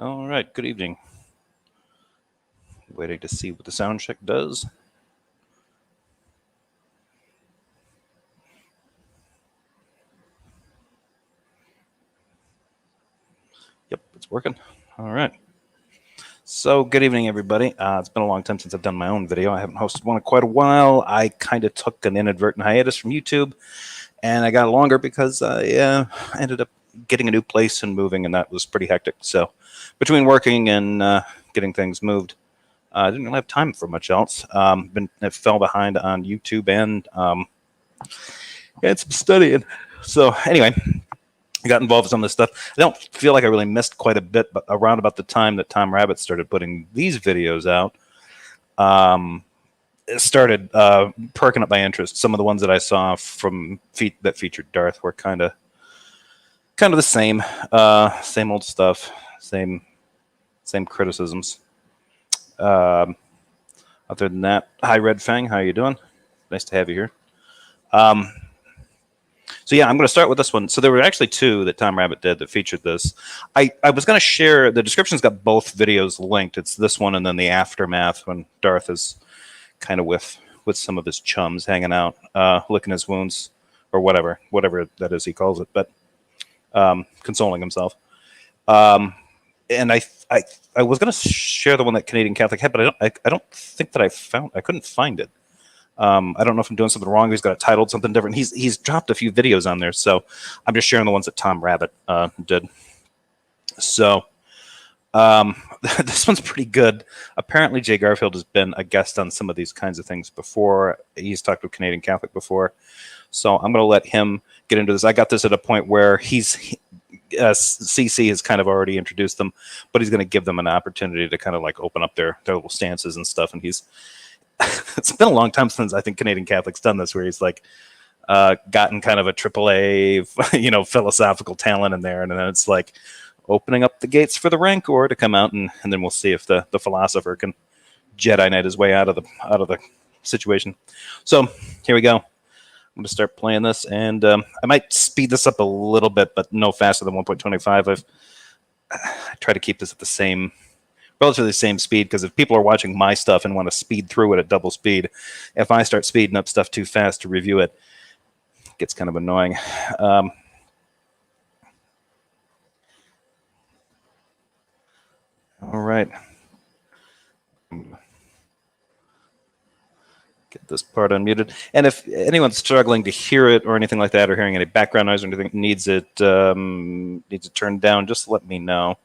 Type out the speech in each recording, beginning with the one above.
All right, good evening. Waiting to see what the sound check does. Yep, it's working. All right. So, good evening, everybody. It's been a long time since I've done my own video. I haven't hosted one in quite a while. I kind of took an inadvertent hiatus from YouTube, and I got longer because I ended up getting a new place and moving, and that was pretty hectic. So, between working and getting things moved, I didn't really have time for much else. I fell behind on YouTube and had some studying. So, anyway, I got involved with some of this stuff. I don't feel like I really missed quite a bit, but around about the time that Tom Rabbit started putting these videos out, it started perking up my interest. Some of the ones that I saw from that featured Darth were kind of the same old stuff, same criticisms. Other than that, hi Red Fang, how you doing? Nice to have you here. So yeah, I'm going to start with this one. So there were actually two that Tom Rabbit did that featured this. I was going to share, the description's got both videos linked. It's this one and then the aftermath when Darth is kind of with some of his chums hanging out, licking his wounds or whatever that is he calls it, but consoling himself. And I was going to share the one that Canadian Catholic had, but I don't think that I couldn't find it. I don't know if I'm doing something wrong. He's got it titled something different. He's dropped a few videos on there, so I'm just sharing the ones that Tom Rabbit did. So this one's pretty good. Apparently, Jay Garfield has been a guest on some of these kinds of things before. He's talked with Canadian Catholic before, so I'm going to let him get into this. I got this at a point where CC has kind of already introduced them, but he's going to give them an opportunity to kind of like open up their little stances and stuff, and he's it's been a long time since I think Canadian Catholic's done this, where he's like gotten kind of a AAA, philosophical talent in there, and then it's like opening up the gates for the Rancor to come out, and then we'll see if the philosopher can Jedi Knight his way out of the situation. So here we go. I'm going to start playing this, and I might speed this up a little bit, but no faster than 1.25. I try to keep this at the relatively same speed, because if people are watching my stuff and want to speed through it at double speed, if I start speeding up stuff too fast to review it, it gets kind of annoying. All right. Get this part unmuted. And if anyone's struggling to hear it or anything like that, or hearing any background noise or anything, needs it turned down, just let me know.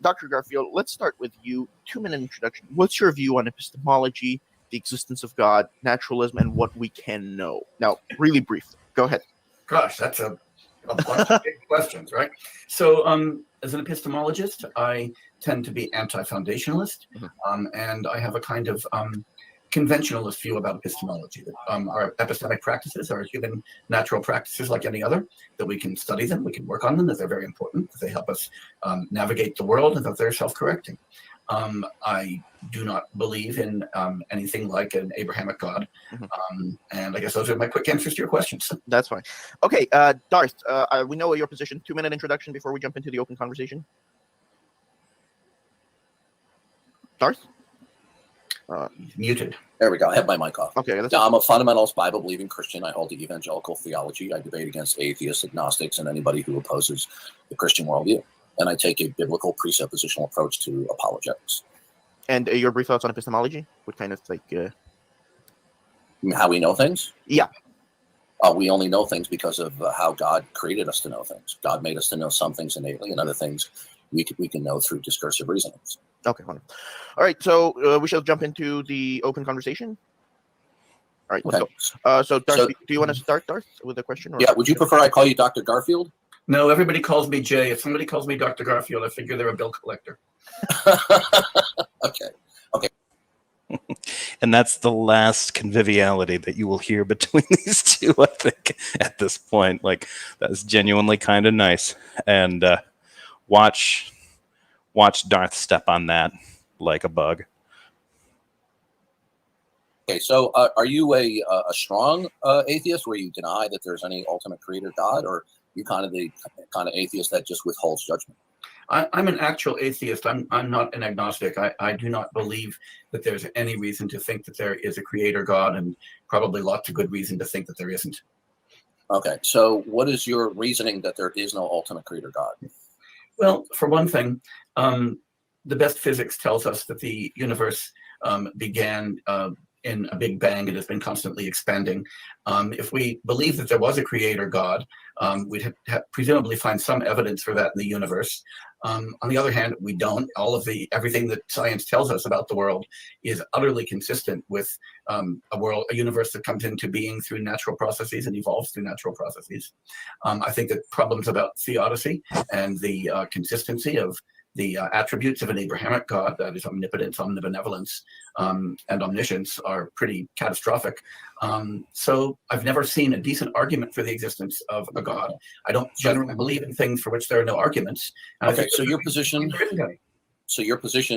Dr. Garfield, let's start with you. 2-minute introduction. What's your view on epistemology, the existence of God, naturalism, and what we can know? Now, really briefly. Go ahead. Gosh, that's a bunch of big questions, right? So, as an epistemologist, I tend to be anti-foundationalist, and I have a kind of conventionalist view about epistemology, that our epistemic practices are human natural practices like any other, that we can study them, we can work on them, that they're very important, that they help us navigate the world, and that they're self-correcting. I do not believe in anything like an Abrahamic God, and I guess those are my quick answers to your questions. That's fine. Okay, Darth, we know your position. 2-minute introduction before we jump into the open conversation. Darth? Muted. There we go. I have my mic off. Okay. Now, I'm a fundamentalist Bible-believing Christian. I hold the evangelical theology. I debate against atheists, agnostics, and anybody who opposes the Christian worldview. And I take a biblical presuppositional approach to apologetics. And your brief thoughts on epistemology? What kind of like... How we know things? Yeah. We only know things because of how God created us to know things. God made us to know some things innately, and other things we can know through discursive reasonings. Okay, wonderful. All right, so we shall jump into the open conversation. All right, let's go. So, Darth, do you want to start, Darth, with a question? Or... Yeah, would you prefer I call you Dr. Garfield? No, everybody calls me Jay. If somebody calls me Dr. Garfield, I figure they're a bill collector. Okay. And that's the last conviviality that you will hear between these two, I think, at this point. Like, that's genuinely kind of nice. And watch Darth step on that like a bug. Okay, so are you a strong atheist where you deny that there's any ultimate creator God, or you kind of the kind of atheist that just withholds judgment? I'm an actual atheist. I'm not an agnostic. I do not believe that there's any reason to think that there is a creator God, and probably lots of good reason to think that there isn't. Okay, so what is your reasoning that there is no ultimate creator God? Well, for one thing, the best physics tells us that the universe began in a big bang and has been constantly expanding. If we believe that there was a creator God, we'd presumably find some evidence for that in the universe. On the other hand, we don't. Everything that science tells us about the world is utterly consistent with a universe that comes into being through natural processes and evolves through natural processes. I think that problems about theodicy and the consistency of the attributes of an Abrahamic God, that is omnipotence, omnibenevolence, and omniscience, are pretty catastrophic. So I've never seen a decent argument for the existence of a God. I don't generally believe in things for which there are no arguments. Okay, so your position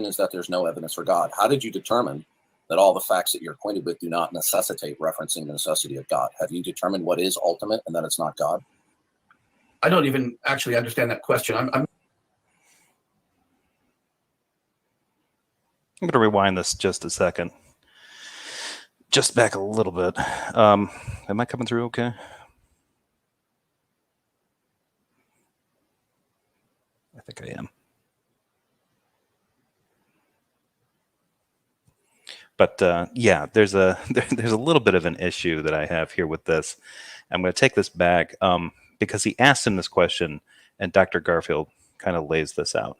is that there's no evidence for God. How did you determine that all the facts that you're acquainted with do not necessitate referencing the necessity of God? Have you determined what is ultimate and that it's not God? I don't even actually understand that question. I'm I'm going to rewind this just a second. Just back a little bit. Am I coming through okay? I think I am. But yeah, there's a little bit of an issue that I have here with this. I'm going to take this back because he asked him this question, and Dr. Garfield kind of lays this out.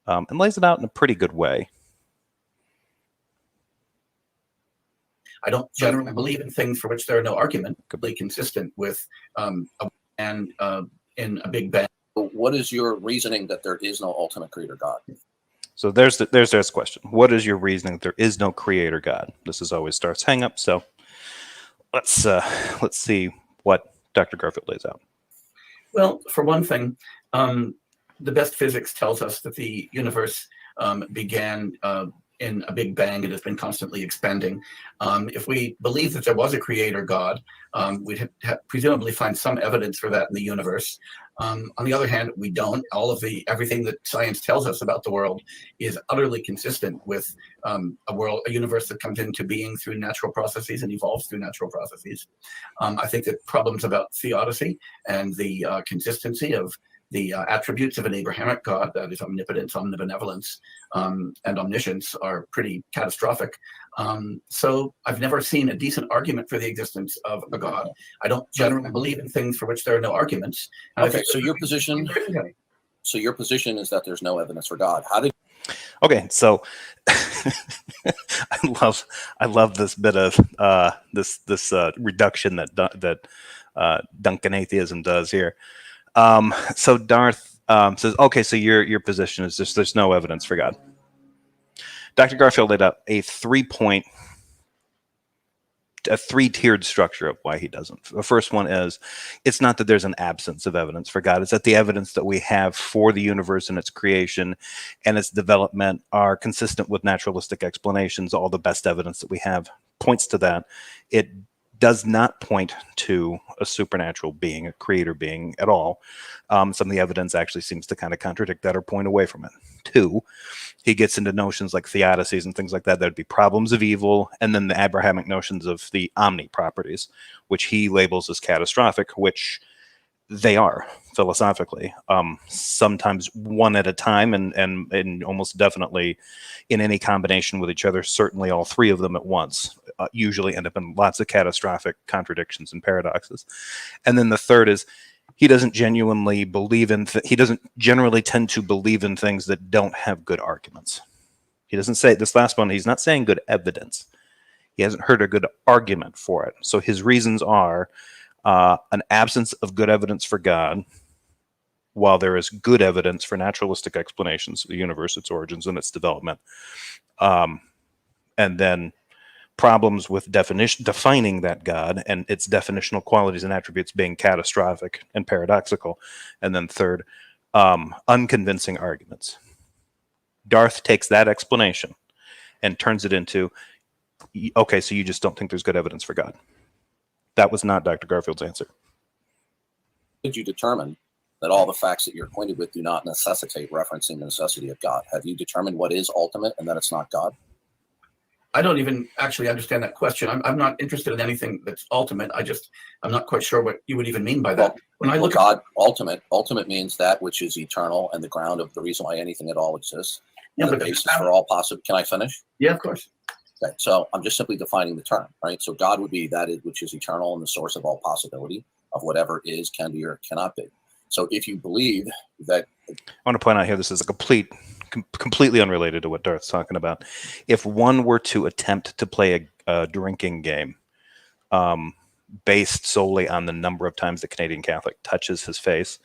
And lays it out in a pretty good way. I don't generally believe in things for which there are no argument, completely consistent with in a big bang. What is your reasoning that there is no ultimate creator God? So there's this question. What is your reasoning that there is no creator God? This is always Darth's hang up. So let's see what Dr. Garfield lays out. Well, for one thing, the best physics tells us that the universe began in a big bang and has been constantly expanding. If we believe that there was a creator God, we'd presumably find some evidence for that in the universe. On the other hand, we don't. Everything that science tells us about the world is utterly consistent with a universe that comes into being through natural processes and evolves through natural processes. I think that problems about theodicy and the consistency of the attributes of an Abrahamic God, that is omnipotence, omnibenevolence, and omniscience, are pretty catastrophic. So I've never seen a decent argument for the existence of a God. I don't generally believe in things for which there are no arguments. Okay, so your position is that there's no evidence for God. How did? Okay, so I love this bit of this reduction that Duncan atheism does here. So Darth says, okay, so your position is just there's no evidence for God. Dr. Garfield laid out a three-tiered structure of why he doesn't. The first one is, it's not that there's an absence of evidence for God. It's that the evidence that we have for the universe and its creation and its development are consistent with naturalistic explanations. All the best evidence that we have points to that. It does not point to a supernatural being, a creator being at all. Some of the evidence actually seems to kind of contradict that or point away from it. Two, he gets into notions like theodicies and things like that. There'd be problems of evil, and then the Abrahamic notions of the omni properties, which he labels as catastrophic, which they are philosophically, sometimes one at a time and almost definitely in any combination with each other, certainly all three of them at once, usually end up in lots of catastrophic contradictions and paradoxes. And then the third is he doesn't genuinely believe in, he doesn't generally tend to believe in things that don't have good arguments. He doesn't say, this last one, he's not saying good evidence. He hasn't heard a good argument for it. So his reasons are an absence of good evidence for God, while there is good evidence for naturalistic explanations of the universe, its origins, and its development. And then problems with defining that God and its definitional qualities and attributes being catastrophic and paradoxical. And then third, unconvincing arguments. Darth takes that explanation and turns it into, Okay, so you just don't think there's good evidence for God. That was not Dr. Garfield's answer. Did you determine that all the facts that you're acquainted with do not necessitate referencing the necessity of God? Have you determined what is ultimate and that it's not God? I don't even actually understand that question. I'm not interested in anything that's ultimate. I'm not quite sure what you would even mean by that. When I look God, ultimate means that which is eternal and the ground of the reason why anything at all exists. Yeah, the basis for all possible. Can I finish? Yeah, of course. Okay, so I'm just simply defining the term, right? So God would be that which is eternal and the source of all possibility of whatever is, can be, or cannot be. So if you believe that, I want to point out here, this is a completely unrelated to what Darth's talking about. If one were to attempt to play a drinking game based solely on the number of times the Canadian Catholic touches his face,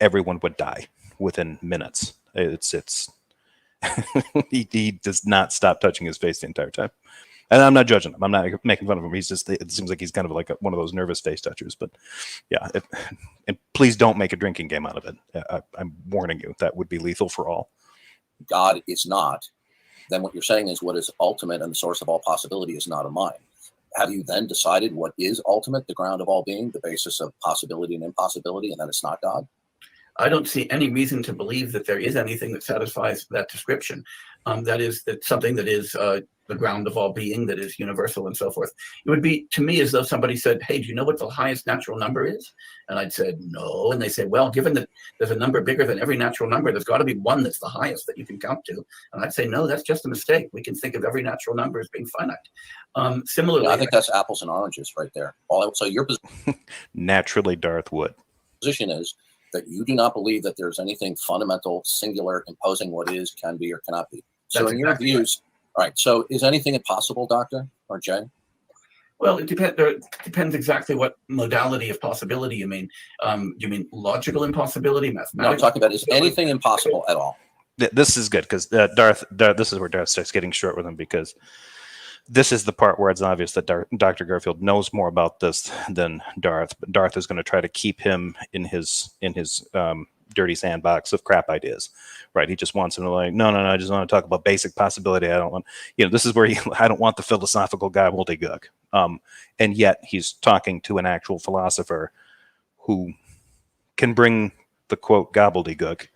everyone would die within minutes. It's he does not stop touching his face the entire time. And I'm not judging him. I'm not making fun of him. He's just, it seems like he's kind of like one of those nervous face touchers. But yeah, and please don't make a drinking game out of it. I'm warning you, that would be lethal for all. God is not, then what you're saying is what is ultimate and the source of all possibility is not a mind. Have you then decided what is ultimate, the ground of all being, the basis of possibility and impossibility, and that it's not God? I don't see any reason to believe that there is anything that satisfies that description. That something that is the ground of all being, that is universal and so forth. It would be to me as though somebody said, hey, do you know what the highest natural number is? And I'd said, no. And they say, well, given that there's a number bigger than every natural number, there's got to be one that's the highest that you can count to. And I'd say, no, that's just a mistake. We can think of every natural number as being finite. Similarly, yeah, I think that's apples and oranges right there. So your naturally, Darth would. Position is that you do not believe that there's anything fundamental, singular, imposing what is, can be, or cannot be. So That's in exactly your views, all right, so is anything impossible, Doctor or Jay? Well, it depends exactly what modality of possibility you mean. Do you mean logical impossibility, mathematical? No, I'm talking about, is anything impossible at all? This is good because Darth, this is where Darth starts getting short with him, because this is the part where it's obvious that Dr. Garfield knows more about this than Darth, but Darth is going to try to keep him in his dirty sandbox of crap ideas, right? He just wants him to like, no, I just want to talk about basic possibility. I don't want, this is where I don't want the philosophical gobbledygook. And yet he's talking to an actual philosopher who can bring the quote gobbledygook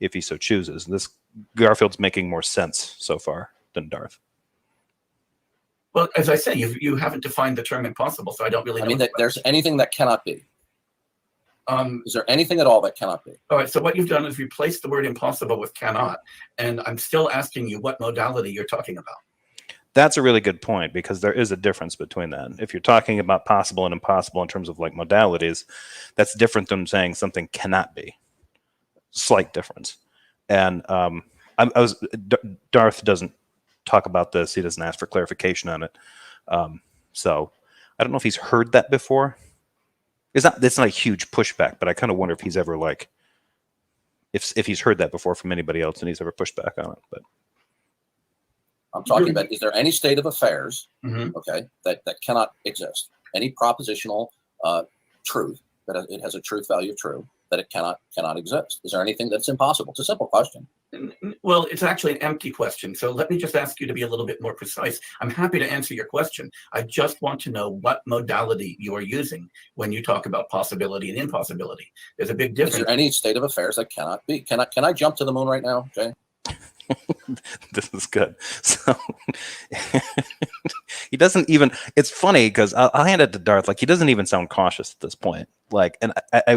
if he so chooses. This Garfield's making more sense so far than Darth. Well, as I say, you haven't defined the term impossible, so I don't really know. I mean, there's anything that cannot be. Is there anything at all that cannot be? All right, so what you've done is replaced the word impossible with cannot, and I'm still asking you what modality you're talking about. That's a really good point, because there is a difference between that. If you're talking about possible and impossible in terms of like modalities, that's different than saying something cannot be. Slight difference. And Darth doesn't talk about this. He doesn't ask for clarification on it. So I don't know if he's heard that before. It's not a huge pushback, but I kind of wonder if he's ever like, if he's heard that before from anybody else and he's ever pushed back on it. But I'm talking about, is there any state of affairs, Mm-hmm. okay, that cannot exist? Any propositional truth, that it has a truth value of true, that it cannot exist? Is there anything that's impossible? It's a simple question. Well, it's actually an empty question. So let me just ask you to be a little bit more precise. I'm happy to answer your question. I just want to know what modality you are using when you talk about possibility and impossibility. There's a big difference. Is there any state of affairs that cannot be? Can I jump to the moon right now, Jay? This is good. So he doesn't even, it's funny because I'll hand it to Darth. Like, he doesn't even sound cautious at this point. Like, and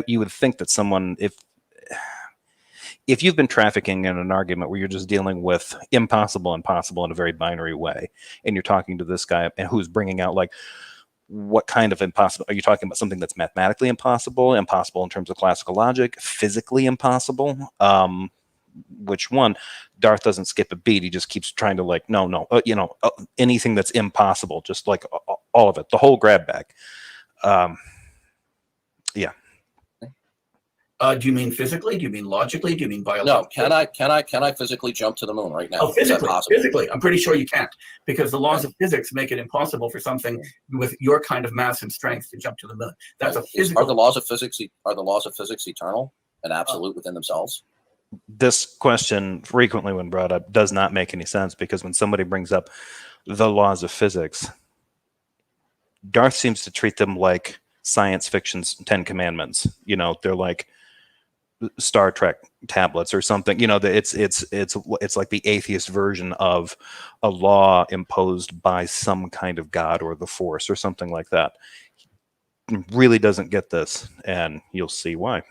you would think that someone, if you've been trafficking in an argument where you're just dealing with impossible and possible in a very binary way, and you're talking to this guy and who's bringing out like, what kind of impossible? Are you talking about something that's mathematically impossible in terms of classical logic, physically impossible? Which one? Darth doesn't skip a beat. He just keeps trying to like, no, anything that's impossible, just like all of it, the whole grab bag. Yeah. Do you mean physically? Do you mean logically? Do you mean biologically? No. Can I physically jump to the moon right now? Oh, physically. I'm pretty sure you can't, because the laws of physics make it impossible for something with your kind of mass and strength to jump to the moon. That's a physical. Are the laws of physics eternal and absolute within themselves? This question frequently when brought up does not make any sense, because when somebody brings up the laws of physics, Darth seems to treat them like science fiction's 10 Commandments. You know, they're like Star Trek tablets or something. You know, it's like the atheist version of a law imposed by some kind of God or the Force or something like that. He really doesn't get this, and you'll see why.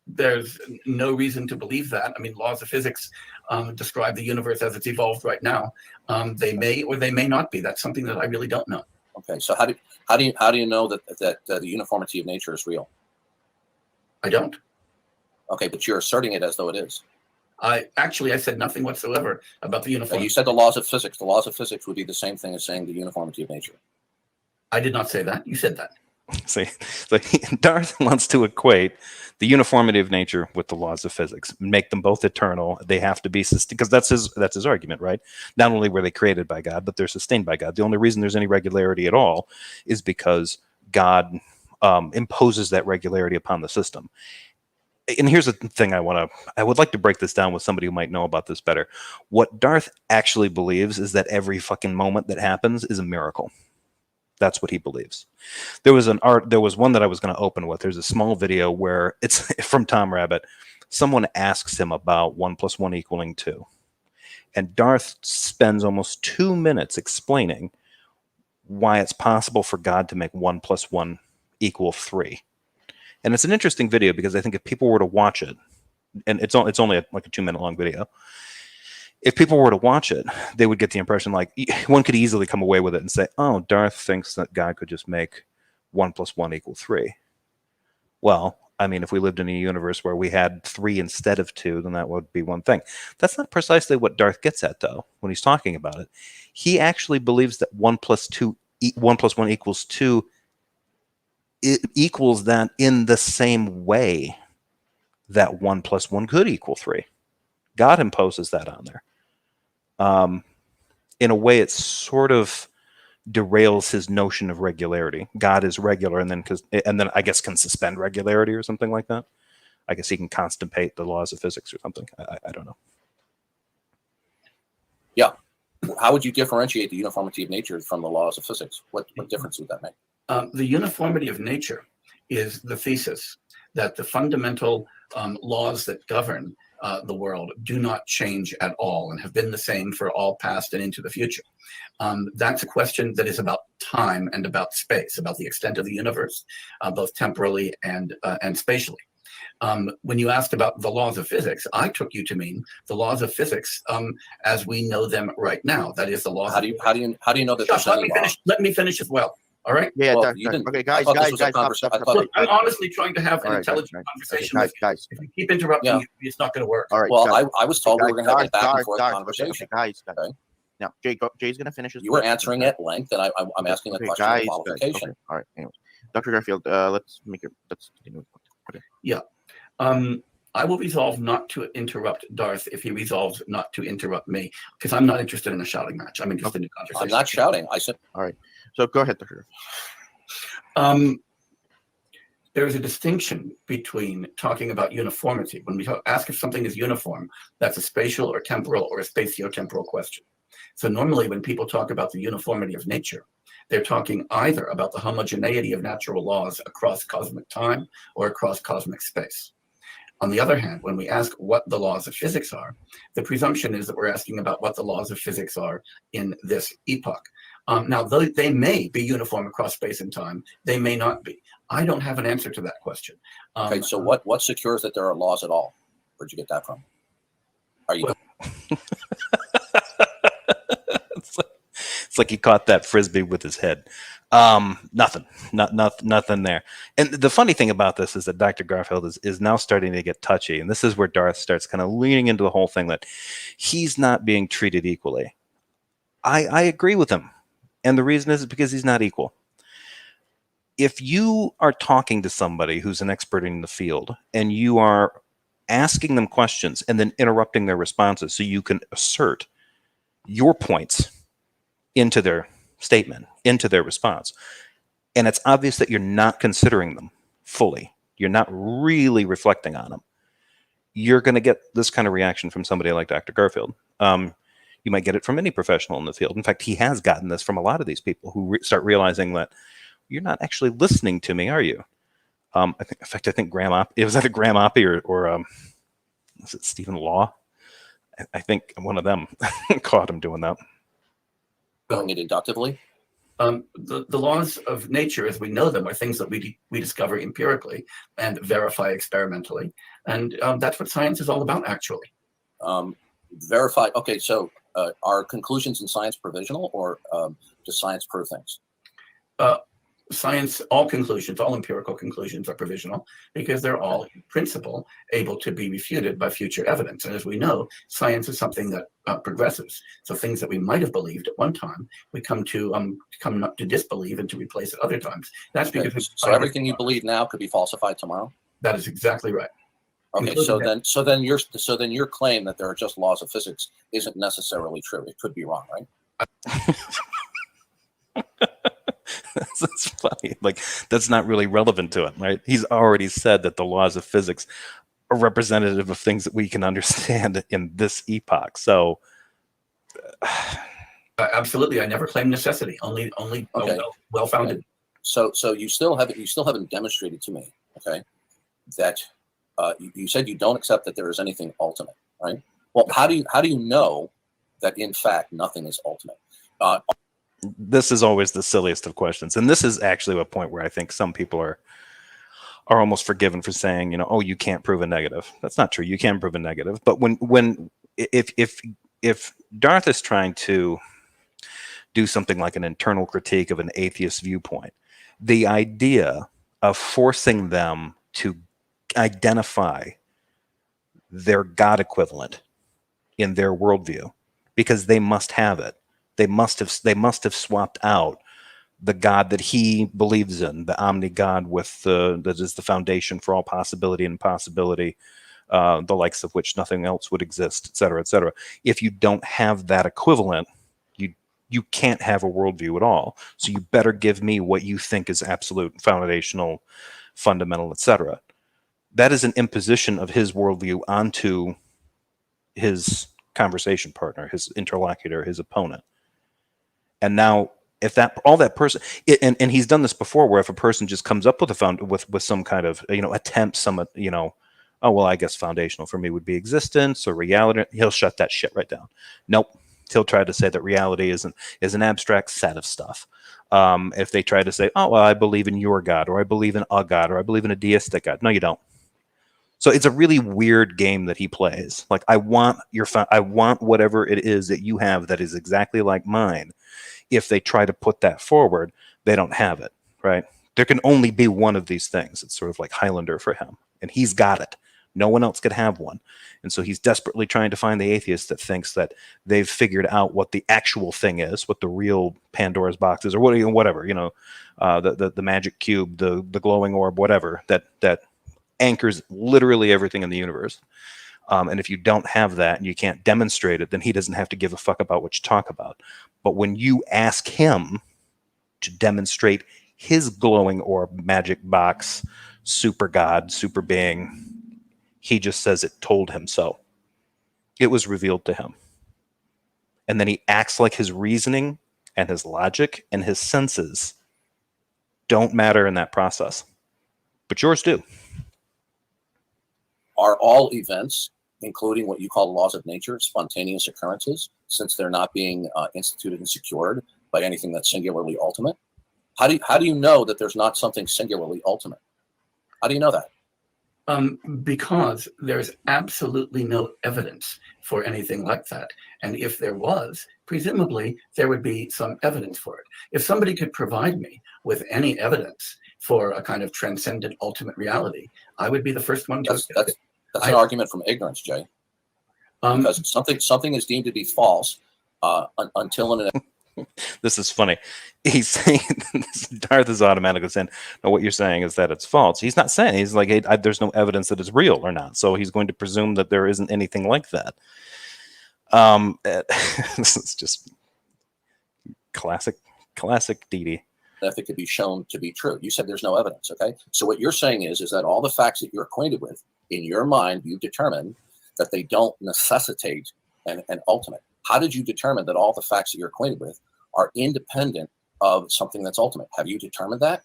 There's no reason to believe that. I mean, laws of physics describe the universe as it's evolved right now. They may or they may not be. That's something that I really don't know. Okay, so how do you know that the uniformity of nature is real? I don't. Okay, but you're asserting it as though it is. I said nothing whatsoever about the uniformity. You said the laws of physics. The laws of physics would be the same thing as saying the uniformity of nature. I did not say that. You said that. See, so Darth wants to equate the uniformity of nature with the laws of physics, make them both eternal. They have to be sustained, because that's his argument, right? Not only were they created by God, but they're sustained by God. The only reason there's any regularity at all is because God imposes that regularity upon the system. And here's the thing I would like to break this down with somebody who might know about this better. What Darth actually believes is that every fucking moment that happens is a miracle. That's what he believes. There was one that I was going to open with. There's a small video where it's from Tom Rabbit. Someone asks him about 1 + 1 = 2. And Darth spends almost 2 minutes explaining why it's possible for God to make 1 + 1 = 3. And it's an interesting video because I think if people were to watch it, and it's only like a 2-minute long video, if people were to watch it, they would get the impression like one could easily come away with it and say, oh, Darth thinks that God could just make 1 + 1 = 3. Well, I mean, if we lived in a universe where we had 3 instead of 2, then that would be one thing. That's not precisely what Darth gets at, though, when he's talking about it. He actually believes that 1 + 1 = 2 it equals that in the same way that 1 + 1 could equal 3. God imposes that on there. In a way, it sort of derails his notion of regularity. God is regular, and then I guess can suspend regularity or something like that. I guess he can constipate the laws of physics or something. I don't know. Yeah. How would you differentiate the uniformity of nature from the laws of physics? What difference would that make? The uniformity of nature is the thesis that the fundamental laws that govern the world do not change at all and have been the same for all past and into the future. That's a question that is about time and about space, about the extent of the universe, both temporally and spatially. When you asked about the laws of physics, I took you to mean the laws of physics as we know them right now. That is the laws. How do you know that? Shush, let me finish as well. All right. Yeah, Well, okay, guys, stop. Look, I'm honestly trying to have an intelligent conversation. Guys. If you keep interrupting, it's not going to work. All right. Well, I was told we were going to have a back and forth conversation. Guys. Okay. Now, Jay's going to finish his. You were answering at length, and I'm asking a question of qualification. Okay. All right. Anyways, Dr. Garfield, let's continue. Okay. Yeah. I will resolve not to interrupt Darth if he resolves not to interrupt me, because I'm not interested in a shouting match. I'm interested in a conversation. I'm not shouting. I said. All right. So go ahead, Dr. There is a distinction between talking about uniformity. When we ask if something is uniform, that's a spatial or temporal or a spatio-temporal question. So normally when people talk about the uniformity of nature, they're talking either about the homogeneity of natural laws across cosmic time or across cosmic space. On the other hand, when we ask what the laws of physics are, the presumption is that we're asking about what the laws of physics are in this epoch. Now, they may be uniform across space and time. They may not be. I don't have an answer to that question. Okay, so what secures that there are laws at all? Where'd you get that from? Are you? It's like he caught that frisbee with his head. Nothing there. And the funny thing about this is that Dr. Garfield is now starting to get touchy, and this is where Darth starts kind of leaning into the whole thing that he's not being treated equally. I agree with him, and the reason is because he's not equal. If you are talking to somebody who's an expert in the field, and you are asking them questions and then interrupting their responses so you can assert your points into their statement, into their response, and it's obvious that you're not considering them fully, you're not really reflecting on them, you're going to get this kind of reaction from somebody like Dr. Garfield. You might get it from any professional in the field. In fact, he has gotten this from a lot of these people who start realizing that you're not actually listening to me, are you? I think Graham Oppy, it was either Graham Oppy or was it Stephen Law? I think one of them caught him doing that. Doing it inductively? The laws of nature as we know them are things that we discover empirically and verify experimentally. And that's what science is all about, actually. Verify. Okay, so are conclusions in science provisional, or does science prove things? Science, all conclusions, all empirical conclusions are provisional because they're all, in principle, able to be refuted by future evidence. And as we know, science is something that progresses. So things that we might have believed at one time, we come to disbelieve and to replace at other times. That's because so everything you believe now could be falsified tomorrow. That is exactly right. Okay, so then your claim that there are just laws of physics isn't necessarily true. It could be wrong, right? That's funny. Like, that's not really relevant to him, right? He's already said that the laws of physics are representative of things that we can understand in this epoch. So, absolutely, I never claimed necessity. Only okay. Well-founded. Okay. So you still haven't demonstrated to me, okay, that you said you don't accept that there is anything ultimate, right? Well, how do you know that in fact nothing is ultimate? This is always the silliest of questions, and this is actually a point where I think some people are almost forgiven for saying, oh, you can't prove a negative. That's not true. You can prove a negative, but if Darth is trying to do something like an internal critique of an atheist viewpoint, the idea of forcing them to identify their God equivalent in their worldview, because they must have it. They must have swapped out the God that he believes in, the omni God that is the foundation for all possibility and impossibility, the likes of which nothing else would exist, et cetera, et cetera. If you don't have that equivalent, you can't have a worldview at all. So you better give me what you think is absolute, foundational, fundamental, et cetera. That is an imposition of his worldview onto his conversation partner, his interlocutor, his opponent. And now, if that person, and he's done this before, where if a person just comes up with some kind of attempt, oh well, I guess foundational for me would be existence or reality, he'll shut that shit right down. Nope, he'll try to say that reality is an abstract set of stuff. If they try to say, oh well, I believe in your God, or I believe in a God, or I believe in a deistic God, no, you don't. So it's a really weird game that he plays. Like, I want whatever it is that you have that is exactly like mine. If they try to put that forward, they don't have it, right? There can only be one of these things. It's sort of like Highlander for him, and he's got it. No one else could have one. And so he's desperately trying to find the atheist that thinks that they've figured out what the actual thing is, what the real Pandora's box is, or whatever, the magic cube, the glowing orb, whatever, that anchors literally everything in the universe. And if you don't have that and you can't demonstrate it, then he doesn't have to give a fuck about what you talk about. But when you ask him to demonstrate his glowing orb, magic box, super God, super being, he just says it told him so. It was revealed to him. And then he acts like his reasoning and his logic and his senses don't matter in that process. But yours do. Are all events, including what you call laws of nature, spontaneous occurrences, since they're not being instituted and secured by anything that's singularly ultimate? How do you know that there's not something singularly ultimate? How do you know that? Because there's absolutely no evidence for anything like that. And if there was, presumably there would be some evidence for it. If somebody could provide me with any evidence for a kind of transcendent ultimate reality, I would be the first one to accept it. That's an argument from ignorance, Jay. Because something is deemed to be false until and This is funny. He's saying, Darth is automatically saying, no, what you're saying is that it's false. He's not saying, he's like, hey, there's no evidence that it's real or not. So he's going to presume that there isn't anything like that. This is just classic DD. If it could be shown to be true. You said there's no evidence, okay? So what you're saying is that all the facts that you're acquainted with, in your mind, you determine that they don't necessitate an ultimate. How did you determine that all the facts that you're acquainted with are independent of something that's ultimate? Have you determined that?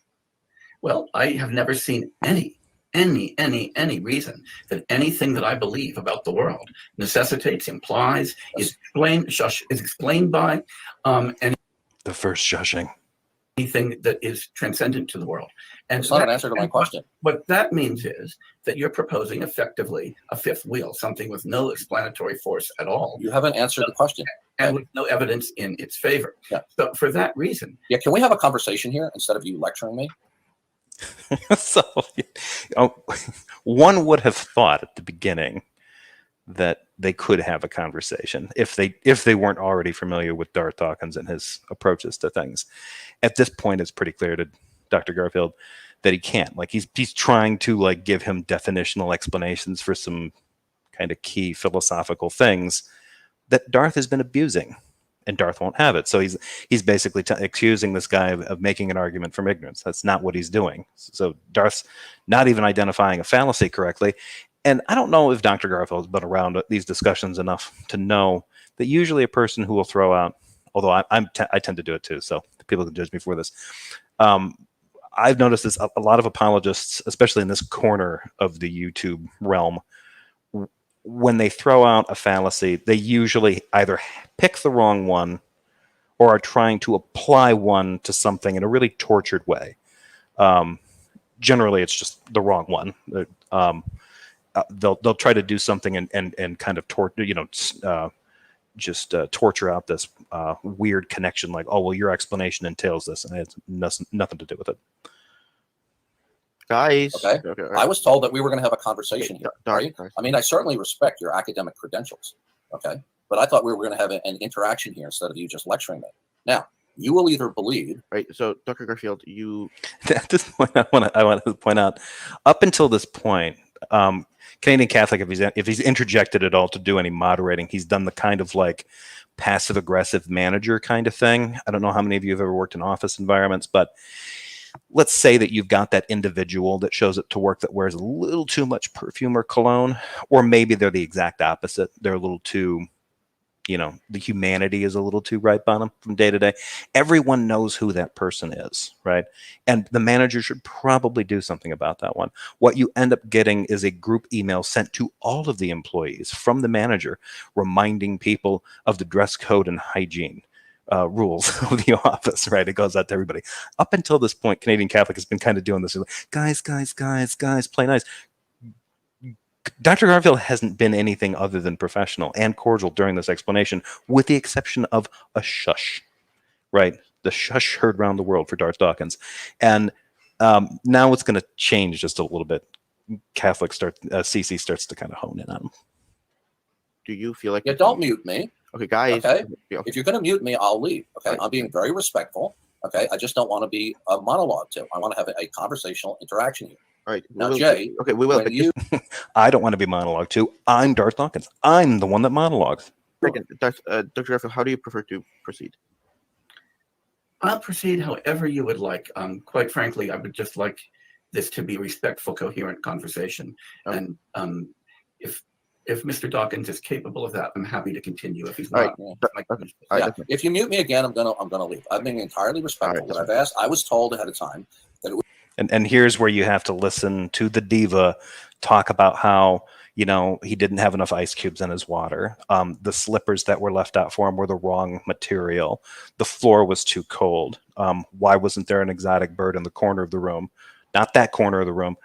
Well, I have never seen any reason that anything that I believe about the world necessitates, implies, is explained by The first Shushing. anything that is transcendent to the world. And It's not an answer to my question. What that means is that you're proposing effectively a fifth wheel, something with no explanatory force at all. You haven't answered the question. And with no evidence in its favor. Yeah. So for that reason. Yeah, can we have a conversation here instead of you lecturing me? So, one would have thought at the beginning that they could have a conversation if they weren't already familiar with Darth Dawkins and his approaches to things. At this point, it's pretty clear to Dr. Garfield that he can't. Like he's trying to like give him definitional explanations for some kind of key philosophical things that Darth has been abusing, and Darth won't have it. So he's basically accusing this guy of making an argument from ignorance. That's not what he's doing. So Darth's not even identifying a fallacy correctly. And I don't know if Dr. Garfield has been around these discussions enough to know that usually a person who will throw out, although I tend to do it too, so people can judge me for this. I've noticed this, a lot of apologists, especially in this corner of the YouTube realm, when they throw out a fallacy, they usually either pick the wrong one or are trying to apply one to something in a really tortured way. Generally, it's just the wrong one. They'll try to do something and kind of torture out this weird connection, like, oh well, your explanation entails this, and it has nothing to do with it. Guys, Okay. I was told that we were going to have a conversation here. Right? I mean, I certainly respect your academic credentials, okay? But I thought we were going to have an interaction here instead of you just lecturing me. Now, you will either believe. Right. So, Dr. Garfield, you. At this point, I want to point out, up until this point, Canadian Catholic, if he's interjected at all to do any moderating, he's done the kind of like passive aggressive manager kind of thing. I don't know how many of you have ever worked in office environments, but let's say that you've got that individual that shows up to work that wears a little too much perfume or cologne, or maybe they're the exact opposite. They're a little too, the humanity is a little too ripe on them from day to day. Everyone knows who that person is, right? And the manager should probably do something about that one. What you end up getting is a group email sent to all of the employees from the manager, reminding people of the dress code and hygiene rules of the office, right? It goes out to everybody. Up until this point, Canadian Catholic has been kind of doing this. Guys, play nice. Dr. Garfield hasn't been anything other than professional and cordial during this explanation, with the exception of a shush, right? The shush heard around the world for Darth Dawkins. And now it's going to change just a little bit. CC starts to kind of hone in on him. Do you feel like... Yeah, don't mute me. Okay, guys. Okay. If you're going to mute me, I'll leave. Okay. Right. I'm being very respectful. Okay. I just don't want to be a monologue to. I want to have a conversational interaction here. All right. Now, Jay. Okay, we will. I don't want to be monologue too. I'm Darth Dawkins. I'm the one that monologues. Dr. Garfield, how do you prefer to proceed? I'll proceed however you would like. Quite frankly, I would just like this to be respectful, coherent conversation. Okay. And if Mr. Dawkins is capable of that, I'm happy to continue. If he's not, if you mute me again, I'm gonna leave. I'm being entirely respectful. What I've asked, I was told ahead of time that it was. And here's where you have to listen to the diva talk about how he didn't have enough ice cubes in his water. The slippers that were left out for him were the wrong material. The floor was too cold. Why wasn't there an exotic bird in the corner of the room? Not that corner of the room.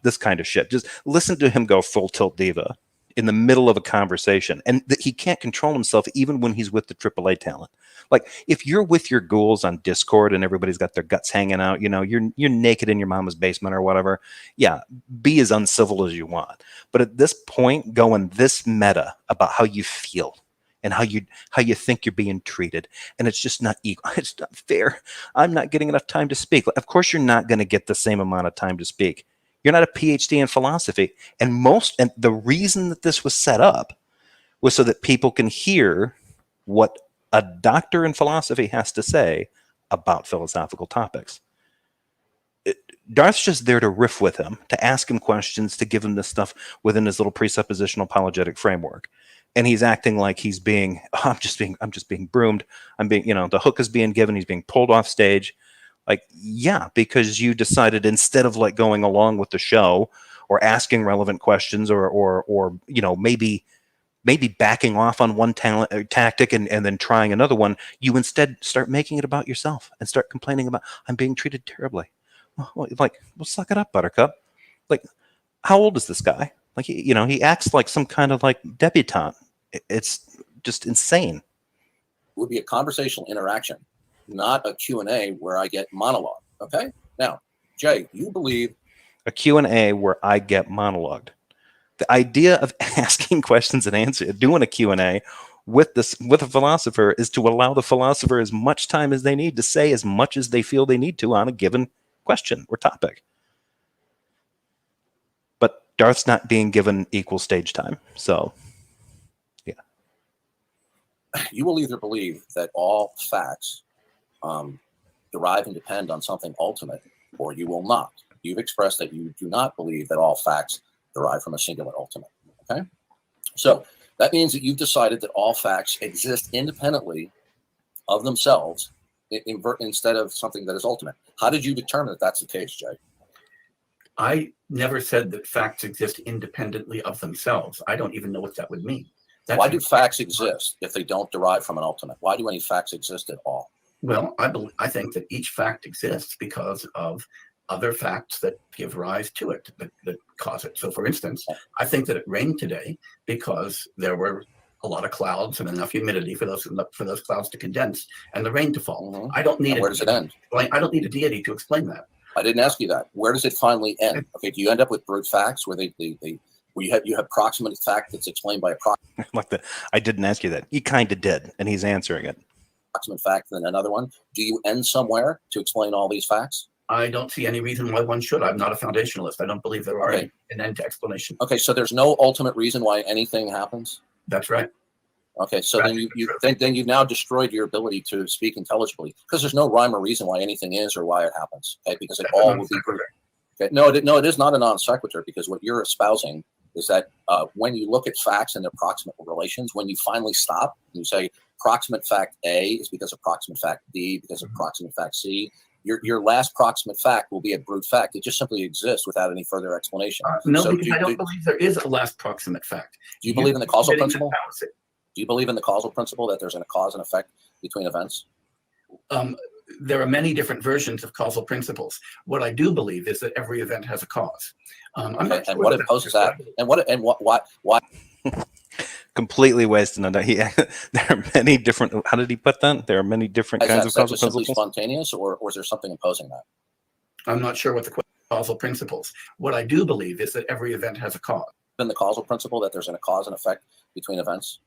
This kind of shit. Just listen to him go full tilt diva in the middle of a conversation, and he can't control himself even when he's with the AAA talent. Like if you're with your ghouls on Discord and everybody's got their guts hanging out, you're naked in your mama's basement or whatever. Yeah, be as uncivil as you want. But at this point, going this meta about how you feel and how you think you're being treated, and it's just not equal. It's not fair. I'm not getting enough time to speak. Of course, you're not going to get the same amount of time to speak. You're not a PhD in philosophy. And the reason that this was set up was so that people can hear what a doctor in philosophy has to say about philosophical topics. Darth's just there to riff with him, to ask him questions, to give him this stuff within his little presuppositional apologetic framework. and he's acting like he's being, I'm just being broomed. I'm being, the hook is being given. He's being pulled off stage. Like, yeah, because you decided instead of like going along with the show or asking relevant questions or maybe backing off on one tactic and then trying another one, you instead start making it about yourself and start complaining about, I'm being treated terribly. Well, suck it up, Buttercup. Like, how old is this guy? Like, he acts like some kind of like debutante. It's just insane. It would be a conversational interaction, not a Q&A where I get monologue. Okay? Now, Jay, you believe a Q&A where I get monologued. The idea of asking questions and doing a Q&A with a philosopher is to allow the philosopher as much time as they need to say as much as they feel they need to on a given question or topic. But Darth's not being given equal stage time. So, yeah. you will either believe that all facts derive and depend on something ultimate, or you will not. You've expressed that you do not believe that all facts derive from a singular ultimate. Okay? So that means that you've decided that all facts exist independently of themselves instead of something that is ultimate. How did you determine that that's the case, Jay? I never said that facts exist independently of themselves. I don't even know what that would mean. Why do facts exist if they don't derive from an ultimate? Why do any facts exist at all? Well, I think that each fact exists because of other facts that give rise to it, that cause it. So, for instance, I think that it rained today because there were a lot of clouds and enough humidity for those clouds to condense and the rain to fall. Mm-hmm. I don't need. And where does it end? I don't need a deity to explain that. I didn't ask you that. Where does it finally end? Okay, do you end up with brute facts where where you have proximate fact that's explained by a like that? I didn't ask you that. He kind of did, and he's answering it. Proximate fact, and then another one. Do you end somewhere to explain all these facts? I don't see any reason why one should. I'm not a foundationalist. I don't believe there are an end to explanation. Okay, so there's no ultimate reason why anything happens? That's right. Okay, so then you've now destroyed your ability to speak intelligibly because there's no rhyme or reason why anything is or why it happens. Okay, because it all will be proven. Okay, no, it is not a non sequitur, because what you're espousing is that when you look at facts and their proximate relations, when you finally stop, you say proximate fact A is because of proximate fact B because of proximate fact C. Your last proximate fact will be a brute fact. It just simply exists without any further explanation. No, so because I don't believe there is a last proximate fact. Do you believe in the causal principle? Do you believe in the causal principle that there's a cause and effect between events? There are many different versions of causal principles. What I do believe is that every event has a cause. I'm not sure and what opposes that? And why? Completely wasting it. There are many different. How did he put that? There are many different kinds of causal principles. Spontaneous, or is there something opposing that? I'm not sure what the causal principles. What I do believe is that every event has a cause. In the causal principle that there's a cause and effect between events.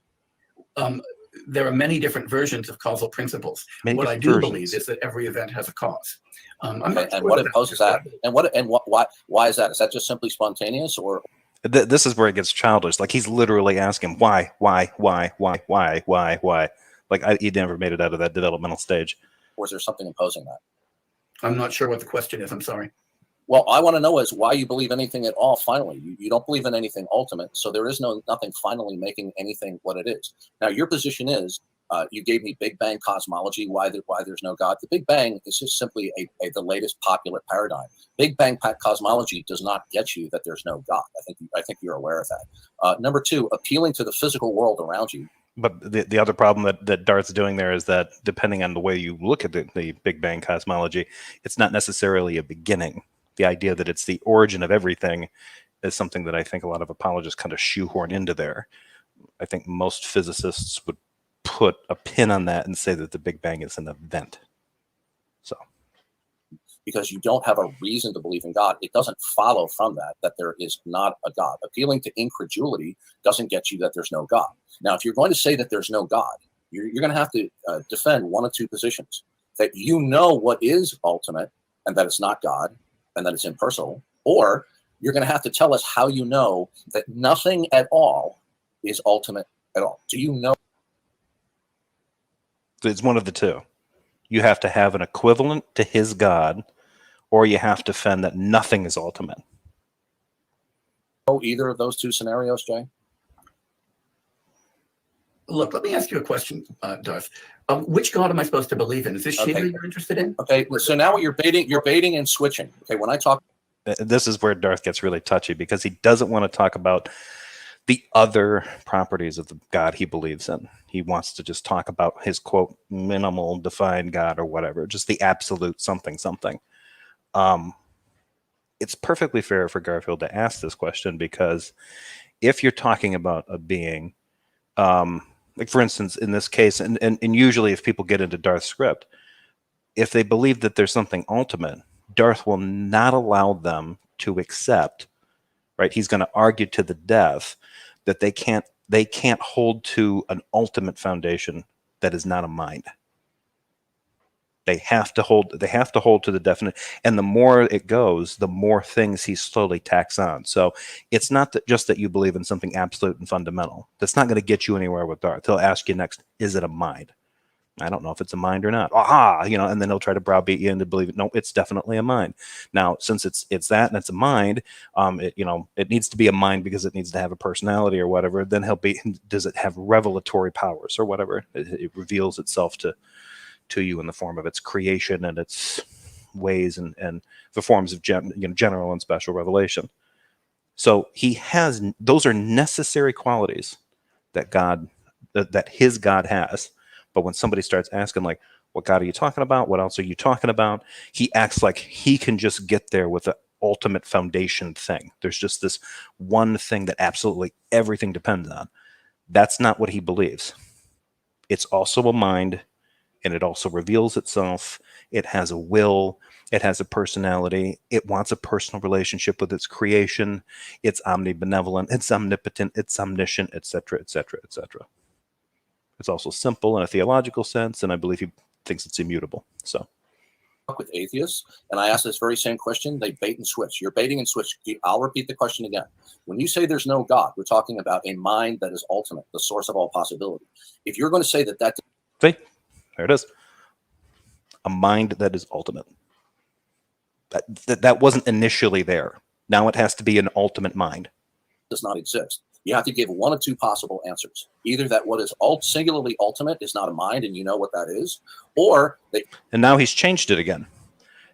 There are many different versions of causal principles. What I do believe is that every event has a cause. I'm not sure and what opposes that? And why is that? Is that just simply spontaneous, or? This is where it gets childish. Like, he's literally asking why. Like, he never made it out of that developmental stage. Or is there something opposing that? I'm not sure what the question is. I'm sorry. Well, I want to know is why you believe anything at all. Finally, you don't believe in anything ultimate, so there is nothing finally making anything what it is. Now, your position is you gave me Big Bang cosmology. Why there's no God? The Big Bang is just simply the latest popular paradigm. Big Bang cosmology does not get you that there's no God. I think you're aware of that. Number two, appealing to the physical world around you. But the other problem that Darth's doing there is that depending on the way you look at the Big Bang cosmology, it's not necessarily a beginning. The idea that it's the origin of everything is something that I think a lot of apologists kind of shoehorn into there. I think most physicists would put a pin on that and say that the Big Bang is an event. So, because you don't have a reason to believe in God, it doesn't follow from that there is not a God. Appealing to incredulity doesn't get you that there's no God. Now, if you're going to say that there's no God, you're going to have to defend one of two positions: that you know what is ultimate and that it's not God, and that it's impersonal, or you're going to have to tell us how you know that nothing at all is ultimate at all. Do you know? It's one of the two. You have to have an equivalent to his God, or you have to defend that nothing is ultimate. Either of those two scenarios, Jay? Look, let me ask you a question, Darth. Which God am I supposed to believe in? Is this Shiva Okay. you're interested in? Okay, so now what you're baiting and switching. Okay, when I talk, This is where Darth gets really touchy because he doesn't want to talk about the other properties of the God he believes in. He wants to just talk about his, quote, minimal defined God or whatever, just the absolute something. It's perfectly fair for Garfield to ask this question because if you're talking about a being, like for instance, in this case, and usually if people get into Darth's script, if they believe that there's something ultimate, Darth will not allow them to accept, right? He's going to argue to the death that they can't hold to an ultimate foundation that is not a mind. They have to hold to the definite, and the more it goes, the more things he slowly tacks on. So it's not just that you believe in something absolute and fundamental. That's not going to get you anywhere with Darth. He'll ask you next, is it a mind? I don't know if it's a mind or not. Aha, and then he'll try to browbeat you into believing, no, it's definitely a mind. Now, since it's that and it's a mind, it needs to be a mind because it needs to have a personality or whatever. Then does it have revelatory powers or whatever? It reveals itself to you in the form of its creation and its ways and the forms of general and special revelation. So those are necessary qualities that his God has. But when somebody starts asking, like, what God are you talking about? What else are you talking about? He acts like he can just get there with the ultimate foundation thing. There's just this one thing that absolutely everything depends on. That's not what he believes. It's also a mind, and it also reveals itself. It has a will. It has a personality. It wants a personal relationship with its creation. It's omnibenevolent. It's omnipotent. It's omniscient, etc., etc., etc. It's also simple in a theological sense, and I believe he thinks it's immutable. So, with atheists, and I ask this very same question, they bait and switch. You're baiting and switch. I'll repeat the question again. When you say there's no God, we're talking about a mind that is ultimate, the source of all possibility. If you're going to say that see, there it is. A mind that is ultimate. That wasn't initially there. Now it has to be an ultimate mind. does not exist, you have to give one of two possible answers. Either that what is singularly ultimate is not a mind and you know what that is, or that. And now he's changed it again.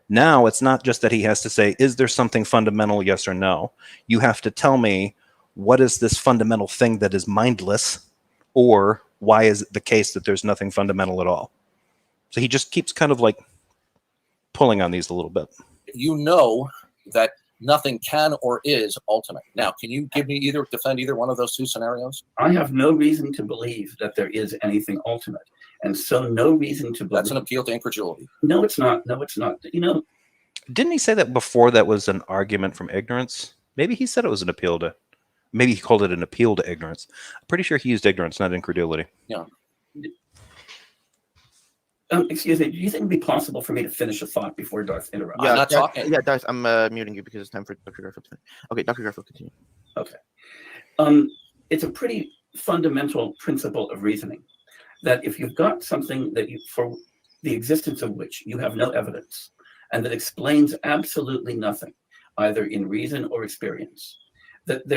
Now it's not just that he has to say, is there something fundamental, yes or no? You have to tell me, what is this fundamental thing that is mindless, or why is it the case that there's nothing fundamental at all? So he just keeps kind of like pulling on these a little bit. You know that nothing can or is ultimate. Now, can you defend either one of those two scenarios? I have no reason to believe that there is anything ultimate. And so no reason to believe. That's an appeal to incredulity. No, it's not. No, it's not. Didn't he say that before that was an argument from ignorance? Maybe he said it was an appeal to, maybe he called it an appeal to ignorance. I'm pretty sure he used ignorance, not incredulity. Yeah. Excuse me, do you think it'd be possible for me to finish a thought before Darth interrupts? I'm not talking. Yeah, Darth, I'm muting you because it's time for Dr. Garfield. Okay, Dr. Garfield, continue. Okay. It's a pretty fundamental principle of reasoning that if you've got something that for the existence of which you have no evidence and that explains absolutely nothing, either in reason or experience, that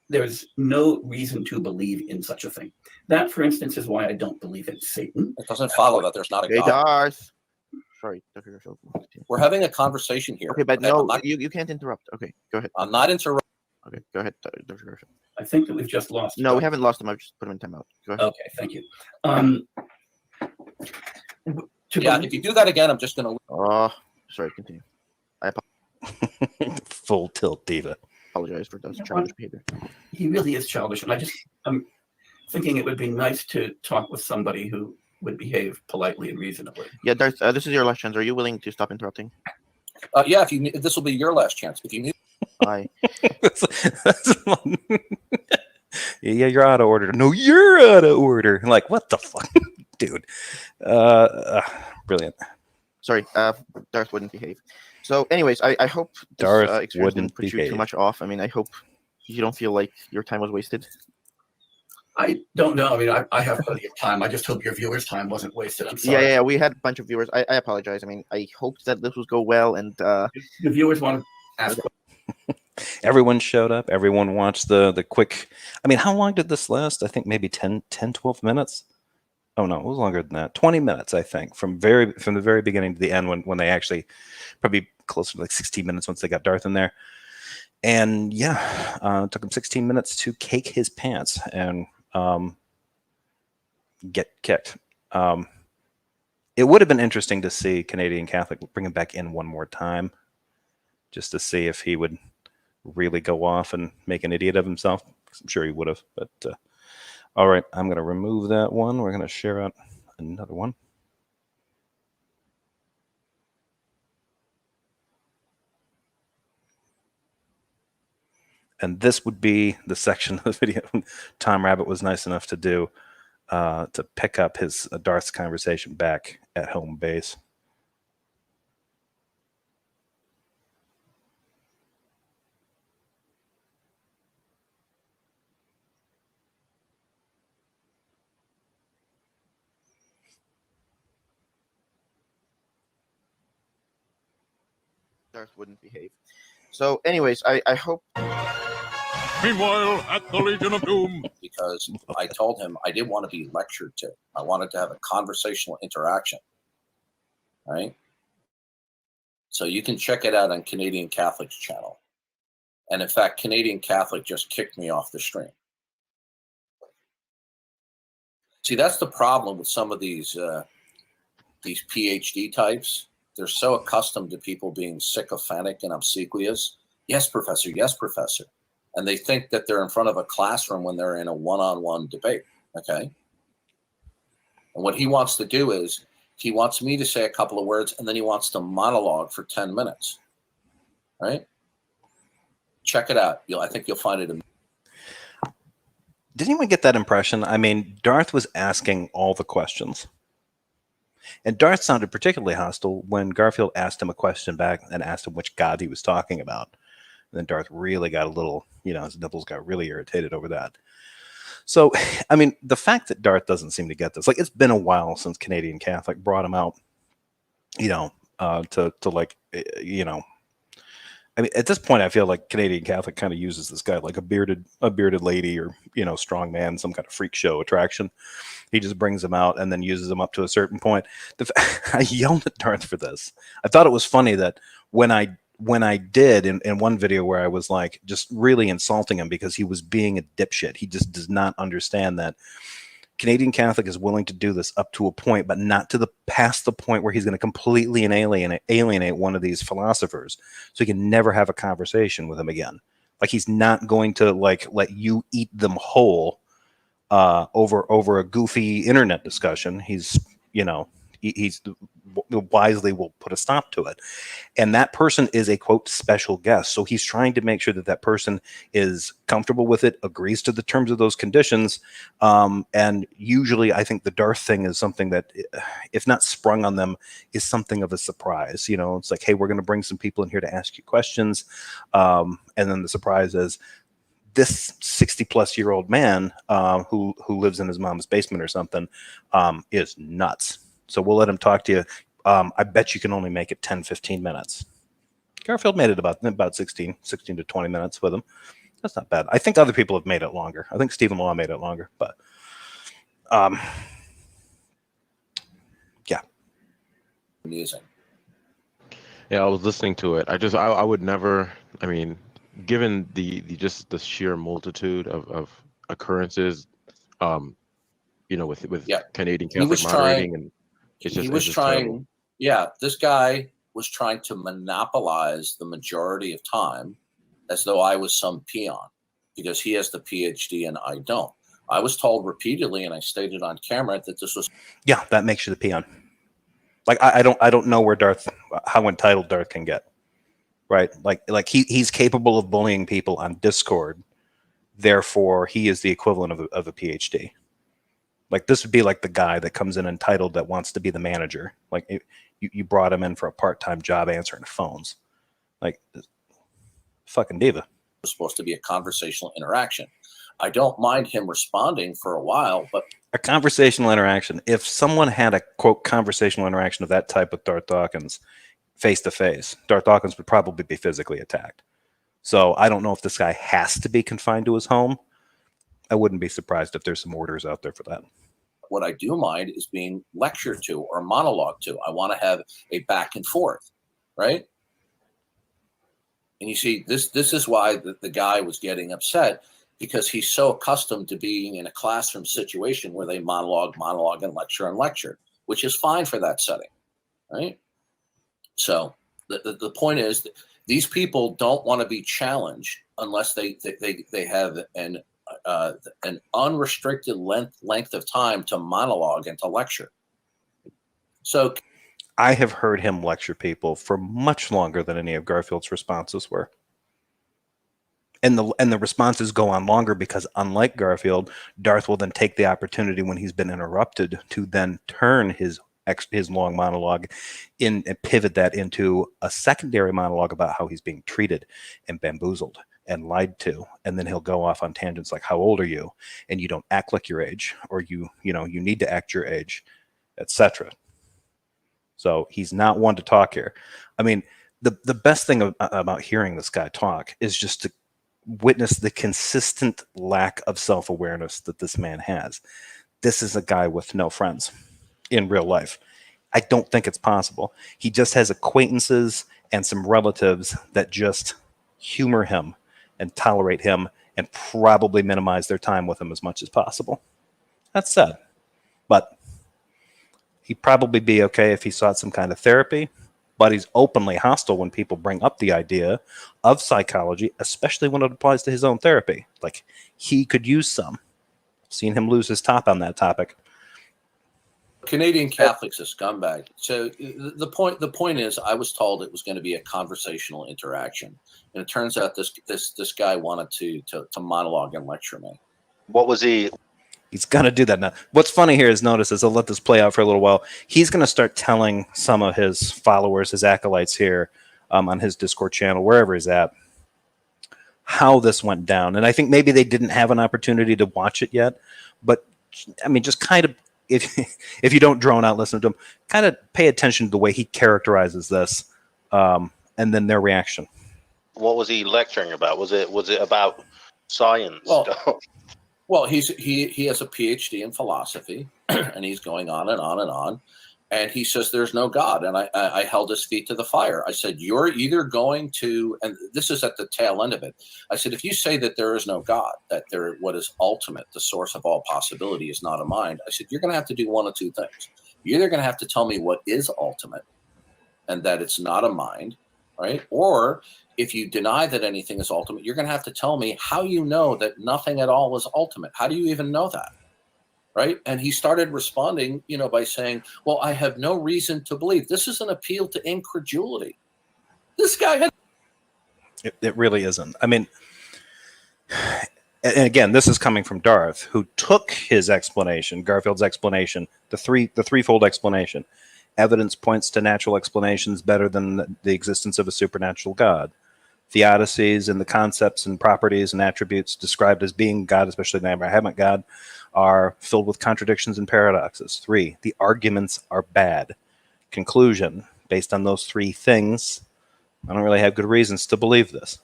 there's no reason to believe in such a thing. That, for instance, is why I don't believe in Satan. It doesn't follow that there's not a Hey, God. Darth. Sorry, Dr. Garfield. We're having a conversation here. Okay, but no, you can't interrupt. Okay, go ahead. I'm not interrupting. Okay, go ahead, Dr. Garfield. I think that we've just lost. No, we haven't lost him. I've just put him in timeout. Go ahead. Okay, thank you. If you do that again, I'm just going to. Oh, sorry, continue. Full tilt diva. Apologize for Darth's childish behavior. He really is childish, and I'm thinking it would be nice to talk with somebody who would behave politely and reasonably. Yeah, Darth, this is your last chance. Are you willing to stop interrupting? Yeah, this will be your last chance. If you need. Bye. Yeah, you're out of order. No, you're out of order. Like, what the fuck, dude? Brilliant. Sorry, Darth wouldn't behave. So, anyways, I hope this Darth experience wouldn't didn't put you behave. too much off. I mean, I hope you don't feel like your time was wasted. I don't know. I mean, I have plenty of time. I just hope your viewers' time wasn't wasted. I'm sorry. Yeah, we had a bunch of viewers. I apologize. I mean, I hoped that this would go well, and The viewers want to ask. Everyone showed up. Everyone watched the quick. I mean, how long did this last? I think maybe 10, 12 minutes. Oh no, it was longer than that. 20 minutes, I think, from the very beginning to the end when they actually probably closer to like 16 minutes once they got Darth in there. And yeah, it took him 16 minutes to cake his pants and get kicked. It would have been interesting to see Canadian Catholic bring him back in one more time just to see if he would really go off and make an idiot of himself. I'm sure he would have, but all right, I'm going to remove that one. We're going to share out another one. And this would be the section of the video Tom Rabbit was nice enough to do to pick up his Darth's conversation back at home base. Darth wouldn't behave. So, anyways, I hope. Meanwhile, at the Legion of Doom. Because I told him I didn't want to be lectured to. I wanted to have a conversational interaction. Right? So you can check it out on Canadian Catholic's channel. And in fact, Canadian Catholic just kicked me off the stream. See, that's the problem with some of these PhD types. They're so accustomed to people being sycophantic and obsequious. Yes, professor. Yes, professor. And they think that they're in front of a classroom when they're in a one-on-one debate. Okay. And what he wants to do is he wants me to say a couple of words and then he wants to monologue for 10 minutes. Right? Check it out. I think you'll find it. Did anyone get that impression? I mean, Darth was asking all the questions. And Darth sounded particularly hostile when Garfield asked him a question back and asked him which god he was talking about. And then Darth really got a little, his nipples got really irritated over that. So, I mean, the fact that Darth doesn't seem to get this, like, it's been a while since Canadian Catholic brought him out, I mean, at this point, I feel like Canadian Catholic kind of uses this guy like a bearded lady or, strong man, some kind of freak show attraction. He just brings him out and then uses him up to a certain point. I yelled at Darth for this. I thought it was funny that when I did in one video where I was like just really insulting him because he was being a dipshit. He just does not understand that Canadian Catholic is willing to do this up to a point, but not to past the point where he's going to completely alienate one of these philosophers, so he can never have a conversation with him again. Like, he's not going to let you eat them whole over a goofy internet discussion. He's wisely will put a stop to it. And that person is a, quote, special guest. So he's trying to make sure that person is comfortable with it, agrees to the terms of those conditions. And usually I think the Darth thing is something that, if not sprung on them, is something of a surprise. It's like, hey, we're going to bring some people in here to ask you questions. And then the surprise is this 60-plus-year-old man who lives in his mom's basement or something is nuts. So we'll let him talk to you. I bet you can only make it 10, 15 minutes. Garfield made it about 16 to 20 minutes with him. That's not bad. I think other people have made it longer. I think Stephen Law made it longer, but yeah. Amusing. Yeah, I was listening to it. I would never, I mean, given the sheer multitude of occurrences, with Canadian Catholic moderating, and it's just terrible. Yeah, this guy was trying to monopolize the majority of time as though I was some peon because he has the PhD and I don't. I was told repeatedly, and I stated on camera, that this was. Yeah, that makes you the peon. Like, I don't know how entitled Darth can get. Right, like he's capable of bullying people on Discord, therefore he is the equivalent of a PhD. Like, this would be like the guy that comes in entitled that wants to be the manager. Like, you brought him in for a part-time job answering phones. Like, fucking diva. Was supposed to be a conversational interaction. I don't mind him responding for a while, but a conversational interaction. If someone had a, quote, conversational interaction of that type with Darth Dawkins, face to face, Darth Dawkins would probably be physically attacked. So I don't know if this guy has to be confined to his home. I wouldn't be surprised if there's some orders out there for that. What I do mind is being lectured to or monologued to. I want to have a back and forth, right? And you see, this is why the guy was getting upset, because he's so accustomed to being in a classroom situation where they monologue, and lecture, which is fine for that setting, right? So the point is that these people don't want to be challenged unless they have an unrestricted length of time to monologue and to lecture. So I have heard him lecture people for much longer than any of Garfield's responses were. And the responses go on longer because, unlike Garfield, Darth will then take the opportunity when he's been interrupted to then turn his long monologue in and pivot that into a secondary monologue about how he's being treated and bamboozled and lied to, and then he'll go off on tangents like, how old are you, and you don't act like your age, or you need to act your age, etc. So he's not one to talk here. I mean, the best thing about hearing this guy talk is just to witness the consistent lack of self-awareness that this man has. This is a guy with no friends in real life. I don't think it's possible. He just has acquaintances and some relatives that just humor him and tolerate him and probably minimize their time with him as much as possible. That's sad. But he'd probably be okay if he sought some kind of therapy, but he's openly hostile when people bring up the idea of psychology, especially when it applies to his own therapy. Like, he could use some. I've seen him lose his top on that topic. Canadian Catholics a scumbag. So the point is, I was told it was going to be a conversational interaction, and it turns out this guy wanted to monologue and lecture me. What was he? He's going to do that now. What's funny here is, notice as I'll let this play out for a little while, he's going to start telling some of his followers, his acolytes here on his Discord channel, wherever he's at, how this went down. And I think maybe they didn't have an opportunity to watch it yet. But, I mean, just kind of, if you don't drone out, listen to him, kind of pay attention to the way he characterizes this and then their reaction. What was he lecturing about? Was it about science? Well, he has a PhD in philosophy, and he's going on and on and on. And he says there's no God. And I held his feet to the fire. I said, you're either going to, and this is at the tail end of it. I said, if you say that there is no God, that what is ultimate, the source of all possibility is not a mind, I said, you're going to have to do one of two things. You're either going to have to tell me what is ultimate and that it's not a mind, right? Or if you deny that anything is ultimate, you're going to have to tell me how you know that nothing at all is ultimate. How do you even know that? Right? And he started responding, by saying, well, I have no reason to believe. This is an appeal to incredulity. This guy had... It really isn't. I mean, and again, this is coming from Darth, who took his explanation, Garfield's explanation, the threefold explanation. Evidence points to natural explanations better than the existence of a supernatural God. Theodicies and the concepts and properties and attributes described as being God, especially the Abrahamic God, are filled with contradictions and paradoxes. 3, the arguments are bad. Conclusion, based on those 3 things, I don't really have good reasons to believe this.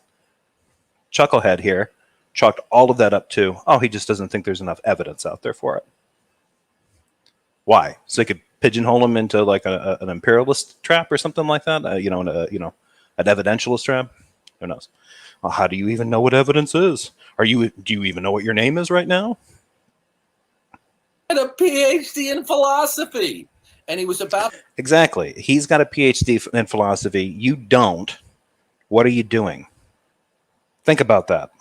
Chucklehead here chalked all of that up to, he just doesn't think there's enough evidence out there for it. Why? So he could pigeonhole him into like an imperialist trap or something like that? An evidentialist trap? Who knows? Well, how do you even know what evidence is? Do you even know what your name is right now? Had a PhD in philosophy, and he was about... Exactly. He's got a PhD in philosophy. You don't. What are you doing? Think about that.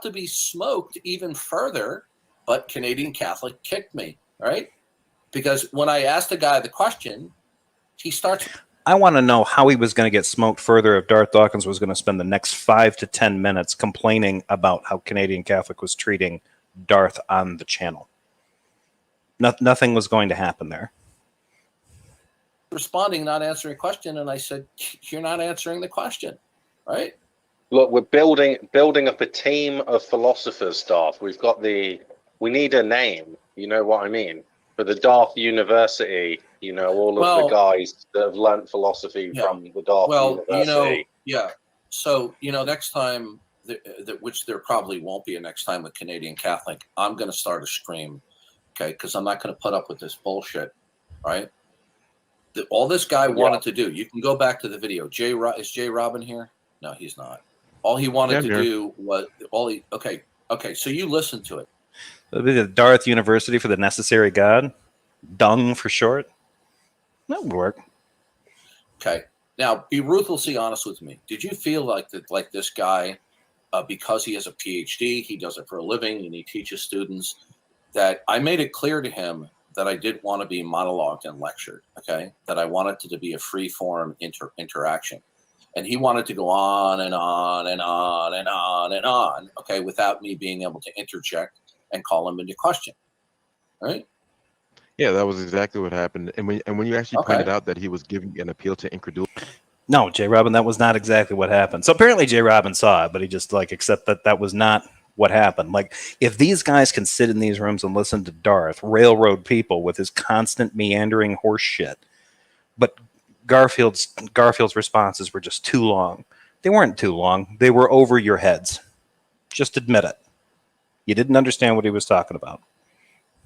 To be smoked even further, but Canadian Catholic kicked me, right? Because when I asked the guy the question, he starts... I want to know how he was going to get smoked further if Darth Dawkins was going to spend the next 5 to 10 minutes complaining about how Canadian Catholic was treating Darth on the channel. Nothing was going to happen there. Responding, not answering a question, and I said, you're not answering the question, right? Look, we're building up a team of philosophers, Darth. We need a name, you know what I mean? For the Darth University, all of the guys that have learnt philosophy from the Darth University. So, next time, which there probably won't be a next time with Canadian Catholic, I'm going to start a stream, okay? Because I'm not going to put up with this bullshit, right? All this guy wanted to do, you can go back to the video. Is Jay Robin here? No, he's not. All he wanted to do was, okay, so you listen to it. The Darth University for the Necessary God, DUNG for short. That would work. Okay. Now, be ruthlessly honest with me. Did you feel like this guy, because he has a PhD, he does it for a living, and he teaches students, that I made it clear to him that I didn't want to be monologued and lectured, okay? That I wanted it to be a free-form interaction. And he wanted to go on and on and on and on and on, okay, without me being able to interject and call him into question, right? Yeah, that was exactly what happened. And when you actually pointed out that he was giving an appeal to incredulity. No, Jay Robin, that was not exactly what happened. So apparently Jay Robin saw it, but he just accept that was not what happened. Like, if these guys can sit in these rooms and listen to Darth railroad people with his constant meandering horse shit, but Garfield's responses were just too long. They weren't too long. They were over your heads. Just admit it. You didn't understand what he was talking about.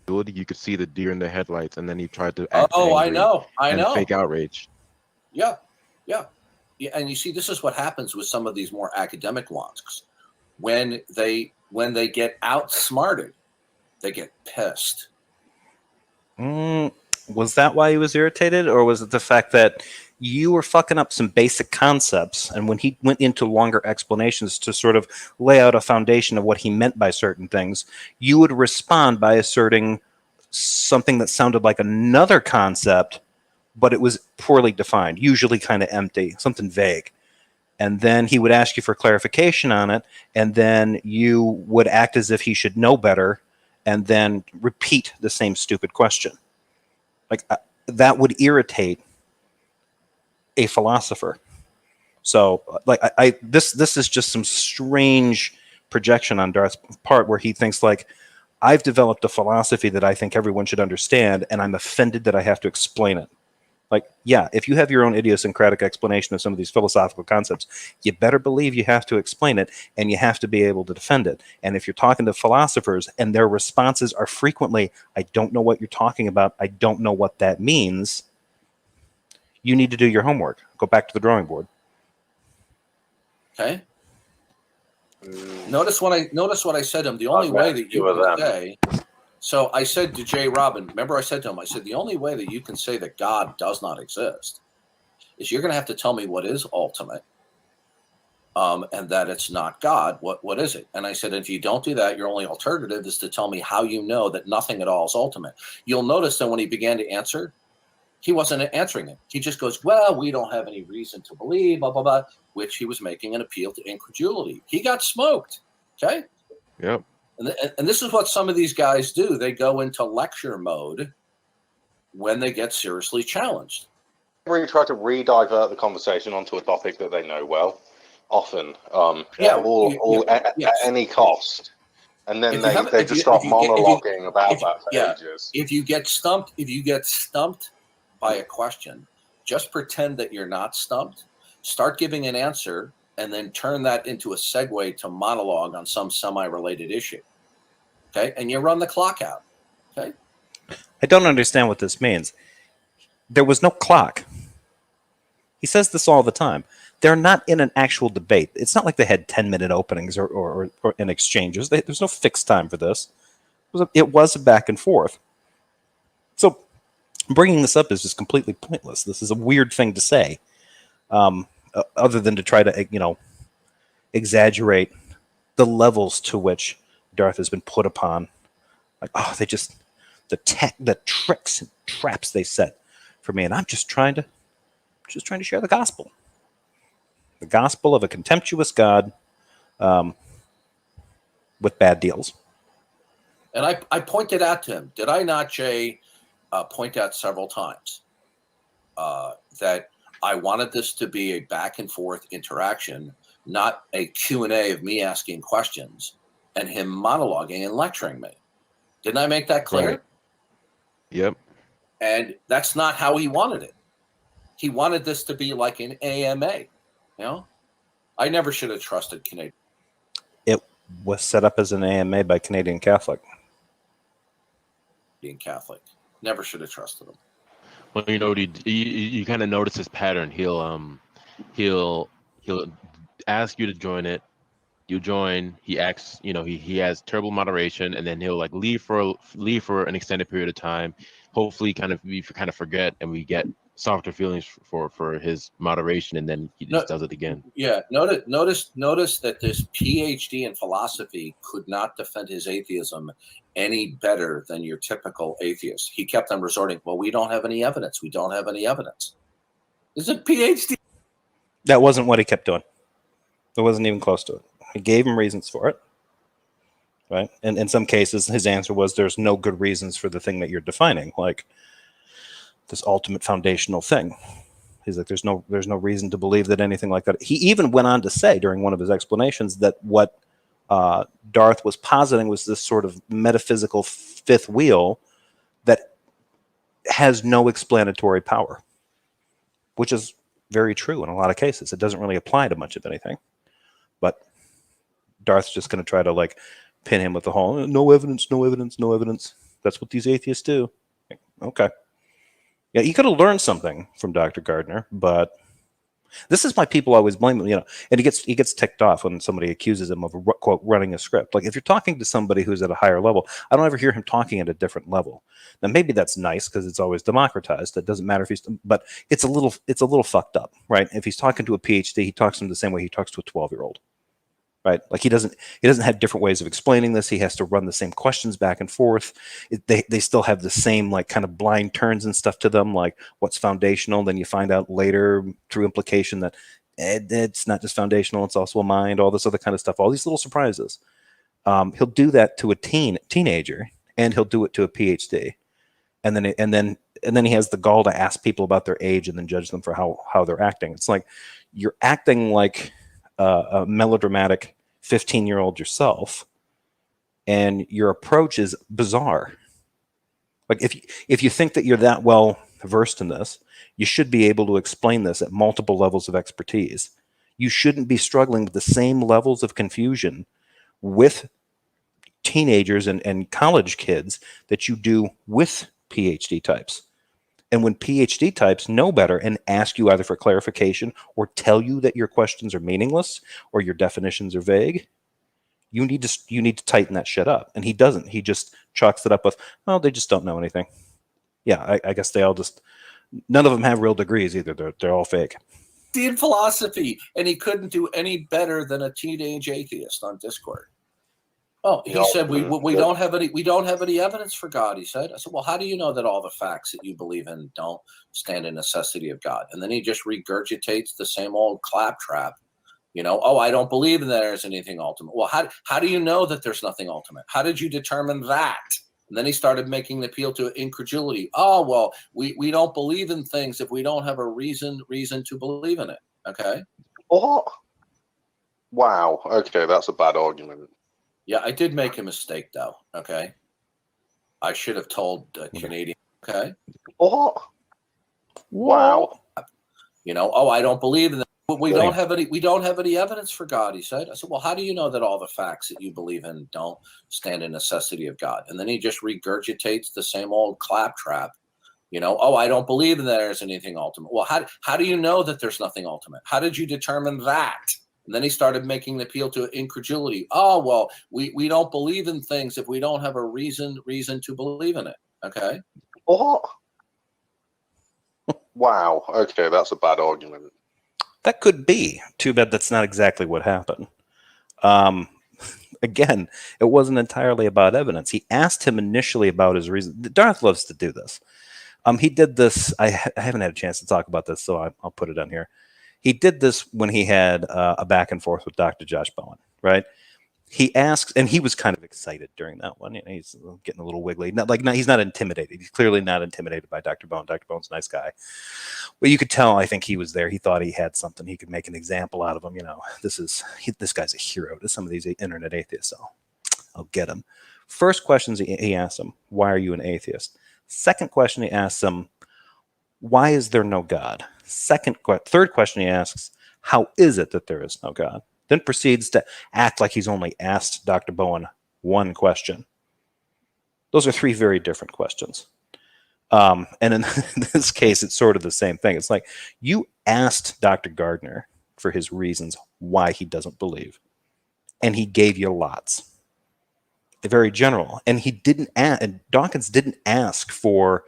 You could see the deer in the headlights, and then he tried to act I know. fake outrage. Yeah. And you see, this is what happens with some of these more academic wonks. When they get outsmarted, they get pissed. Was that why he was irritated, or was it the fact that you were fucking up some basic concepts, and when he went into longer explanations to sort of lay out a foundation of what he meant by certain things, you would respond by asserting something that sounded like another concept, but it was poorly defined, usually kind of empty, something vague. And then he would ask you for clarification on it, and then you would act as if he should know better, and then repeat the same stupid question. That would irritate a philosopher. So, this is just some strange projection on Darth's part, where he thinks I've developed a philosophy that I think everyone should understand, and I'm offended that I have to explain it. Yeah, if you have your own idiosyncratic explanation of some of these philosophical concepts, you better believe you have to explain it, and you have to be able to defend it. And if you're talking to philosophers and their responses are frequently, I don't know what you're talking about, I don't know what that means, you need to do your homework. Go back to the drawing board. Okay. Notice what I said to him. The only way that you can say. So I said to Jay Robin, remember I said to him, I said, the only way that you can say that God does not exist is you're going to have to tell me what is ultimate, and that it's not God. What is it? And I said, if you don't do that, your only alternative is to tell me how you know that nothing at all is ultimate. You'll notice that when he began to answer, he wasn't answering it. He just goes, well, we don't have any reason to believe, blah, blah, blah, which he was making an appeal to incredulity. He got smoked. Okay? Yep. And this is what some of these guys do. They go into lecture mode when they get seriously challenged. Really try to re-divert the conversation onto a topic that they know well, often, at any cost. And then they just start monologuing about that for ages. If you get stumped by a question, just pretend that you're not stumped. Start giving an answer, and then turn that into a segue to monologue on some semi-related issue. Okay? And you run the clock out. Okay? I don't understand what this means. There was no clock. He says this all the time. They're not in an actual debate. It's not like they had 10-minute openings or in exchanges. There's no fixed time for this. It was a back and forth. So bringing this up is just completely pointless. This is a weird thing to say. Other than to try to, exaggerate the levels to which Darth has been put upon. The tricks and traps they set for me, and I'm just trying to share the gospel of a contemptuous God with bad deals. And I pointed out to him, did I not, Jay, point out several times that I wanted this to be a back and forth interaction, not a Q&A of me asking questions and him monologuing and lecturing me. Didn't I make that clear? Right. Yep. And that's not how he wanted it. He wanted this to be like an AMA, I never should have trusted Canadian. It was set up as an AMA by Canadian Catholic. Catholic. Never should have trusted him. Well, you know, you kind of notice this pattern. He'll ask you to join it. You join. He acts. You know, he has terrible moderation, and then he'll like leave for an extended period of time. Hopefully, we kind of forget, and we get softer feelings for his moderation, and then he just does it again. Yeah. Notice that this PhD in philosophy could not defend his atheism any better than your typical atheist. He kept on resorting, well, we don't have any evidence. We don't have any evidence. Is it PhD? That wasn't what he kept doing. It wasn't even close to it. He gave him reasons for it, right? And in some cases, his answer was, there's no good reasons for the thing that you're defining, like this ultimate foundational thing. He's like, there's no reason to believe that anything like that. He even went on to say during one of his explanations that what Darth was positing was this sort of metaphysical fifth wheel that has no explanatory power, which is very true in a lot of cases. It doesn't really apply to much of anything, but Darth's just going to try to like pin him with the whole no evidence, no evidence, no evidence. That's what these atheists do. Okay. Yeah, you could have learned something from Dr. Gardner, but this is why people always blame him, you know, and he gets ticked off when somebody accuses him of, quote, running a script. Like, if you're talking to somebody who's at a higher level, I don't ever hear him talking at a different level. Now, maybe that's nice because it's always democratized. It doesn't matter if he's, but it's a little fucked up, right? If he's talking to a PhD, he talks to him the same way he talks to a 12-year-old. Right? Like, he doesn't have different ways of explaining this. He has to run the same questions back and forth. They still have the same like kind of blind turns and stuff to them, like what's foundational. Then you find out later through implication that it's not just foundational, it's also a mind, all this other kind of stuff, all these little surprises. He'll do that to a teenager, and he'll do it to a PhD. And then he has the gall to ask people about their age and then judge them for how they're acting. It's like, you're acting like a melodramatic 15-year-old yourself, and your approach is bizarre. Like, if you think that you're that well versed in this, you should be able to explain this at multiple levels of expertise. You shouldn't be struggling with the same levels of confusion with teenagers and college kids that you do with PhD types. And when PhD types know better and ask you either for clarification or tell you that your questions are meaningless or your definitions are vague, you need to tighten that shit up. And he doesn't. He just chalks it up with, oh, they just don't know anything. Yeah, I guess they all just, none of them have real degrees either. They're all fake. In philosophy, and he couldn't do any better than a teenage atheist on Discord. Oh, he said we don't have any evidence for God. He said. I said, well, how do you know that all the facts that you believe in don't stand in necessity of God? And then he just regurgitates the same old claptrap. You know, oh, I don't believe that there's anything ultimate. Well, how do you know that there's nothing ultimate? How did you determine that? And then he started making the appeal to incredulity. Oh, well, we don't believe in things if we don't have a reason to believe in it. Okay. What? Wow. Okay, that's a bad argument. Yeah, I did make a mistake, though. Okay, I should have told Canadian. Okay. What? Wow. You know, oh, I don't believe in that. We don't have any evidence for God. He said. I said, well, how do you know that all the facts that you believe in don't stand in necessity of God? And then he just regurgitates the same old claptrap. You know, oh, I don't believe that there's anything ultimate. Well, how do you know that there's nothing ultimate? How did you determine that? And then he started making the appeal to incredulity. Oh, well, we don't believe in things if we don't have a reason to believe in it. Okay. What? Wow. Okay, that's a bad argument. That could be. Too bad that's not exactly what happened. Again, it wasn't entirely about evidence. He asked him initially about his reason. Darth loves to do this. He did this. I haven't had a chance to talk about this, so I'll put it on here. He did this when he had a back and forth with Dr. Josh Bowen, right? He asks, and he was kind of excited during that one. You know, he's getting a little wiggly. He's not intimidated. He's clearly not intimidated by Dr. Bowen. Dr. Bowen's a nice guy. But you could tell, I think he was there. He thought he had something. He could make an example out of him. You know, this guy's a hero to some of these internet atheists. So I'll get him. First questions he asks him, why are you an atheist? Second question he asks him, why is there no God? Third question he asks, How is it that there is no God? Then proceeds to act like he's only asked Dr. Bowen one question. Those are three very different questions. And in this case, it's sort of the same thing. It's like you asked Dr. Gardner for his reasons why he doesn't believe, and he gave you lots. They're very general. And he didn't and Dawkins didn't ask for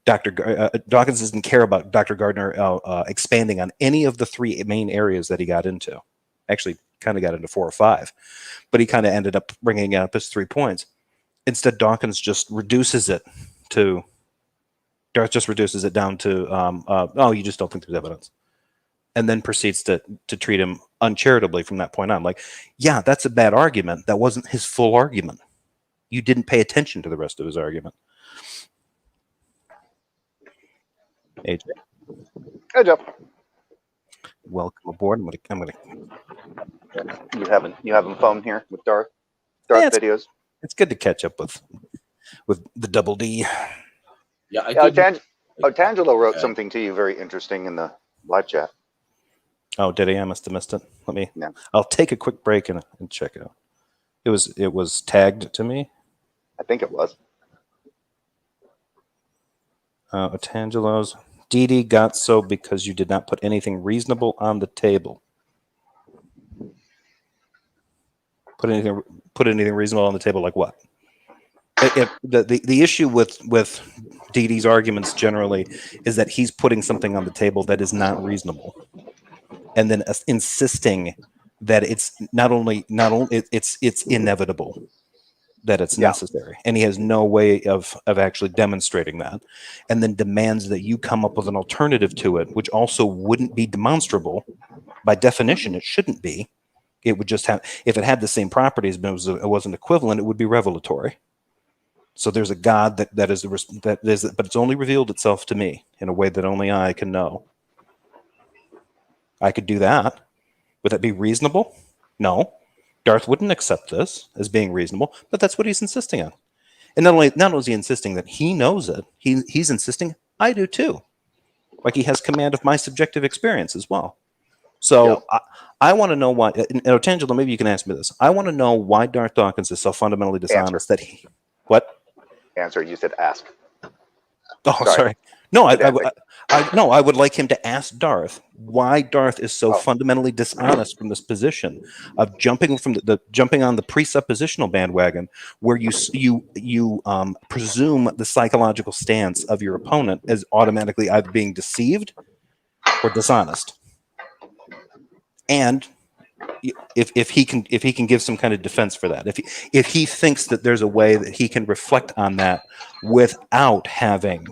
Dawkins doesn't care about Dr. Gardner expanding on any of the three main areas that he got into. Actually, kind of got into 4 or 5, but he kind of ended up bringing up his 3 points. Instead, Dawkins just reduces it to, Darth just reduces it down to, oh, you just don't think there's evidence. And then proceeds to treat him uncharitably from that point on. Like, yeah, that's a bad argument. That wasn't his full argument. You didn't pay attention to the rest of his argument. AJ. Hey, Jeff. Welcome aboard. I'm gonna. You haven't phone here with Darth videos. It's good to catch up with the double D. Yeah, Tangelo wrote something to you very interesting in the live chat. Oh, did he? I must have missed it. Let me. No. I'll take a quick break and check it out. It was tagged to me. I think it was. Tangelo's. Dee got so because you did not put anything reasonable on the table. Put anything reasonable on the table, like what? The issue with Dee Dee's arguments generally is that he's putting something on the table that is not reasonable, and then insisting that it's it's inevitable, that it's necessary, and he has no way of actually demonstrating that, and then demands that you come up with an alternative to it, which also wouldn't be demonstrable. By definition, it shouldn't be. It would just have, if it had the same properties, but it wasn't equivalent, it would be revelatory. So there's a God that is, but it's only revealed itself to me in a way that only I can know. I could do that. Would that be reasonable? No. Darth wouldn't accept this as being reasonable, but that's what he's insisting on. And not only is he insisting that he knows it, he's insisting I do too. Like he has command of my subjective experience as well. So I want to know why. Tangelo, maybe you can ask me this. I want to know why Darth Dawkins is so fundamentally dishonest that he. What? Answer. You said ask. Oh, sorry. No, I would like him to ask Darth why Darth is so fundamentally dishonest from this position of jumping on the presuppositional bandwagon, where you presume the psychological stance of your opponent as automatically either being deceived or dishonest. And if he can give some kind of defense for that, if he thinks that there's a way that he can reflect on that without having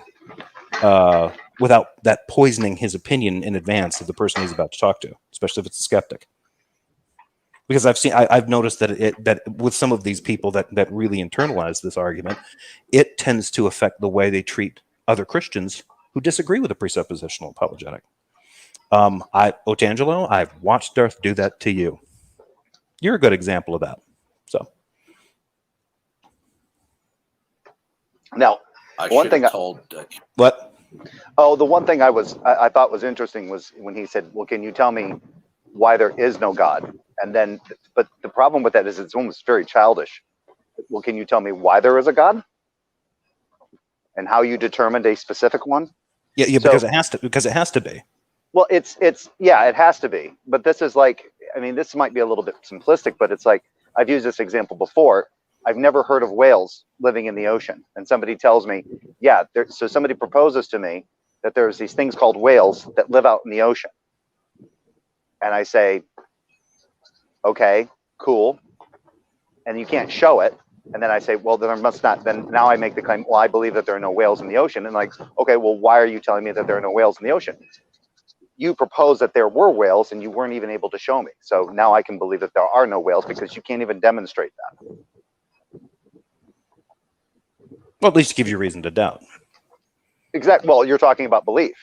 without that poisoning his opinion in advance of the person he's about to talk to, especially if it's a skeptic. Because I've noticed that with some of these people that really internalize this argument, it tends to affect the way they treat other Christians who disagree with the presuppositional apologetic. Otangelo, I've watched Darth do that to you. You're a good example of that. So now, one thing what? Oh, the one thing I thought was interesting was when he said, "Well, can you tell me why there is no God?" And then, but the problem with that is it's almost very childish. Well, can you tell me why there is a God and how you determined a specific one? Yeah, because it has to be. Well, it has to be. But this is like, I mean, this might be a little bit simplistic, but it's like, I've used this example before. I've never heard of whales living in the ocean. And somebody tells me, so somebody proposes to me that there's these things called whales that live out in the ocean. And I say, okay, cool. And you can't show it. And then I say, well, then there must not, then now I make the claim, well, I believe that there are no whales in the ocean. And like, okay, well, why are you telling me that there are no whales in the ocean? You proposed that there were whales and you weren't even able to show me. So now I can believe that there are no whales because you can't even demonstrate that. Well, at least give you reason to doubt. Exactly. Well, you're talking about belief.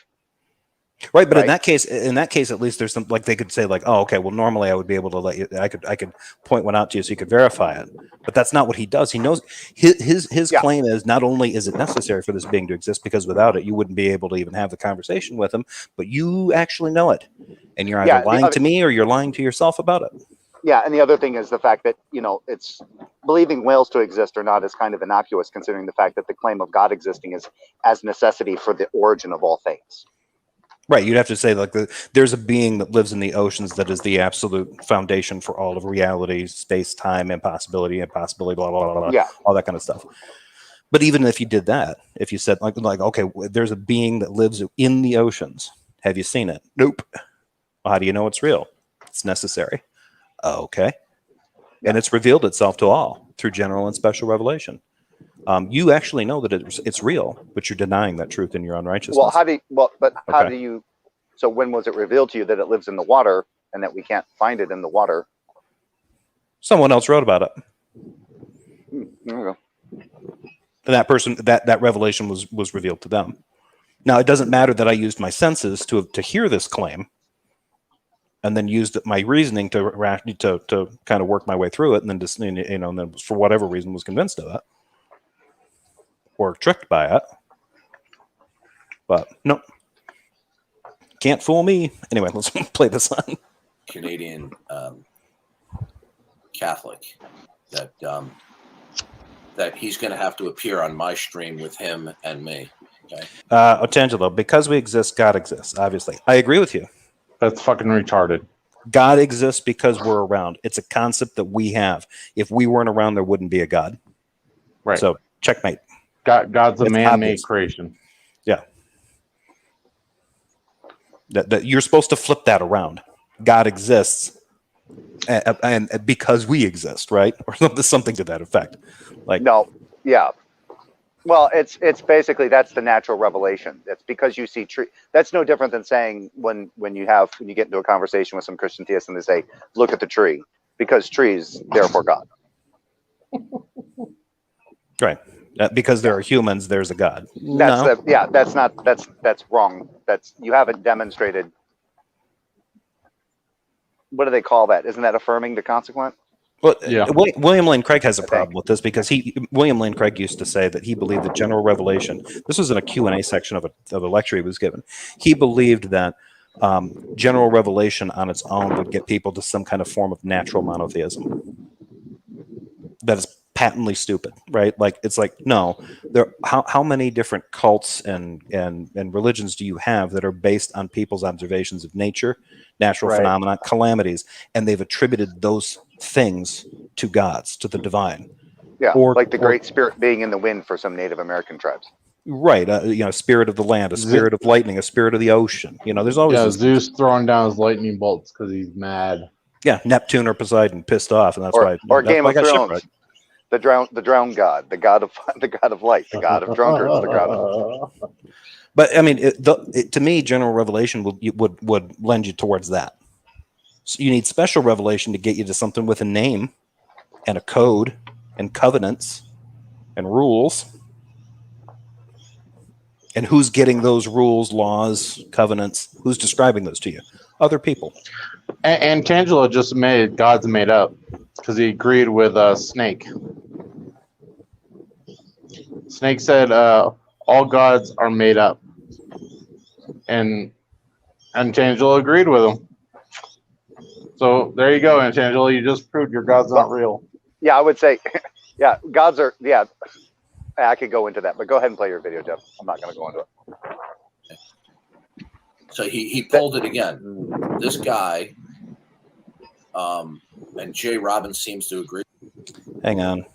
Right, but in that case, at least there's some, like, they could say, like, oh, okay, well, normally I would be able to let you, I could point one out to you so you could verify it, but that's not what he does. He knows his claim is not only is it necessary for this being to exist, because without it you wouldn't be able to even have the conversation with him, but you actually know it, and you're either lying to me or you're lying to yourself about it. Yeah, and the other thing is the fact that, it's believing whales to exist or not is kind of innocuous, considering the fact that the claim of God existing is as necessity for the origin of all things. Right, you'd have to say, like, there's a being that lives in the oceans that is the absolute foundation for all of reality, space, time, impossibility, blah, blah, blah, blah, all that kind of stuff. But even if you did that, if you said, like, okay, there's a being that lives in the oceans, have you seen it? Nope. Well, how do you know it's real? It's necessary. Okay. And it's revealed itself to all through general and special revelation. You actually know that it's real, but you're denying that truth in your unrighteousness. Well, how do you? So when was it revealed to you that it lives in the water and that we can't find it in the water? Someone else wrote about it. There we go. And that person, that revelation was revealed to them. Now, it doesn't matter that I used my senses to hear this claim, and then used my reasoning to kind of work my way through it, and then just, and then for whatever reason was convinced of it. Or tricked by it, but no, can't fool me. Anyway, let's play this on. Canadian Catholic that he's going to have to appear on my stream with him and me. Okay, Otangelo, because we exist, God exists. Obviously, I agree with you. That's fucking retarded. God exists because we're around. It's a concept that we have. If we weren't around, there wouldn't be a God. Right. So checkmate. God's a man-made creation. Yeah. That you're supposed to flip that around. God exists, and because we exist, right? Or something to that effect. Like, no, yeah. Well, it's basically that's the natural revelation. It's because you see tree. That's no different than saying when you get into a conversation with some Christian theists and they say, "Look at the tree," because trees, therefore God. Right. Because there are humans, there's a God. That's wrong. You haven't demonstrated. What do they call that? Isn't that affirming the consequent? Well, yeah. William Lane Craig has a problem with this because William Lane Craig used to say that he believed that general revelation. This was in a Q&A section of a lecture he was given. He believed that general revelation on its own would get people to some kind of form of natural monotheism. That is patently stupid, right? Like, it's like, no, how many different cults and religions do you have that are based on people's observations of nature, natural phenomena, calamities, and they've attributed those things to gods, to the divine? Yeah, like the Great Spirit being in the wind for some Native American tribes. Right, spirit of the land, a spirit of lightning, a spirit of the ocean. There's always Zeus throwing down his lightning bolts because he's mad. Yeah, Neptune or Poseidon pissed off, and that's why. Or Game of Thrones. The drowned god, the god of light, the god of drunkards, the god of. But I mean, to me, general revelation would lend you towards that. So you need special revelation to get you to something with a name, and a code, and covenants, and rules. And who's getting those rules, laws, covenants? Who's describing those to you? Other people. And Tangelo just made God's made up because he agreed with Snake. Snake said all gods are made up, and Tangelo agreed with him. So there you go, Tangelo. You just proved your God's not real. Yeah, I would say, yeah, gods are. Yeah, I could go into that, but go ahead and play your video, Jeff. I'm not going to go into it. So he pulled it again. This guy, and Jay Robbins seems to agree. Hang on.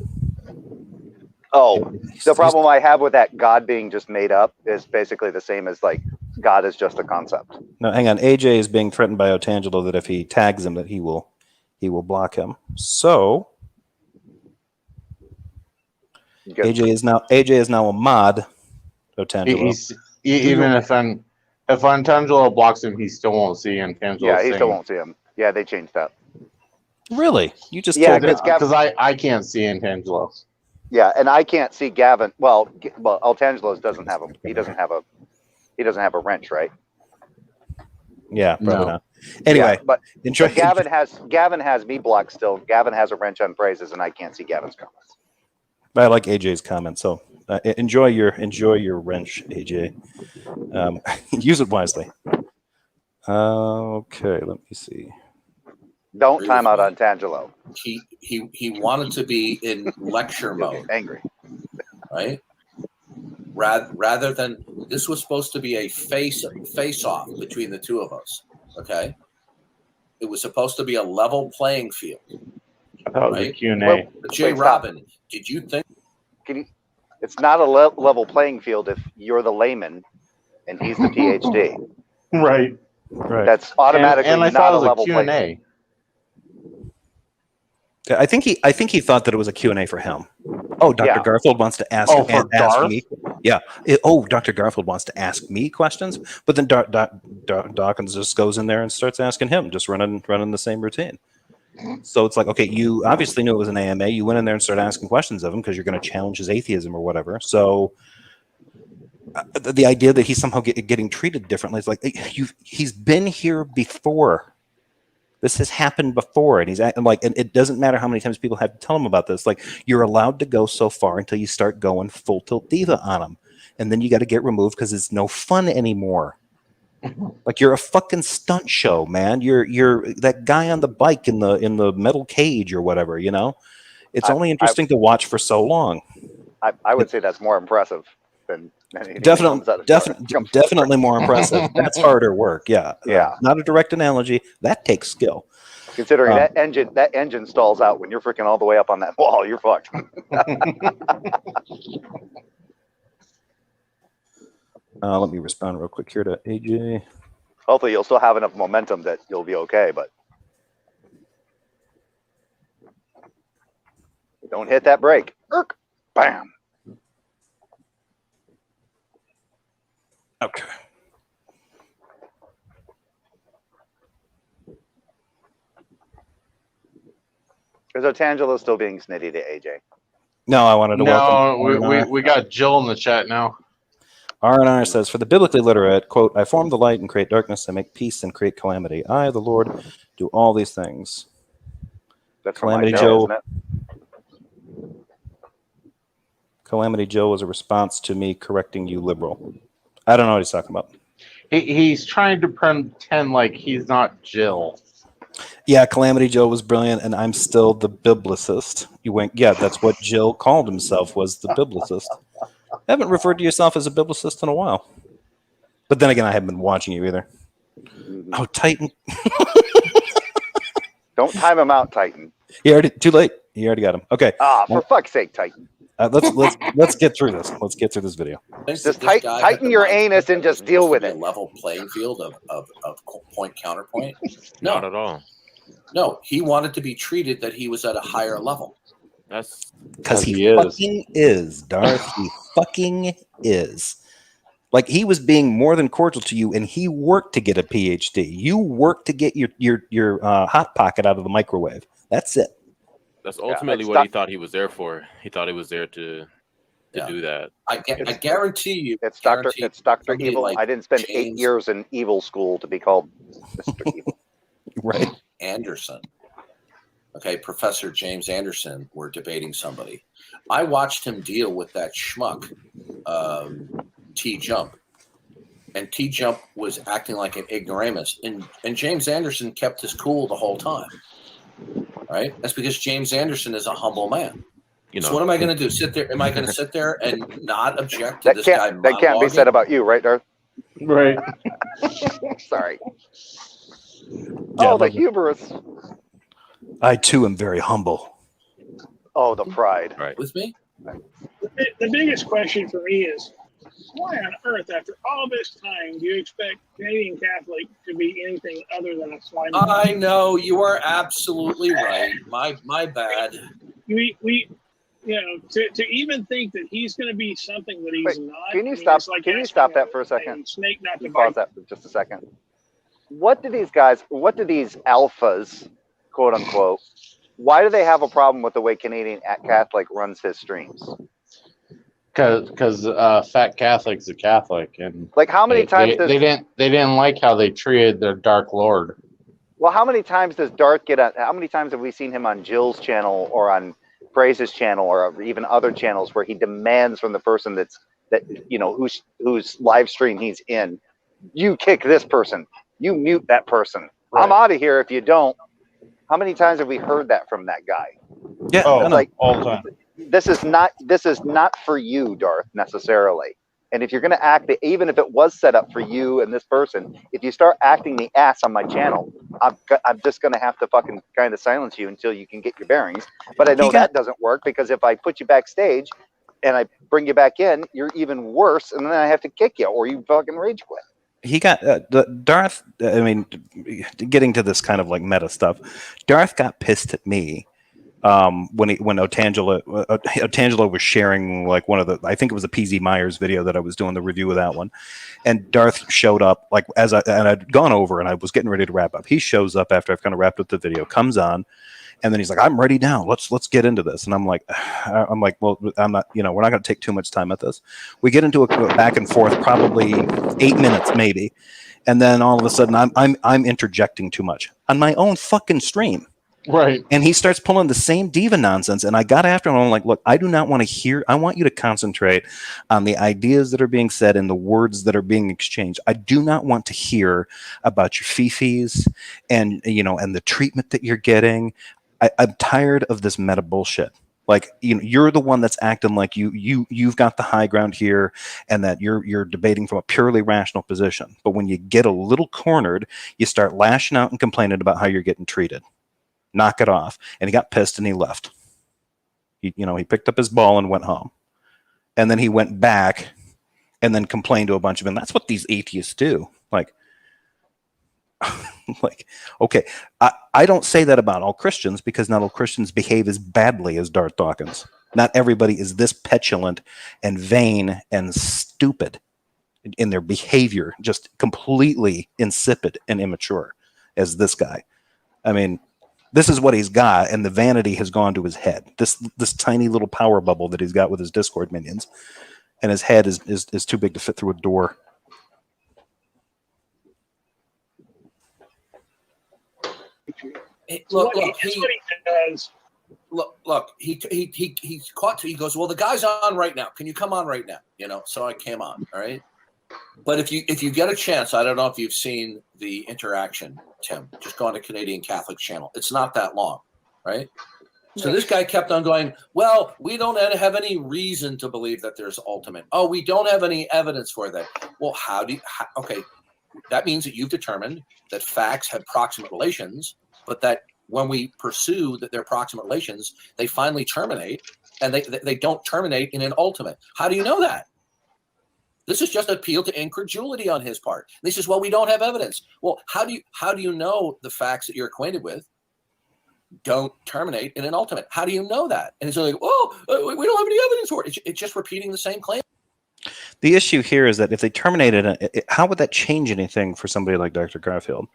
Oh, the problem I have with that God being just made up is basically the same as like God is just a concept. No, hang on. AJ is being threatened by Otangelo that if he tags him, that he will block him. So AJ is now a mod. Otangelo. Even if Otangelo blocks him, he still won't see Otangelo. Yeah, he still won't see him. Yeah, they changed that. Really? You just because I can't see Otangelo. Yeah, and I can't see Gavin. Well, Altangelo's doesn't have him. He doesn't have a wrench, right? Yeah, probably No. not. Anyway, Yeah, but enjoy. Gavin has me blocked still. Gavin has a wrench on phrases, and I can't see Gavin's comments. I like AJ's comment. So enjoy your wrench, AJ. Use it wisely. Okay, let me see. Don't time out on Tangelo. He wanted to be in lecture mode, Angry, right? Rather than this was supposed to be a face off between the two of us. Okay, it was supposed to be a level playing field. I thought it was a Right? Q&A. Well, Jay Wait, stop. Robin, did you think? It's not a level playing field if you're the layman and he's the PhD. Right. Right. That's automatically and I not thought a it was level a Q&A. playing field. I think he thought that it was a Q&A for him. Oh, Dr. Yeah. Garfield wants to ask, for ask Darth? me. Yeah. Dr. Garfield wants to ask me questions, but then Dawkins just goes in there and starts asking him, just running the same routine. So it's like, okay, you obviously knew it was an AMA. You went in there and started asking questions of him because you're going to challenge his atheism or whatever. So the idea that he's somehow getting treated differently is like, he's been here before. This has happened before, and he's acting like, and it doesn't matter how many times people have to tell him about this. Like, you're allowed to go so far until you start going full tilt diva on him, and then you got to get removed because it's no fun anymore. Like, you're a fucking stunt show, man. You're that guy on the bike in the metal cage or whatever. You know, it's only interesting to watch for so long. I would say that's more impressive than anything. Definitely more impressive. That's harder work. Yeah. Yeah. Not a direct analogy. That takes skill. Considering that engine stalls out when you're freaking all the way up on that wall, you're fucked. Let me respond real quick here to AJ. Hopefully you'll still have enough momentum that you'll be okay, but don't hit that brake. Bam. Okay. Is Otangelo still being snitty to AJ? No, I wanted to welcome. No, we got Jill in the chat now. R&R says, for the biblically literate, quote, I form the light and create darkness. I make peace and create calamity. I, the Lord, do all these things. That's Calamity Joe, Joe. Calamity Joe was a response to me correcting you, liberal. I don't know what he's talking about. He's trying to pretend like he's not Jill. Yeah, Calamity Joe was brilliant, and I'm still the biblicist. You went, yeah, that's what Jill called himself, was the biblicist. I haven't referred to yourself as a biblicist in a while. But then again, I haven't been watching you either. Oh, Titan. Don't time him out, Titan. Too late. You already got him. Okay. For fuck's sake, Titan. Let's get through this. Let's get through this video. Just tighten your anus and just deal with it. A level playing field of point counterpoint. Not at all. No, he wanted to be treated that he was at a higher level. That's because he fucking is, Darth. He fucking is. Like, he was being more than cordial to you, and he worked to get a PhD. You worked to get your hot pocket out of the microwave. That's it. That's ultimately what he thought he was there for. He thought he was there to do that. I guarantee you. It's Dr. Evil. I didn't spend 8 years in evil school to be called Mr. Evil. Right. Anderson. Okay, Professor James Anderson were debating somebody. I watched him deal with that schmuck, T-Jump. And T-Jump was acting like an ignoramus. And James Anderson kept his cool the whole time. Right? That's because James Anderson is a humble man. So what am I going to do? Sit there? Am I going to sit there and not object to this guy? That can't be said about you, right, Darth? Right. Sorry. Yeah, the hubris. I too am very humble. Oh, the pride. Right. With me? The biggest question for me is, why on earth, after all this time, do you expect Canadian Catholic to be anything other than a swine? I know, you are absolutely right. My bad. We to even think that he's going to be something that he's not. Can you stop? Can you stop that for a second? Snake not to pause that for just a second. What do these alphas, quote unquote, why do they have a problem with the way Canadian Catholic runs his streams? because fat Catholic's a Catholic, and Like how many times they didn't like how they treated their Dark Lord. Well, how many times does Darth get on? How many times have we seen him on Jill's channel or on Praise's channel or even other channels where he demands from the person that whose live stream he's in, you kick this person, you mute that person. Right. I'm out of here if you don't. How many times have we heard that from that guy? Yeah, like all the time. This is not for you, Darth, necessarily. And if you're going to act, even if it was set up for you and this person, if you start acting the ass on my channel, I'm just going to have to fucking kind of silence you until you can get your bearings. But I know that doesn't work, because if I put you backstage and I bring you back in, you're even worse, and then I have to kick you or you fucking rage quit. He got Darth. I mean, getting to this kind of like meta stuff, Darth got pissed at me when Otangelo was sharing like one of the, I think it was a PZ Myers video that I was doing the review of that one, and Darth showed up like I'd gone over and I was getting ready to wrap up. He shows up after I've kind of wrapped up the video, comes on, and then he's like, "I'm ready now. Let's get into this." And I'm like, well, I'm not. We're not going to take too much time at this. We get into a back and forth, probably 8 minutes maybe, and then all of a sudden I'm interjecting too much on my own fucking stream. Right. And he starts pulling the same diva nonsense. And I got after him. I'm like, look, I do not want to hear. I want you to concentrate on the ideas that are being said and the words that are being exchanged. I do not want to hear about your fifis and, and the treatment that you're getting. I'm tired of this meta bullshit. Like, you're the one that's acting like you've got the high ground here, and that you're debating from a purely rational position. But when you get a little cornered, you start lashing out and complaining about how you're getting treated. Knock it off. And he got pissed and he left. He picked up his ball and went home. And then he went back and then complained to a bunch of them. That's what these atheists do. Like, okay, I don't say that about all Christians, because not all Christians behave as badly as Darth Dawkins. Not everybody is this petulant and vain and stupid in their behavior, just completely insipid and immature as this guy. I mean, this is what he's got, and the vanity has gone to his head. This tiny little power bubble that he's got with his Discord minions, and his head is too big to fit through a door. Look, he's caught. He goes, well, the guy's on right now. Can you come on right now? So I came on. All right. But if you get a chance, I don't know if you've seen the interaction, Tim. Just go on to Canadian Catholic channel. It's not that long, right? So this guy kept on going, well, we don't have any reason to believe that there's ultimate. Oh, we don't have any evidence for that. Well, okay, that means that you've determined that facts have proximate relations, but that when we pursue that they're proximate relations, they finally terminate, and they don't terminate in an ultimate. How do you know that? This is just an appeal to incredulity on his part. And he says, well, we don't have evidence. Well, how do you know the facts that you're acquainted with don't terminate in an ultimate? How do you know that? And he's like, oh, we don't have any evidence for it. It's just repeating the same claim. The issue here is that if they terminated it, how would that change anything for somebody like Dr. Garfield?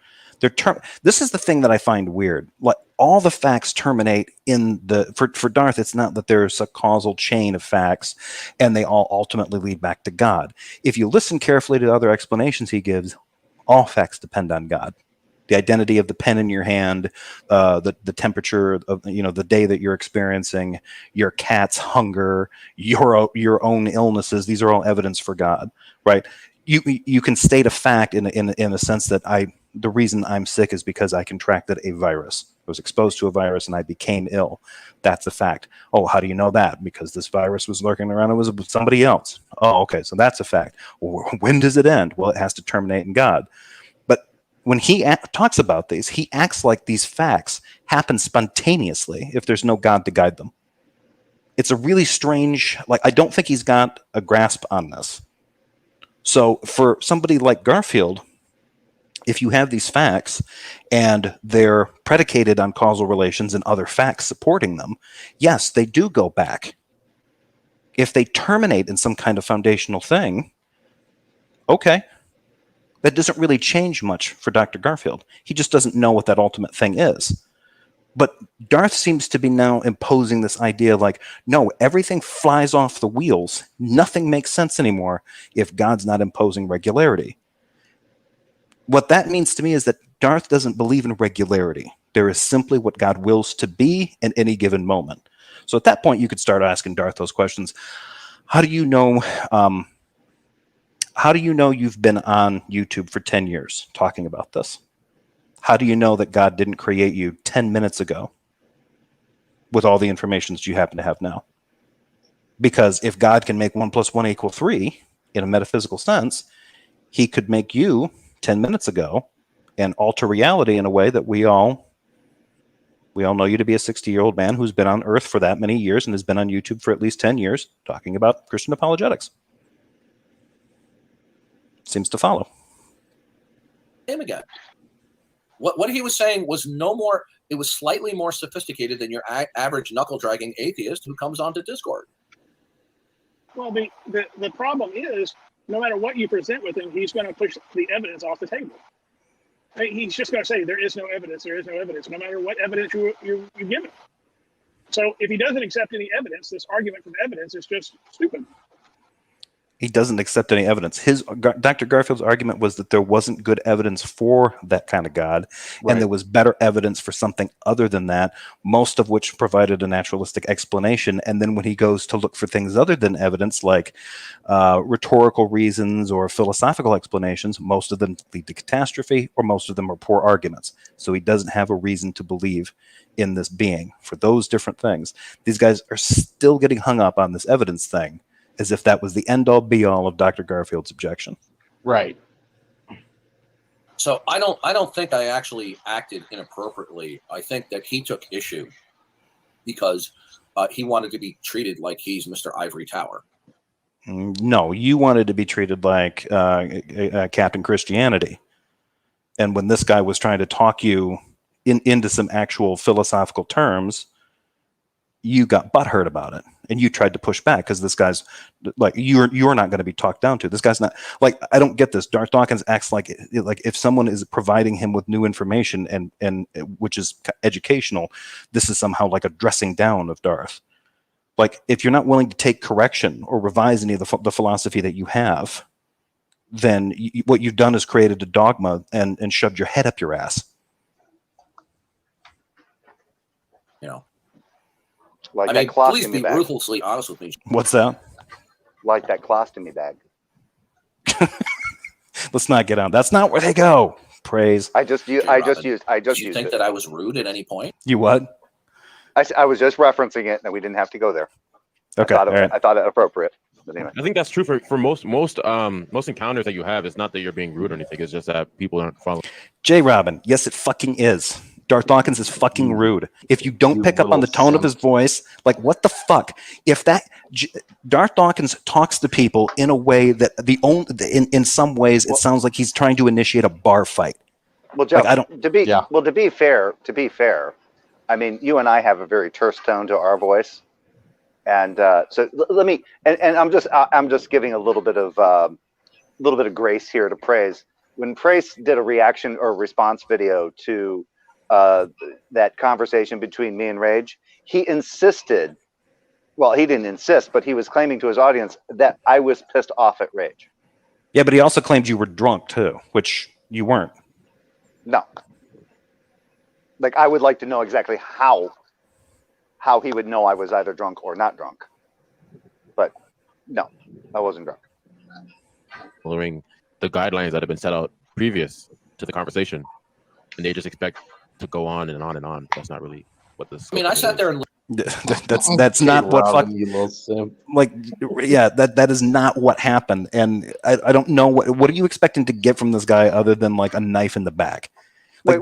This is the thing that I find weird. Like, all the facts terminate in for Darth. It's not that there's a causal chain of facts and they all ultimately lead back to God. If you listen carefully to other explanations he gives, all facts depend on God. The identity of the pen in your hand, the temperature of the day that you're experiencing, your cat's hunger, your own illnesses. These are all evidence for God, right? You can state a fact in a sense that the reason I'm sick is because I contracted a virus. I was exposed to a virus and I became ill. That's a fact. Oh, how do you know that? Because this virus was lurking around. It was with somebody else. Oh, okay, so that's a fact. Well, when does it end? Well, it has to terminate in God. But when he talks about these, he acts like these facts happen spontaneously if there's no God to guide them. It's a really strange, I don't think he's got a grasp on this. So for somebody like Garfield, if you have these facts and they're predicated on causal relations and other facts supporting them, yes, they do go back. If they terminate in some kind of foundational thing, okay, that doesn't really change much for Dr. Garfield. He just doesn't know what that ultimate thing is. But Darth seems to be now imposing this idea like, no, everything flies off the wheels. Nothing makes sense anymore if God's not imposing regularity. What that means to me is that Darth doesn't believe in regularity. There is simply what God wills to be in any given moment. So at that point, you could start asking Darth those questions. How do you know you've been on YouTube for 10 years talking about this? How do you know that God didn't create you 10 minutes ago with all the information that you happen to have now? Because if God can make 1 + 1 = 3 in a metaphysical sense, he could make you 10 minutes ago and alter reality in a way that we all know you to be a 60-year-old man who's been on Earth for that many years and has been on YouTube for at least 10 years talking about Christian apologetics. Seems to follow. Him again. What he was saying was no more. It was slightly more sophisticated than your average knuckle-dragging atheist who comes onto Discord. Well, the problem is, no matter what you present with him, he's going to push the evidence off the table. He's just going to say, there is no evidence, no matter what evidence you give him. So if he doesn't accept any evidence, this argument from evidence is just stupid. He doesn't accept any evidence. Dr. Garfield's argument was that there wasn't good evidence for that kind of God, Right. and there was better evidence for something other than that, most of which provided a naturalistic explanation. And then when he goes to look for things other than evidence, like rhetorical reasons or philosophical explanations, most of them lead to catastrophe, or most of them are poor arguments. So he doesn't have a reason to believe in this being for those different things. These guys are still getting hung up on this evidence thing, as if that was the end-all be-all of Dr. Garfield's objection. Right. So I don't think I actually acted inappropriately. I think that he took issue because he wanted to be treated like he's Mr. Ivory Tower. No, you wanted to be treated like Captain Christianity. And when this guy was trying to talk you into some actual philosophical terms, you got butthurt about it, and you tried to push back because this guy's like, you're not going to be talked down to. This guy's not like, I don't get this. Darth Dawkins acts like if someone is providing him with new information and which is educational, this is somehow like a dressing down of Darth. Like, if you're not willing to take correction or revise any of the philosophy that you have, then what you've done is created a dogma and shoved your head up your ass. You know. Like I that mean, colostomy please be bag. ruthlessly honest with me. What's that? Like that colostomy bag. Let's not get on. That's not where they go. Praise. I just used Did you used think it. that I was rude at any point? You what? I was just referencing it, and we didn't have to go there. Okay. I thought it appropriate. But anyway. I think that's true for most encounters that you have. It's not that you're being rude or anything. It's just that people aren't following. J. Robin, yes, it fucking is. Darth Dawkins is fucking rude. If you don't pick up on the tone of his voice, like, what the fuck? If that Darth Dawkins talks to people in a way that in some ways it sounds like he's trying to initiate a bar fight. Well, Jeff, like, to be fair, I mean, you and I have a very terse tone to our voice, and so let me. And I'm just giving a little bit of grace here to Praise. When Praise did a reaction or response video to that conversation between me and Rage, he insisted. Well, he didn't insist, but he was claiming to his audience that I was pissed off at Rage. Yeah, but he also claimed you were drunk too, which you weren't. No. Like, I would like to know exactly how he would know I was either drunk or not drunk. But no, I wasn't drunk. Following the guidelines that have been set out previous to the conversation, and they just expect to go on and on and on. That's not really what this. I mean, I sat there and that's not what like. Yeah, that is not what happened, and I don't know what are you expecting to get from this guy other than like a knife in the back. Like,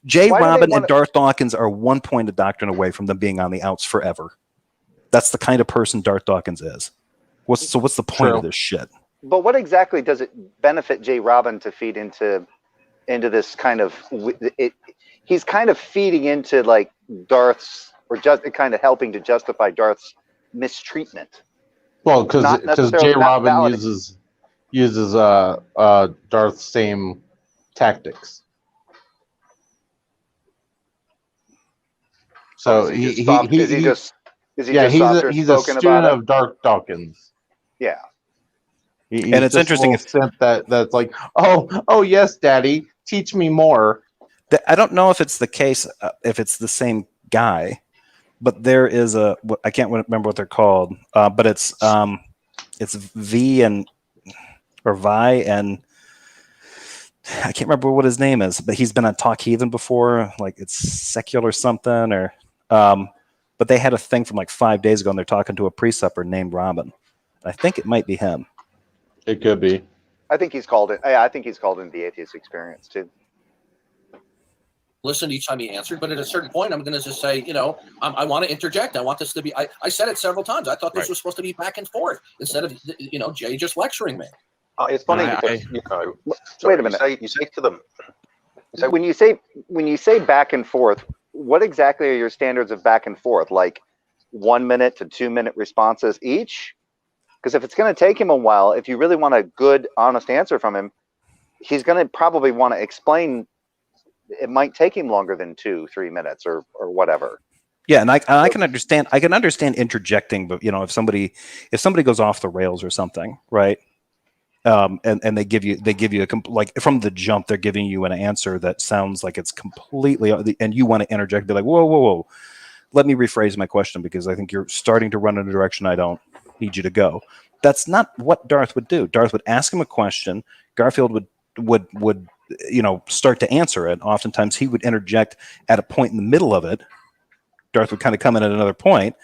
J. Robin and Darth Dawkins are one point of doctrine away from them being on the outs forever. That's the kind of person Darth Dawkins is. What's the point of this shit? But what exactly does it benefit J. Robin to feed into this kind of he's kind of feeding into like Darth's, or just kind of helping to justify Darth's mistreatment. Well, because J. Robin uses Darth's same tactics. So Is he just softer he's a spoken student about of Darth Dawkins. Yeah. He's And it's just interesting a little synth that's like, oh yes, Daddy, teach me more. I don't know if it's the case, if it's the same guy, but there is I can't remember what they're called, but it's Vi and I can't remember what his name is, but he's been on Talk Heathen before, like it's secular something but they had a thing from like 5 days ago and they're talking to a preceptor named Robin. I think it might be him. It could be. I think he's called it. I think he's called in the atheist experience too. Listen each time he answered, but at a certain point, I'm going to just say, I want to interject. I want this to be. I said it several times. I thought this was supposed to be back and forth instead of Jay just lecturing me. It's funny because wait a minute. You say to them. When you say back and forth, what exactly are your standards of back and forth? Like 1 minute to 2 minute responses each? Because if it's going to take him a while, if you really want a good, honest answer from him, he's going to probably want to explain. It might take him longer than 2-3 minutes or whatever. Yeah, and I can understand. I can understand interjecting, but if somebody goes off the rails or something, right? And they give you like from the jump, they're giving you an answer that sounds like it's completely, and you want to interject, be like, whoa, let me rephrase my question because I think you're starting to run in a direction I don't need you to go. That's not what Darth would do. Darth would ask him a question. Garfield would start to answer it. Oftentimes he would interject at a point in the middle of it. Darth would kind of come in at another point,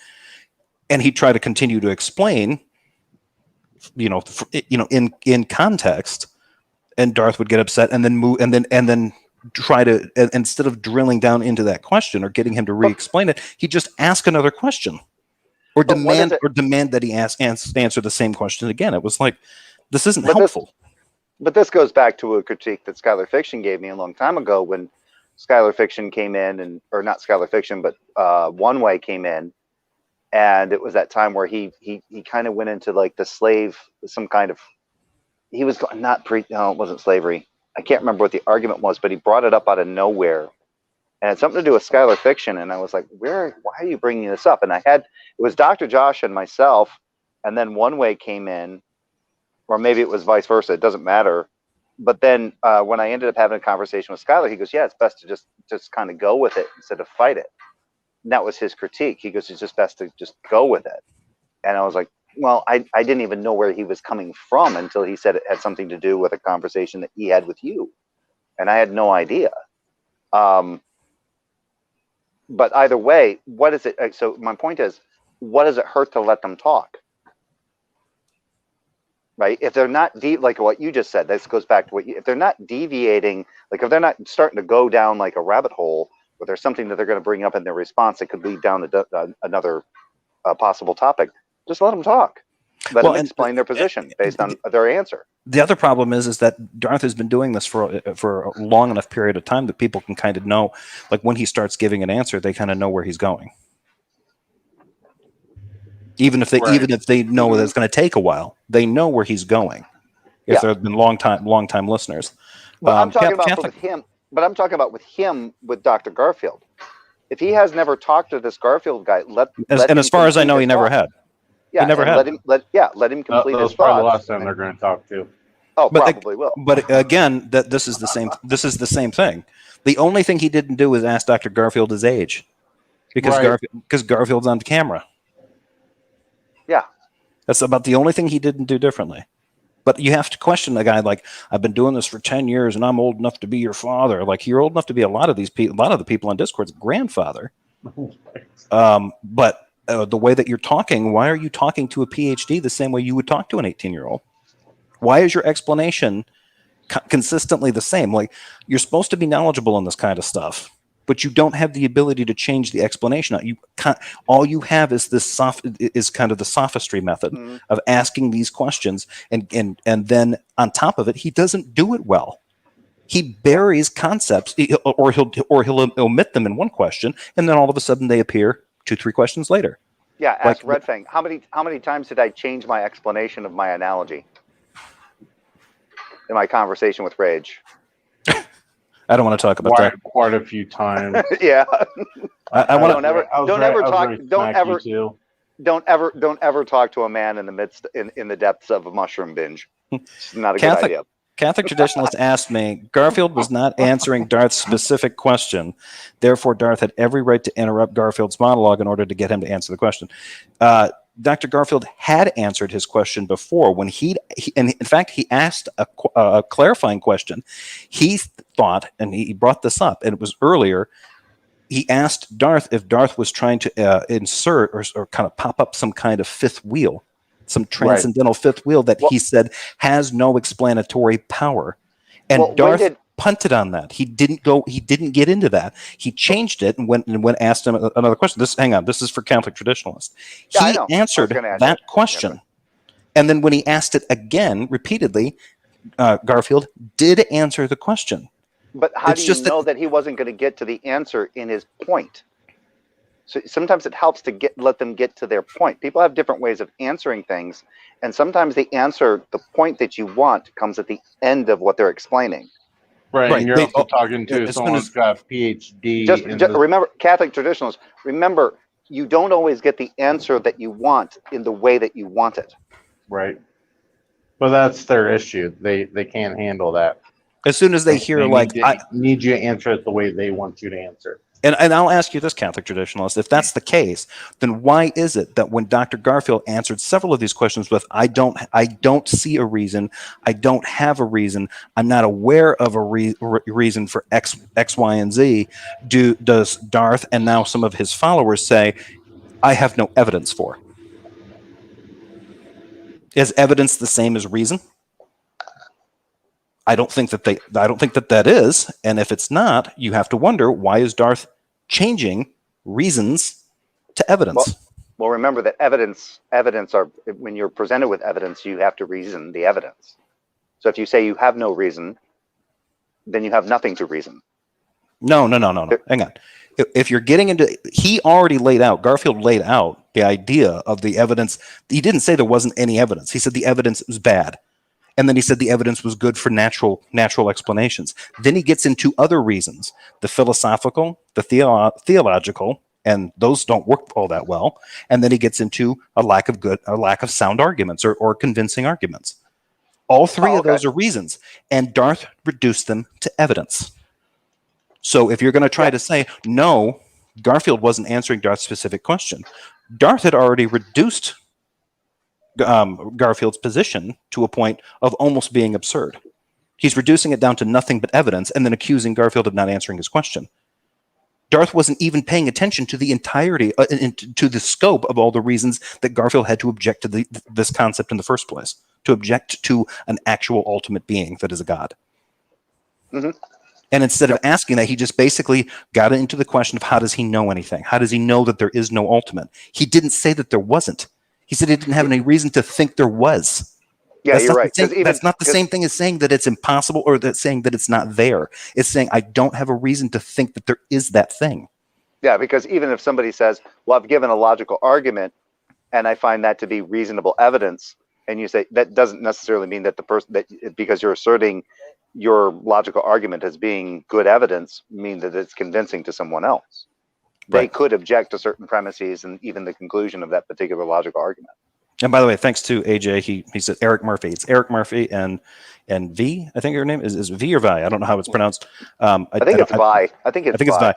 and he'd try to continue to explain. In context, and Darth would get upset and then move and then try to, instead of drilling down into that question or getting him to re-explain it, he'd just ask another question or demand that he answer the same question again. It was like, this isn't helpful. But this goes back to a critique that Skylar Fiction gave me a long time ago when Skylar Fiction came in, or not Skylar Fiction, but One Way came in. And it was that time where he kind of went into like the slave, some kind of, he was it wasn't slavery. I can't remember what the argument was, but he brought it up out of nowhere. And it had something to do with Skylar Fiction. And I was like, why are you bringing this up? And it was Dr. Josh and myself. And then One Way came in, or maybe it was vice versa. It doesn't matter. But then when I ended up having a conversation with Skylar, he goes, yeah, it's best to just kind of go with it instead of fight it. And that was his critique. He goes, it's just best to just go with it. And I was like, well, I didn't even know where he was coming from until he said it had something to do with a conversation that he had with you. And I had no idea. But either way, what is it? So my point is, what does it hurt to let them talk? Right? If they're not like what you just said, this goes back to if they're not deviating, like if they're not starting to go down like a rabbit hole, or there's something that they're going to bring up in their response that could lead down another possible topic, just let them talk. Let them explain their position based on their answer. The other problem is that Darth has been doing this for a long enough period of time that people can kind of know, like when he starts giving an answer, they kind of know where he's going. Even if they know that it's going to take a while, they know where he's going. If they've been long time listeners. Well, I'm talking about with him. But I'm talking about with him, with Dr. Garfield. If he has never talked to this Garfield guy, as far as I know, he never had. Yeah, he never had. Let him complete his thoughts. Probably the last time they're going to talk to. Oh, probably will. But again, this is the same. This is the same thing. The only thing he didn't do was ask Dr. Garfield his age, because Garfield's on camera. Yeah, that's about the only thing he didn't do differently. But you have to question a guy like, I've been doing this for 10 years and I'm old enough to be your father. Like, you're old enough to be a lot of the people on Discord's grandfather. But the way that you're talking, why are you talking to a PhD the same way you would talk to an 18-year-old? Why is your explanation consistently the same? Like, you're supposed to be knowledgeable in this kind of stuff, but you don't have the ability to change the explanation. All you have is is kind of the sophistry method of asking these questions, and then on top of it, he doesn't do it well. He buries concepts, or he'll omit them in one question, and then all of a sudden they appear 2-3 questions later. Yeah, ask Red Fang. How many times did I change my explanation of my analogy in my conversation with Rage? I don't want to talk about that. Quite a few times. Yeah. I want don't ever talk to a man in the midst in the depths of a mushroom binge. It's not a good idea. Catholic traditionalist asked me, Garfield was not answering Darth's specific question. Therefore, Darth had every right to interrupt Garfield's monologue in order to get him to answer the question. Dr. Garfield had answered his question before when and in fact, he asked a clarifying question. He thought, and he brought this up, and it was earlier, he asked Darth if Darth was trying to insert or kind of pop up some kind of fifth wheel, some transcendental fifth wheel that he said has no explanatory power. And Darth punted on that. He didn't get into that. He changed it and went asked him another question. This is for Catholic traditionalists. He answered that question. Yeah, and then when he asked it again repeatedly, Garfield did answer the question. But how do you know that he wasn't going to get to the answer in his point? So sometimes it helps to let them get to their point. People have different ways of answering things, and sometimes the point that you want, comes at the end of what they're explaining. Right. And you're also talking to someone who's got a PhD. Just remember, Catholic traditionalists, remember, you don't always get the answer that you want in the way that you want it. Right. But that's their issue. They can't handle that. As soon as they hear I need you to answer it the way they want you to answer. And I'll ask you this, Catholic traditionalist, if that's the case, then why is it that when Dr. Garfield answered several of these questions with, I don't see a reason, I don't have a reason, I'm not aware of a reason for X, Y, and Z, does Darth and now some of his followers say, I have no evidence for? Is evidence the same as reason? I don't think that is, and if it's not, you have to wonder, why is Darth changing reasons to evidence? Well, remember that evidence are, when you're presented with evidence, you have to reason the evidence. So if you say you have no reason, then you have nothing to reason. No. Hang on. If you're getting into, Garfield laid out the idea of the evidence. He didn't say there wasn't any evidence. He said the evidence was bad. And then he said the evidence was good for natural explanations. Then he gets into other reasons, the philosophical, the theological, and those don't work all that well. And then he gets into a lack of sound arguments or convincing arguments. All three of those are reasons, and Darth reduced them to evidence. So if you're going to try to say, no, Garfield wasn't answering Darth's specific question, Darth had already reduced Garfield's position to a point of almost being absurd. He's reducing it down to nothing but evidence and then accusing Garfield of not answering his question. Darth wasn't even paying attention to the entirety, to the scope of all the reasons that Garfield had to object to this concept in the first place, to object to an actual ultimate being that is a god. Mm-hmm. And instead of asking that, he just basically got into the question of, how does he know anything? How does he know that there is no ultimate? He didn't say that there wasn't. He said he didn't have any reason to think there was. Yeah, you're right. That's not the same thing as saying that it's impossible or saying that it's not there. It's saying I don't have a reason to think that there is that thing. Yeah, because even if somebody says, well, I've given a logical argument and I find that to be reasonable evidence, and you say that doesn't necessarily mean that the person, that because you're asserting your logical argument as being good evidence, mean that it's convincing to someone else. They could object to certain premises and even the conclusion of that particular logical argument. And by the way, thanks to AJ, he said Eric Murphy. It's Eric Murphy and V. I think her name is V or Vi. I don't know how it's pronounced. I think it's Vi. I think it's Vi.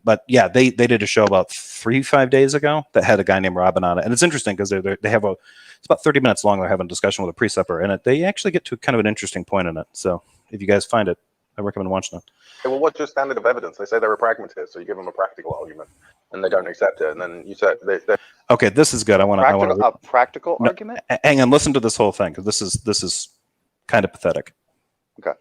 But yeah, they did a show about 3-5 days ago that had a guy named Robin on it, and it's interesting because they have it's about 30 minutes long. They're having a discussion with a preceptor, and they actually get to kind of an interesting point in it. So if you guys find it, I recommend watching it. Okay, well, what's your standard of evidence? They say they're a pragmatist, so you give them a practical argument, and they don't accept it, and then you say they okay, this is good. I want to a practical argument. Hang on, listen to this whole thing because this is kind of pathetic. Okay.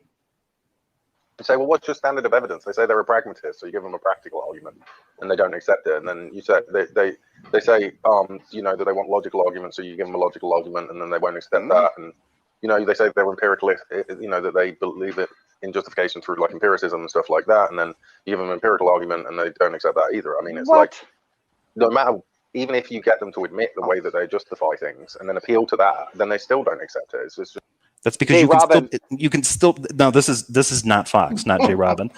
You say, well, what's your standard of evidence? They say they're a pragmatist, so you give them a practical argument, and they don't accept it, and then you say they say that they want logical arguments, so you give them a logical argument, and then they won't accept that, and they say they're empiricalist, that they believe it in justification through like empiricism and stuff like that, and then you give them an empirical argument and they don't accept that either. I mean, it's like, no matter, even if you get them to admit the way that they justify things and then appeal to that, then they still don't accept it. It's just that's because you can still no, this is not Fox, not J. Robin.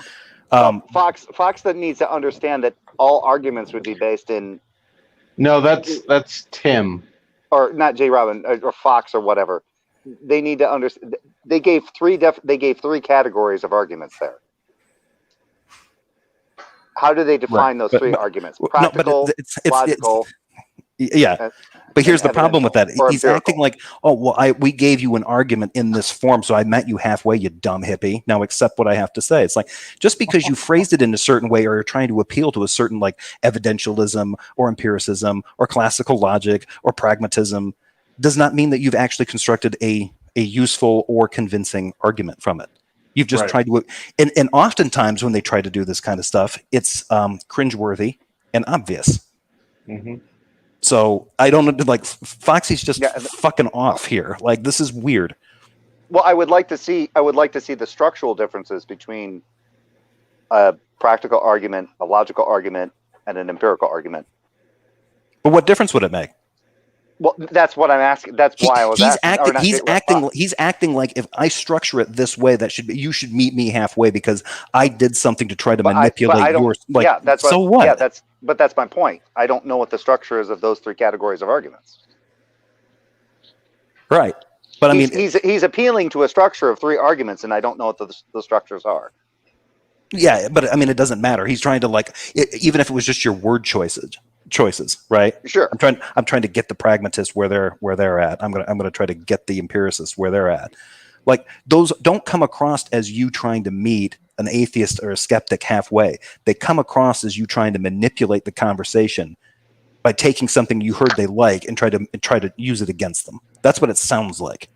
Fox that needs to understand that all arguments would be based in. No, that's Tim. Or not J. Robin or Fox or whatever. They need to understand. They gave three categories of arguments there. How do they define those three arguments? Practical, logical. Yeah. But here's the problem with that. He's acting like, oh, well, we gave you an argument in this form, so I met you halfway, you dumb hippie. Now accept what I have to say. It's like, just because you phrased it in a certain way or you're trying to appeal to a certain like evidentialism or empiricism or classical logic or pragmatism does not mean that you've actually constructed a useful or convincing argument from it. You've just tried to, and oftentimes when they try to do this kind of stuff, it's cringeworthy and obvious. Mm-hmm. So I don't like Foxy's just fucking off here. Like, this is weird. Well, I would like to see the structural differences between a practical argument, a logical argument, and an empirical argument. But what difference would it make? Well, that's what I'm asking. That's why I was asking. He's acting like if I structure it this way, you should meet me halfway because I did something to try to manipulate yours. Like, yeah, that's so what? Yeah, that's my point. I don't know what the structure is of those three categories of arguments. Right, but I mean, he's appealing to a structure of three arguments, and I don't know what the structures are. Yeah, but I mean, it doesn't matter. He's trying to even if it was just your word choices, right? Sure. I'm trying to get the pragmatists where they're at. I'm gonna try to get the empiricists where they're at. Like, those don't come across as you trying to meet an atheist or a skeptic halfway. They come across as you trying to manipulate the conversation by taking something you heard they like and try to use it against them. That's what it sounds like.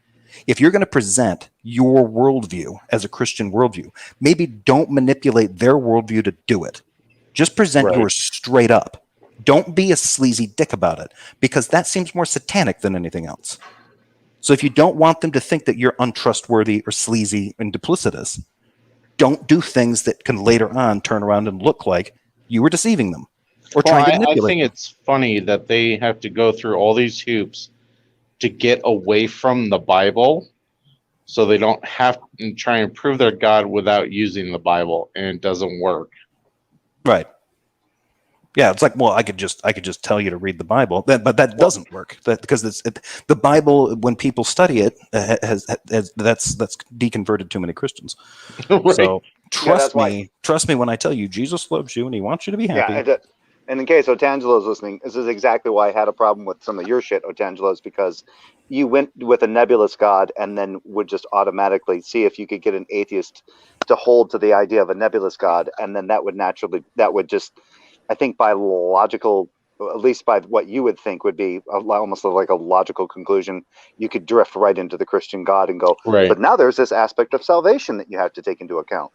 If you're going to present your worldview as a Christian worldview, maybe don't manipulate their worldview to do it. Just present yours straight up. Don't be a sleazy dick about it, because that seems more satanic than anything else. So if you don't want them to think that you're untrustworthy or sleazy and duplicitous, don't do things that can later on turn around and look like you were deceiving them or trying to manipulate I think it's funny that they have to go through all these hoops to get away from the Bible so they don't have to try and prove their God without using the Bible, and it doesn't work. Right. Yeah, it's like, well, I could just tell you to read the Bible, but that doesn't work. Because the Bible, when people study it, that's deconverted too many Christians. Right. So trust me when I tell you, Jesus loves you and he wants you to be happy. Yeah, and in case Otangelo's listening, this is exactly why I had a problem with some of your shit, Otangelo's, because you went with a nebulous God and then would just automatically see if you could get an atheist to hold to the idea of a nebulous God, and then that would just, I think by logical, at least by what you would think would be almost like a logical conclusion, you could drift right into the Christian God and go, but now there's this aspect of salvation that you have to take into account.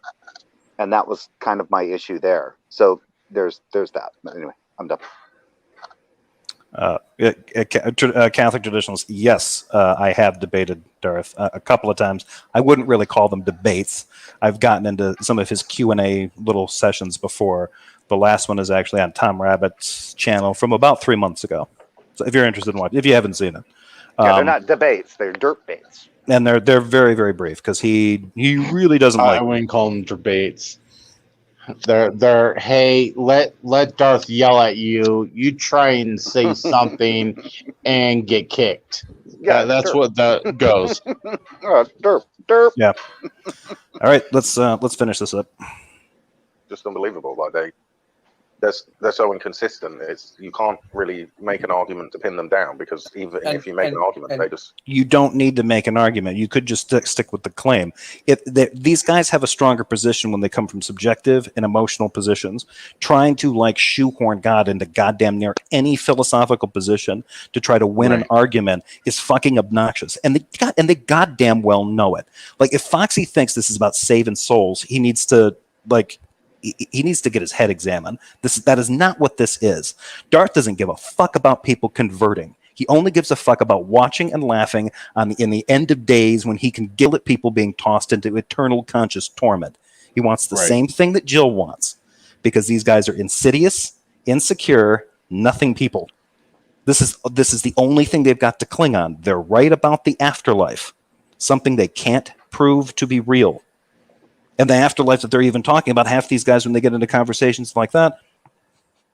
And that was kind of my issue there. So there's that. But anyway, I'm done. Catholic traditionalists, yes, I have debated Darth a couple of times. I wouldn't really call them debates. I've gotten into some of his Q&A little sessions before. The last one is actually on Tom Rabbit's channel from about 3 months ago. So if you're interested in watching, if you haven't seen it. They're not debates, they're dirt baits. And they're very, very brief because he really doesn't like. I wouldn't call them debates. They're hey, let Darth yell at you. You try and say something and get kicked. Yeah, that's what that goes. Derp. Yeah. All right, let's finish this up. Just unbelievable. Like they're so inconsistent. You can't really make an argument to pin them down, because if you make an argument, they just. You don't need to make an argument. You could just stick with the claim. These guys have a stronger position when they come from subjective and emotional positions. Trying to shoehorn God into goddamn near any philosophical position to try to win an argument is fucking obnoxious, and they goddamn well know it. Like, if Foxy thinks this is about saving souls, he needs to He needs to get his head examined. That is not what this is. Darth doesn't give a fuck about people converting. He only gives a fuck about watching and laughing in the end of days when he can gill at people being tossed into eternal conscious torment. He wants the same thing that Jill wants, because these guys are insidious, insecure, nothing people. This is the only thing they've got to cling on. They're right about the afterlife, something they can't prove to be real. And the afterlife that they're even talking about, half these guys, when they get into conversations like that,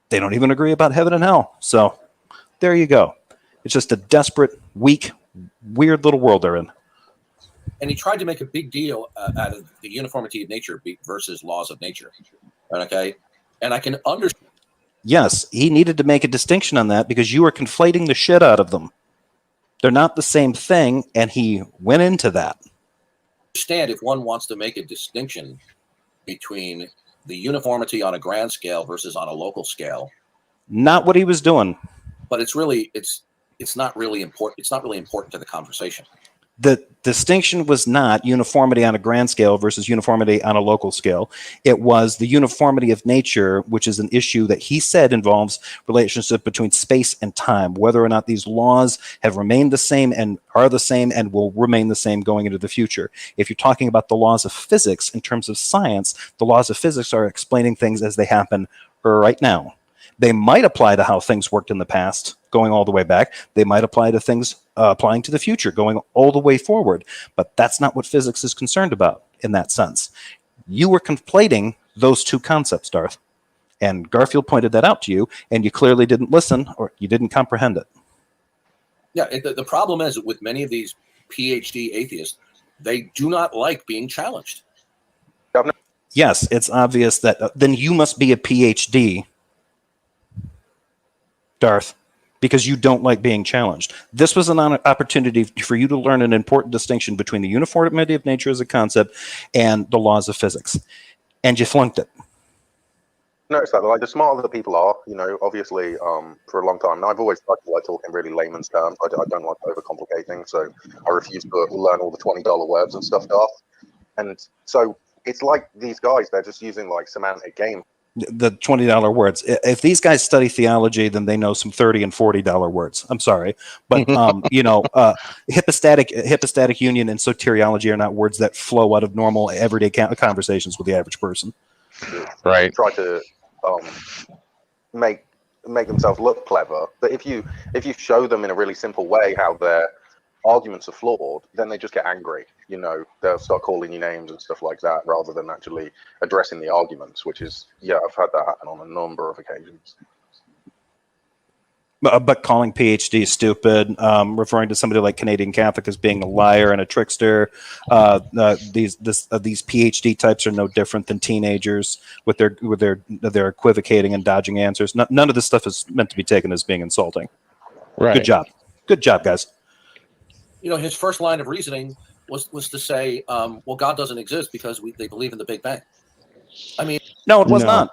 they don't even agree about heaven and hell. So there you go. It's just a desperate, weak, weird little world they're in. And he tried to make a big deal out of the uniformity of nature versus laws of nature. Okay? And I can understand. Yes, he needed to make a distinction on that because you are conflating the shit out of them. They're not the same thing, and he went into that. Understand if one wants to make a distinction between the uniformity on a grand scale versus on a local scale. Not what he was doing. But it's not really important. It's not really important to the conversation. The distinction was not uniformity on a grand scale versus uniformity on a local scale. It was the uniformity of nature, which is an issue that he said involves relationship between space and time, whether or not these laws have remained the same and are the same and will remain the same going into the future. If you're talking about the laws of physics in terms of science, the laws of physics are explaining things as they happen right now. They might apply to how things worked in the past, going all the way back. They might apply to things applying to the future, going all the way forward. But that's not what physics is concerned about in that sense. You were conflating those two concepts, Darth. And Garfield pointed that out to you, and you clearly didn't listen or you didn't comprehend it. Yeah, the problem is with many of these PhD atheists, they do not like being challenged. Yes, it's obvious that then you must be a PhD, Darth, because you don't like being challenged. This was an opportunity for you to learn an important distinction between the uniformity of nature as a concept and the laws of physics. And you flunked it. Notice that, like, the smarter the people are, obviously, for a long time. And I've always tried to talk in really layman's terms. I don't like to overcomplicate things, so I refuse to learn all the $20 words and stuff, Darth. And so it's like these guys, they're just using like semantic games. The $20 words. If these guys study theology, then they know some $30 and $40 words. I'm sorry, but hypostatic union and soteriology are not words that flow out of normal everyday conversations with the average person. Right. Try to make themselves look clever, but if you show them in a really simple way how their arguments are flawed, then they just get angry. They'll start calling you names and stuff like that rather than actually addressing the arguments, which is, I've had that happen on a number of occasions. But calling PhD stupid, referring to somebody like Canadian Catholic as being a liar and a trickster, these PhD types are no different than teenagers with their equivocating and dodging answers. None of this stuff is meant to be taken as being insulting. Right. Good job, guys. His first line of reasoning was to say, well, God doesn't exist because they believe in the Big Bang. I mean, no, it was not.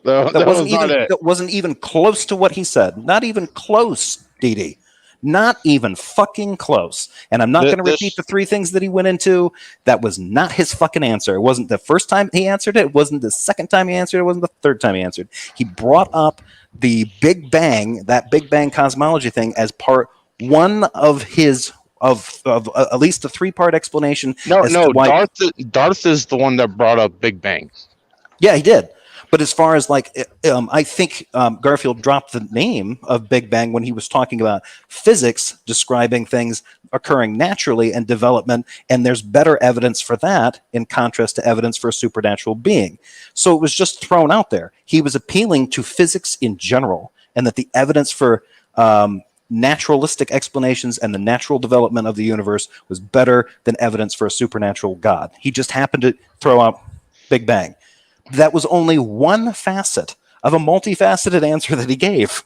That wasn't even close to what he said. Not even close, Dee. Not even fucking close. And I'm not going to repeat the three things that he went into. That was not his fucking answer. It wasn't the first time he answered it. It wasn't the second time he answered it. It wasn't the third time he answered. He brought up the Big Bang, that Big Bang cosmology thing, as part one of his of at least a three-part explanation. Darth is the one that brought up Big Bang. Yeah, he did. But as far as I think Garfield dropped the name of Big Bang when he was talking about physics, describing things occurring naturally and development, and there's better evidence for that in contrast to evidence for a supernatural being. So it was just thrown out there. He was appealing to physics in general, and that the evidence for naturalistic explanations and the natural development of the universe was better than evidence for a supernatural God. He just happened to throw out Big Bang. That was only one facet of a multifaceted answer that he gave.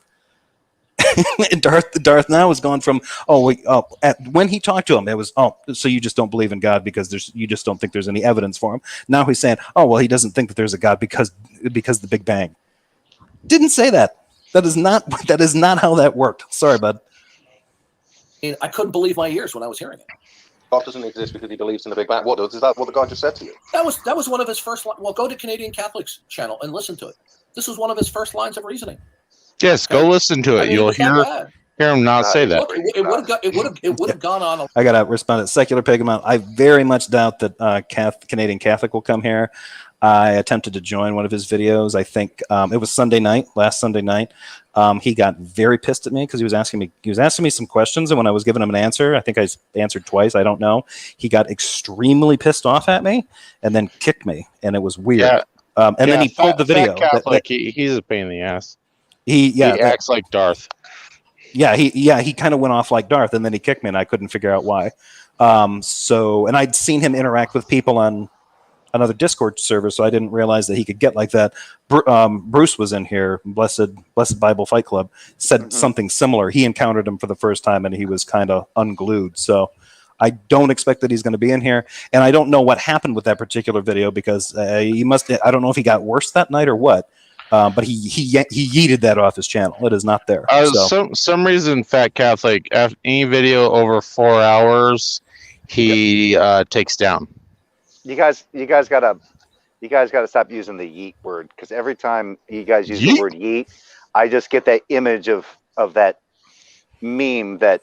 And Darth now has gone from, when he talked to him, it was, so you just don't believe in God because you just don't think there's any evidence for him. Now he's saying, he doesn't think that there's a God because the Big Bang. Didn't say that. That is not how that worked. Sorry, bud. I couldn't believe my ears when I was hearing it. God doesn't exist because he believes in the Big Bang. Is that what the guy just said to you? That was one of his first. Well, go to Canadian Catholic's channel and listen to it. This was one of his first lines of reasoning. Yes, go listen to it. You'll hear him not say that. Look, it would have gone on. I gotta respond to Secular Pigment. I very much doubt that Canadian Catholic will come here. I attempted to join one of his videos. I think it was last Sunday night. He got very pissed at me because he was asking me some questions, and when I was giving him an answer, I think I answered twice. I don't know. He got extremely pissed off at me and then kicked me, and it was weird. Yeah. And then he pulled the video. Fat Catholic, he's a pain in the ass. He acts like Darth. He kind of went off like Darth, and then he kicked me, and I couldn't figure out why. And I'd seen him interact with people on another Discord server, so I didn't realize that he could get like that. Bruce was in here, Blessed Bible Fight Club, said something similar. He encountered him for the first time, and he was kind of unglued. So I don't expect that he's going to be in here, and I don't know what happened with that particular video because he must. I don't know if he got worse that night or what. But he yeeted that off his channel. It is not there. Some reason, Fat Catholic, after any video over 4 hours, he takes down. You guys gotta stop using the yeet word, because every time you guys use the word yeet, I just get that image of that meme that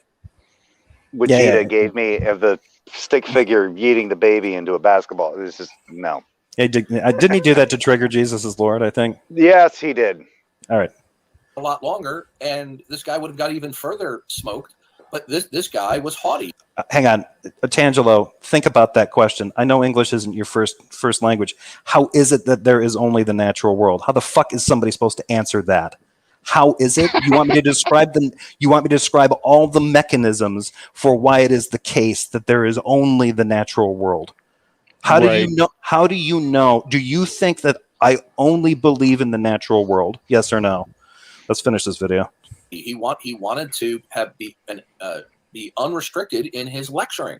Vegeta gave me of the stick figure yeeting the baby into a basketball. It was just no. Didn't he do that to trigger Jesus as Lord, I think? Yes, he did. All right. A lot longer, and this guy would have got even further smoked. But this guy was haughty. Hang on, Tangelo, think about that question. I know English isn't your first language. How is it that there is only the natural world? How the fuck is somebody supposed to answer that? How is it? You want me to describe them? You want me to describe all the mechanisms for why it is the case that there is only the natural world? How do you know? How do you know? Do you think that I only believe in the natural world? Yes or no? Let's finish this video. He wanted to be unrestricted in his lecturing,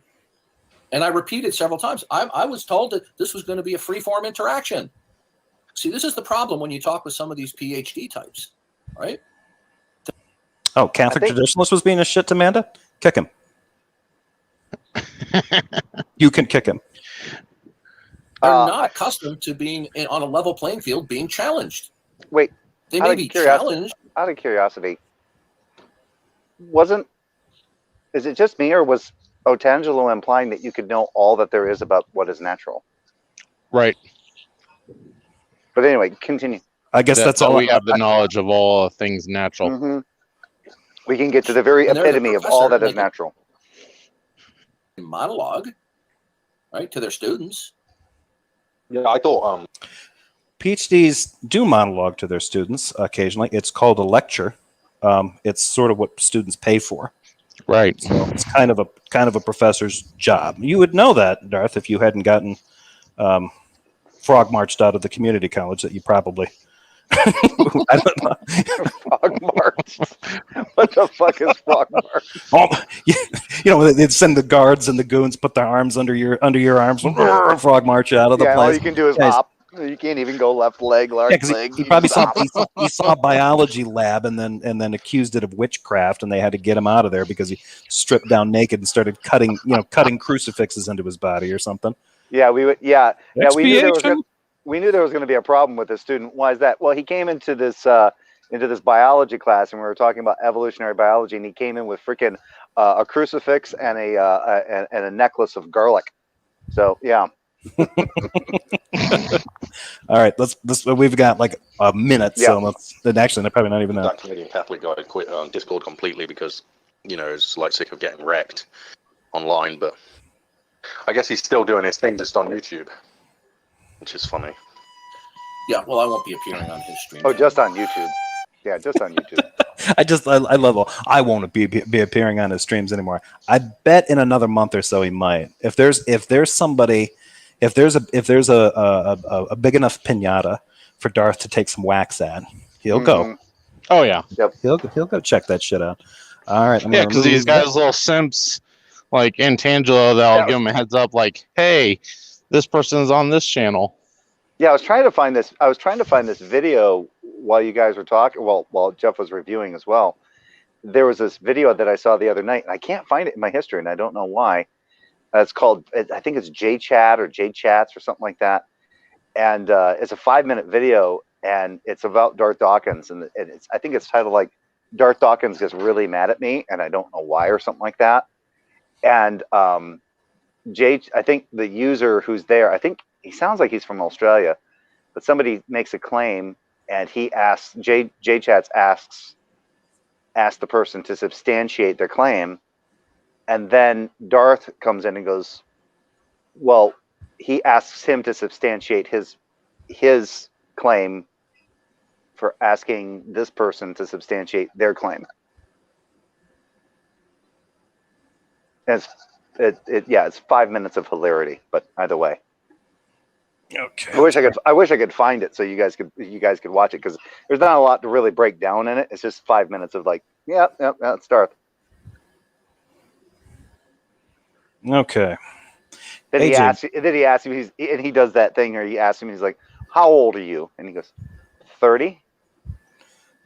and I repeated several times. I was told that this was going to be a free-form interaction. See, this is the problem when you talk with some of these PhD types, right? Oh, Catholic traditionalist was being a shit to Amanda? Kick him. You can kick him. They're not accustomed to being on a level playing field, being challenged. Wait, they may be challenged. Out of curiosity, is it just me, or was Otangelo implying that you could know all that there is about what is natural? Right. But anyway, continue. I guess that's all we have the knowledge of all things natural. Mm-hmm. We can get to the very epitome of all that is natural. Monologue, right, to their students. Yeah, I thought PhDs do monologue to their students occasionally. It's called a lecture. It's sort of what students pay for. Right. So it's kind of a professor's job. You would know that, Darth, if you hadn't gotten frog marched out of the community college that you probably. I don't know. Frog march. What the fuck is frog march? Oh, you know, they'd send the guards and the goons, put their arms under your arms, frog march out of the place. All you can do is hop. You can't even go left leg, right leg. He probably saw a biology lab and then accused it of witchcraft, and they had to get him out of there because he stripped down naked and started cutting crucifixes into his body or something. Yeah, we knew there was going to be a problem with this student. Why is that? Well, he came into this biology class, and we were talking about evolutionary biology, and he came in with freaking a crucifix and a necklace of garlic. So yeah. All right, let's. We've got like a minute, so actually, they're probably not even that Canadian Catholic guy quit Discord completely because it's like sick of getting wrecked online. But I guess he's still doing his thing just on YouTube, which is funny. Yeah, well, I won't be appearing on his stream. Oh, just on YouTube. Yeah, just on YouTube. I love. I won't be appearing on his streams anymore. I bet in another month or so he might. If there's a big enough pinata for Darth to take some wax at, he'll go. Oh yeah. Yep. He'll go check that shit out. All right. Yeah, because he's got his little simps like Intangelo that'll give him a heads up, like, hey, this person's on this channel. Yeah, I was trying to find this video while you guys were talking. Well, while Jeff was reviewing as well. There was this video that I saw the other night, and I can't find it in my history, and I don't know why. It's called, I think it's J-Chat or J-Chats or something like that. And it's a 5-minute video, and it's about Darth Dawkins. And I think it's titled like, Darth Dawkins gets really mad at me, and I don't know why, or something like that. And I think the user who's there, I think he sounds like he's from Australia. but somebody makes a claim and he asks, J-Chats asks the person to substantiate their claim. And then Darth comes in and goes, well, he asks him to substantiate his claim for asking this person to substantiate their claim. It's 5 minutes of hilarity, but either way. Okay. I wish I could find it so you guys could watch it, because there's not a lot to really break down in it. It's just 5 minutes of like, yeah, it's Darth. Okay. Then AJ. he asks him, and he does that thing where he asks him, he's like, how old are you? And he goes, 30.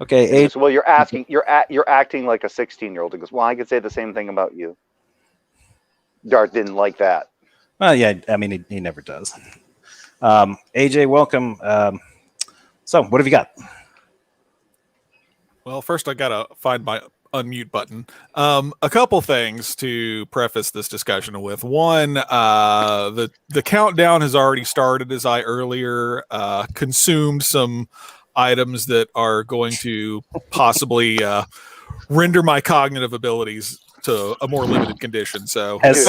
Okay. He goes, well, you're acting like a 16-year-old. He goes, well, I could say the same thing about you. Darth didn't like that. Well, yeah, I mean, he never does. AJ, welcome. So, what have you got? Well, first I gotta find my unmute button. A couple things to preface this discussion with. One, the countdown has already started, as I earlier consumed some items that are going to possibly render my cognitive abilities to a more limited condition. So, dude,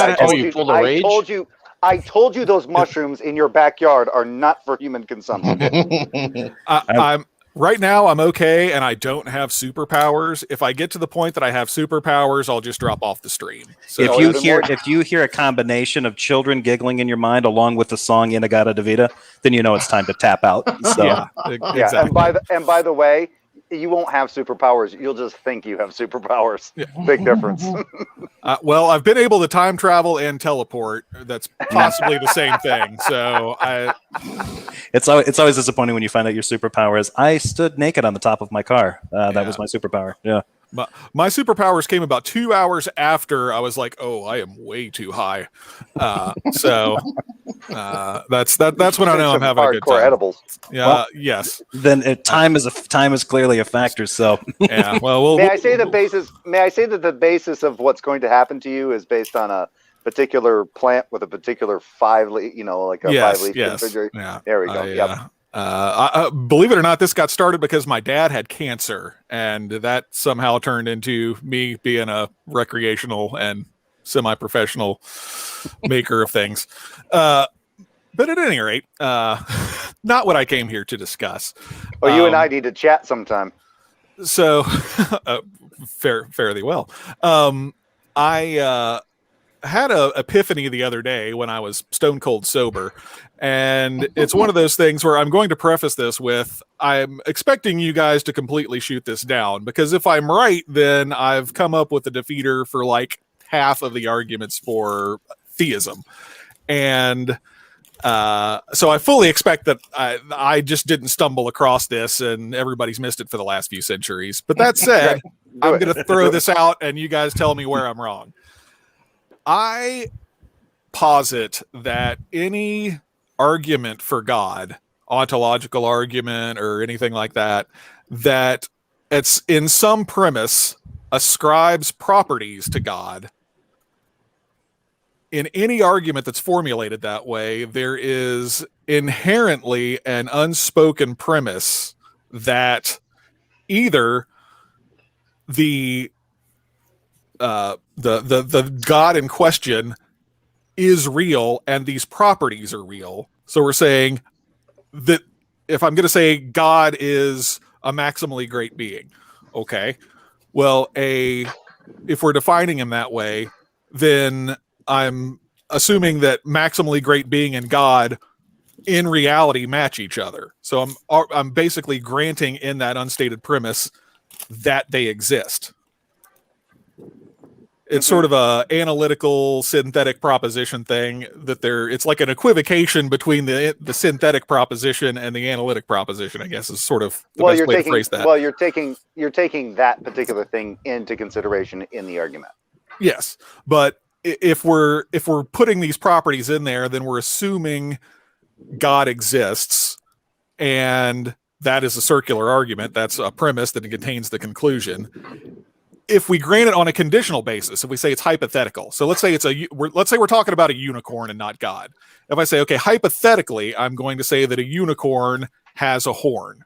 I told you those mushrooms in your backyard are not for human consumption. I'm right now. I'm okay, and I don't have superpowers. If I get to the point that I have superpowers, I'll just drop off the stream. So If you hear a combination of children giggling in your mind along with the song "Inagata Davida," then you know it's time to tap out. So. Yeah, exactly. Yeah, and by the way, you won't have superpowers. You'll just think you have superpowers. Yeah. Big difference. Well, I've been able to time travel and teleport. That's possibly the same thing. So it's always disappointing when you find out your superpower is I stood naked on the top of my car. That was my superpower. Yeah. My superpowers came about 2 hours after I was like, oh, I am way too high. So that's when I know I'm having a good time. Edibles. Yeah. Well, yes. Then time is clearly a factor. So yeah. Well, may I say that the basis of what's going to happen to you is based on a particular plant with a particular 5-leaf, like a 5-leaf configuration. Yeah. There we go. Yep. Believe it or not, this got started because my dad had cancer, and that somehow turned into me being a recreational and semi-professional maker of things. But at any rate, not what I came here to discuss. Well, you and I need to chat sometime. So, fairly well. I had an epiphany the other day when I was stone cold sober. And it's one of those things where I'm going to preface this with, I'm expecting you guys to completely shoot this down, because if I'm right, then I've come up with a defeater for like half of the arguments for theism. And so I fully expect that I just didn't stumble across this and everybody's missed it for the last few centuries. But that said, I'm going to throw this out and you guys tell me where I'm wrong. I posit that any argument for God, ontological argument or anything like that, that it's in some premise ascribes properties to God. In any argument that's formulated that way, there is inherently an unspoken premise that either the God in question is real and these properties are real. So we're saying that if I'm going to say God is a maximally great being, okay, well, if we're defining him that way, then I'm assuming that maximally great being and God in reality match each other. So I'm basically granting in that unstated premise that they exist. It's sort of a analytical synthetic proposition thing that it's like an equivocation between the synthetic proposition and the analytic proposition, I guess, is sort of the best way to phrase that. Well, you're taking that particular thing into consideration in the argument. Yes, but if we're putting these properties in there, then we're assuming God exists, and that is a circular argument. That's a premise that contains the conclusion. if we grant it on a conditional basis, if we say it's hypothetical, so let's say let's say we're talking about a unicorn and not God. If I say, okay, hypothetically, I'm going to say that a unicorn has a horn,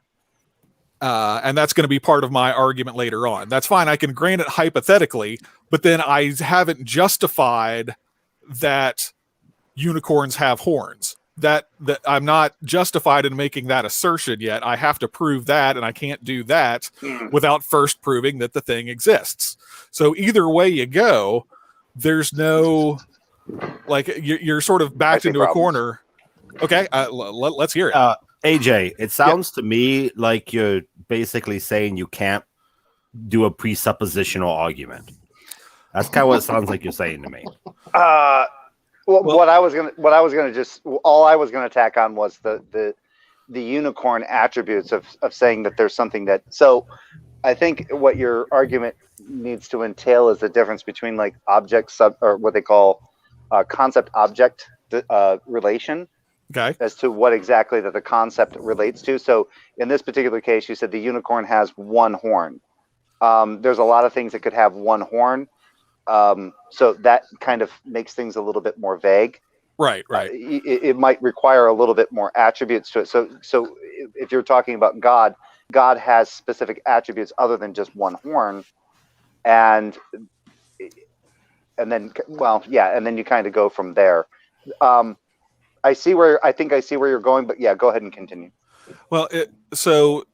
and that's going to be part of my argument later on. That's fine. I can grant it hypothetically, but then I haven't justified that unicorns have horns. That I'm not justified in making that assertion yet. I have to prove that, and I can't do that without first proving that the thing exists. So either way you go, there's no, like, you're sort of backed into a corner. Okay, let's hear it. AJ, it sounds to me like you're basically saying you can't do a presuppositional argument. That's kind of what it sounds like you're saying to me. All I was gonna tack on was the unicorn attributes of saying that there's something that. So I think what your argument needs to entail is the difference between like object or what they call concept object relation. Okay. As to what exactly that the concept relates to. So in this particular case, you said the unicorn has one horn. There's a lot of things that could have one horn. So that kind of makes things a little bit more vague. Right. It might require a little bit more attributes to it. So if you're talking about God, God has specific attributes other than just one horn, and then you kind of go from there. I think I see where you're going, but yeah, go ahead and continue. Well, so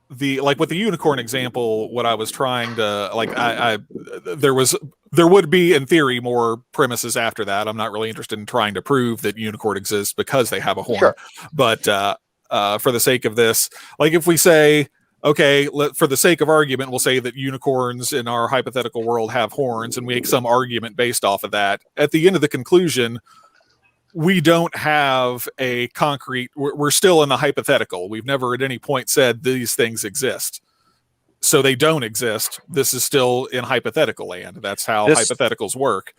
with the unicorn example, what I was trying to there would be in theory more premises after that. I'm not really interested in trying to prove that unicorn exists because they have a horn. Sure. But for the sake of this, like if we say, okay, for the sake of argument, we'll say that unicorns in our hypothetical world have horns, and we make some argument based off of that. At the end of the conclusion, we don't have a concrete, we're still in the hypothetical. We've never at any point said these things exist. So they don't exist. This is still in hypothetical land. That's how hypotheticals work.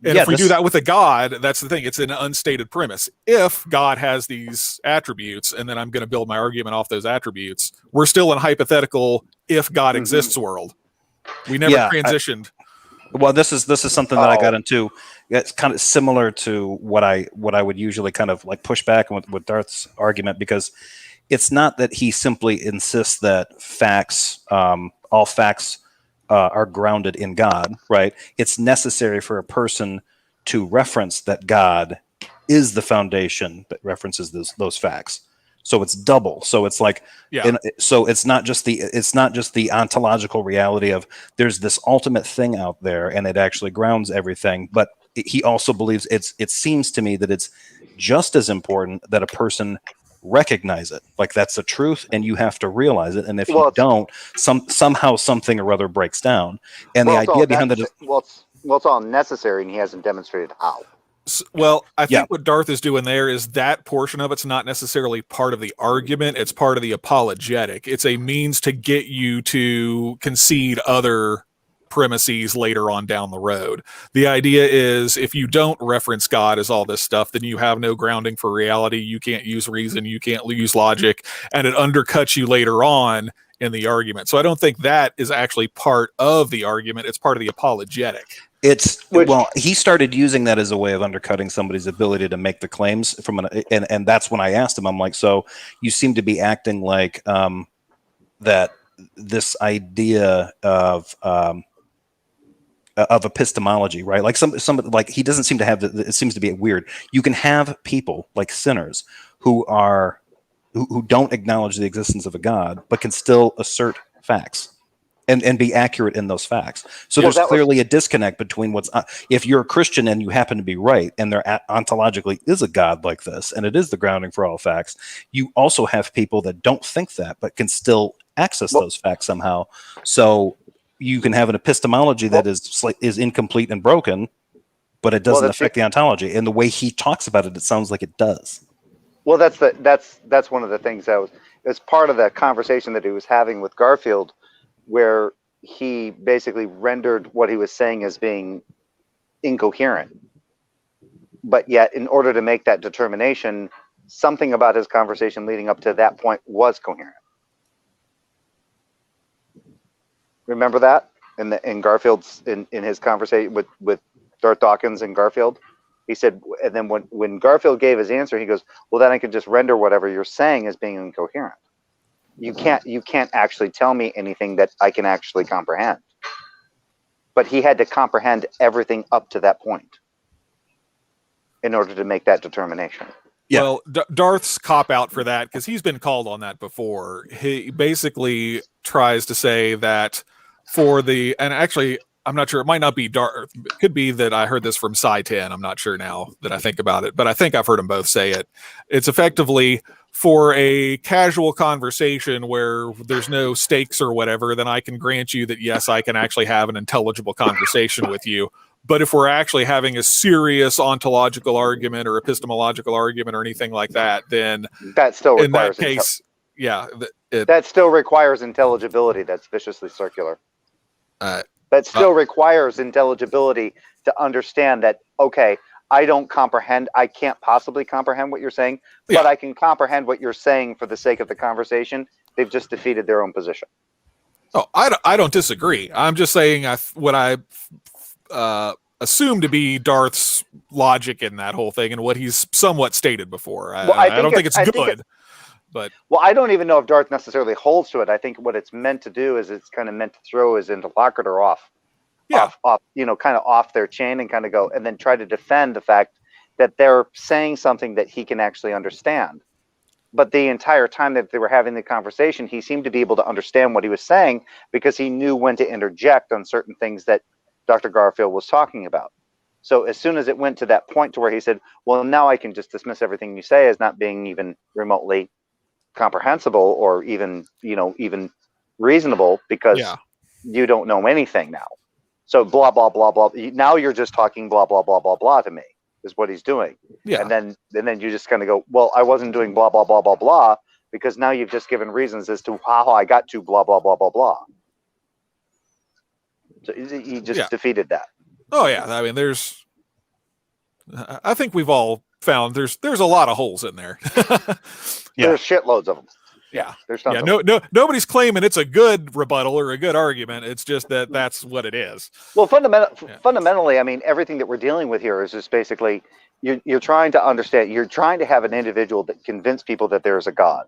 And if we do that with a God, that's the thing. It's an unstated premise. If God has these attributes, and then I'm going to build my argument off those attributes, we're still in hypothetical if God exists world. We never transitioned. Well, this is something that I got into. It's kind of similar to what I would usually kind of like push back with Darth's argument, because it's not that he simply insists that facts, all facts, are grounded in God, right? It's necessary for a person to reference that God is the foundation that references those facts. So it's double. So it's like, so it's not just the ontological reality of there's this ultimate thing out there and it actually grounds everything. But he also believes it seems to me that it's just as important that a person recognize it. Like that's the truth and you have to realize it. And if you don't, somehow something or other breaks down. And the idea behind that is, it's all necessary, and he hasn't demonstrated how. Well, I think what Darth is doing there is that portion of it's not necessarily part of the argument. It's part of the apologetic. It's a means to get you to concede other premises later on down the road. The idea is if you don't reference God as all this stuff, then you have no grounding for reality. You can't use reason. You can't use logic, and it undercuts you later on in the argument. So I don't think that is actually part of the argument. It's part of the apologetic. He started using that as a way of undercutting somebody's ability to make the claims and that's when I asked him, I'm like, so you seem to be acting like that this idea of epistemology, right? Like some like he doesn't seem to have it seems to be weird. You can have people like sinners who don't acknowledge the existence of a God, but can still assert facts. And be accurate in those facts. So there's clearly a disconnect between if you're a Christian and you happen to be right, and there ontologically is a God like this, and it is the grounding for all facts, you also have people that don't think that, but can still access those facts somehow. So you can have an epistemology that is incomplete and broken, but it doesn't affect the ontology. And the way he talks about it, it sounds like it does. Well, that's one of the things that was part of the conversation that he was having with Garfield, where he basically rendered what he was saying as being incoherent. But yet, in order to make that determination, something about his conversation leading up to that point was coherent. Remember that? in Garfield's in his conversation with Darth Dawkins and Garfield. He said, and then when Garfield gave his answer, he goes, well, then I can just render whatever you're saying as being incoherent. You can't actually tell me anything that I can actually comprehend. But he had to comprehend everything up to that point in order to make that determination. Yeah. Well, Darth's cop out for that, because he's been called on that before. He basically tries to say that and actually, I'm not sure, it might not be Darth. It could be that I heard this from Psi 10. I'm not sure now that I think about it, but I think I've heard them both say it. It's effectively for a casual conversation where there's no stakes or whatever, then I can grant you that, yes, I can actually have an intelligible conversation with you. But if we're actually having a serious ontological argument or epistemological argument or anything like that, then that still requires, in that case, that still requires intelligibility. That's viciously circular. That still requires intelligibility to understand that, okay, I don't comprehend, I can't possibly comprehend what you're saying, but I can comprehend what you're saying for the sake of the conversation. They've just defeated their own position. Oh, I don't disagree. I'm just saying what I assume to be Darth's logic in that whole thing and what he's somewhat stated before. I don't think it's good. But I don't even know if Darth necessarily holds to it. I think what it's meant to do is it's kind of meant to throw his interlocutor off, kind of off their chain and kind of go and then try to defend the fact that they're saying something that he can actually understand. But the entire time that they were having the conversation, he seemed to be able to understand what he was saying because he knew when to interject on certain things that Dr. Garfield was talking about. So as soon as it went to that point to where he said, well, now I can just dismiss everything you say as not being even remotely comprehensible or even reasonable because you don't know anything now. So blah, blah, blah, blah. Now you're just talking blah, blah, blah, blah, blah to me is what he's doing. Yeah. And then you just kind of go, well, I wasn't doing blah, blah, blah, blah, blah, because now you've just given reasons as to how I got to blah, blah, blah, blah, blah. So he just defeated that. Oh yeah. I mean, I think we've all found there's a lot of holes in there. There's shitloads of them. Yeah. Nobody's claiming it's a good rebuttal or a good argument. It's just that's what it is. Well, fundamentally, I mean, everything that we're dealing with here is just basically you're trying to understand. You're trying to have an individual that convince people that there is a God.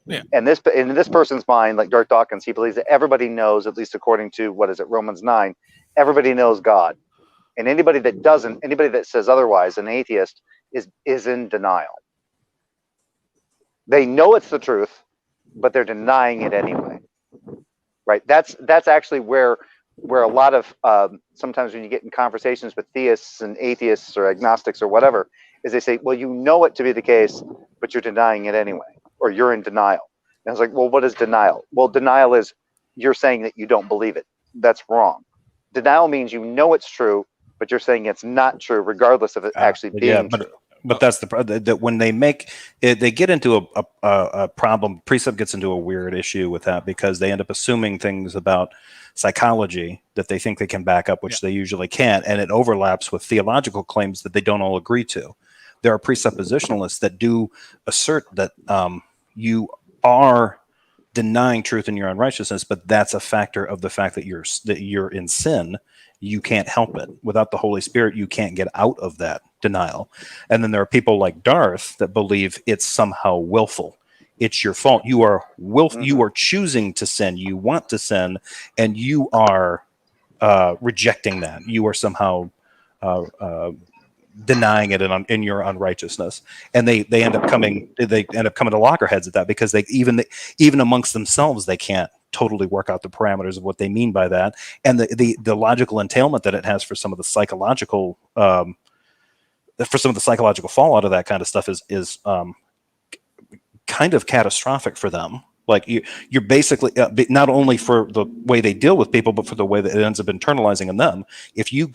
Yeah. And in this person's mind, like Darth Dawkins, he believes that everybody knows, at least according to Romans 9, everybody knows God. And anybody that says otherwise, an atheist, is in denial. They know it's the truth, but they're denying it anyway. Right? That's actually where a lot of sometimes when you get in conversations with theists and atheists or agnostics or whatever, is they say, well, you know it to be the case, but you're denying it anyway, or you're in denial. And I was like, well, what is denial? Well, denial is you're saying that you don't believe it. That's wrong. Denial means you know it's true, but you're saying it's not true, regardless of it actually being true. But that's the problem. That when they make it, they get into a problem. Precept gets into a weird issue with that because they end up assuming things about psychology that they think they can back up, which they usually can't, and it overlaps with theological claims that they don't all agree to. There are presuppositionalists that do assert that you are denying truth in your unrighteousness, but that's a factor of the fact that you're in sin. You can't help it. Without the Holy Spirit, you can't get out of that denial. And then there are people like Darth that believe it's somehow willful. It's your fault. You are You are choosing to sin. You want to sin, and you are rejecting that. You are somehow denying it in your unrighteousness. And they end up coming to loggerheads at that because they even amongst themselves they can't totally work out the parameters of what they mean by that, and the logical entailment that it has for some of the psychological fallout of that kind of stuff is kind of catastrophic for them. Like you're basically not only for the way they deal with people, but for the way that it ends up internalizing in them. If you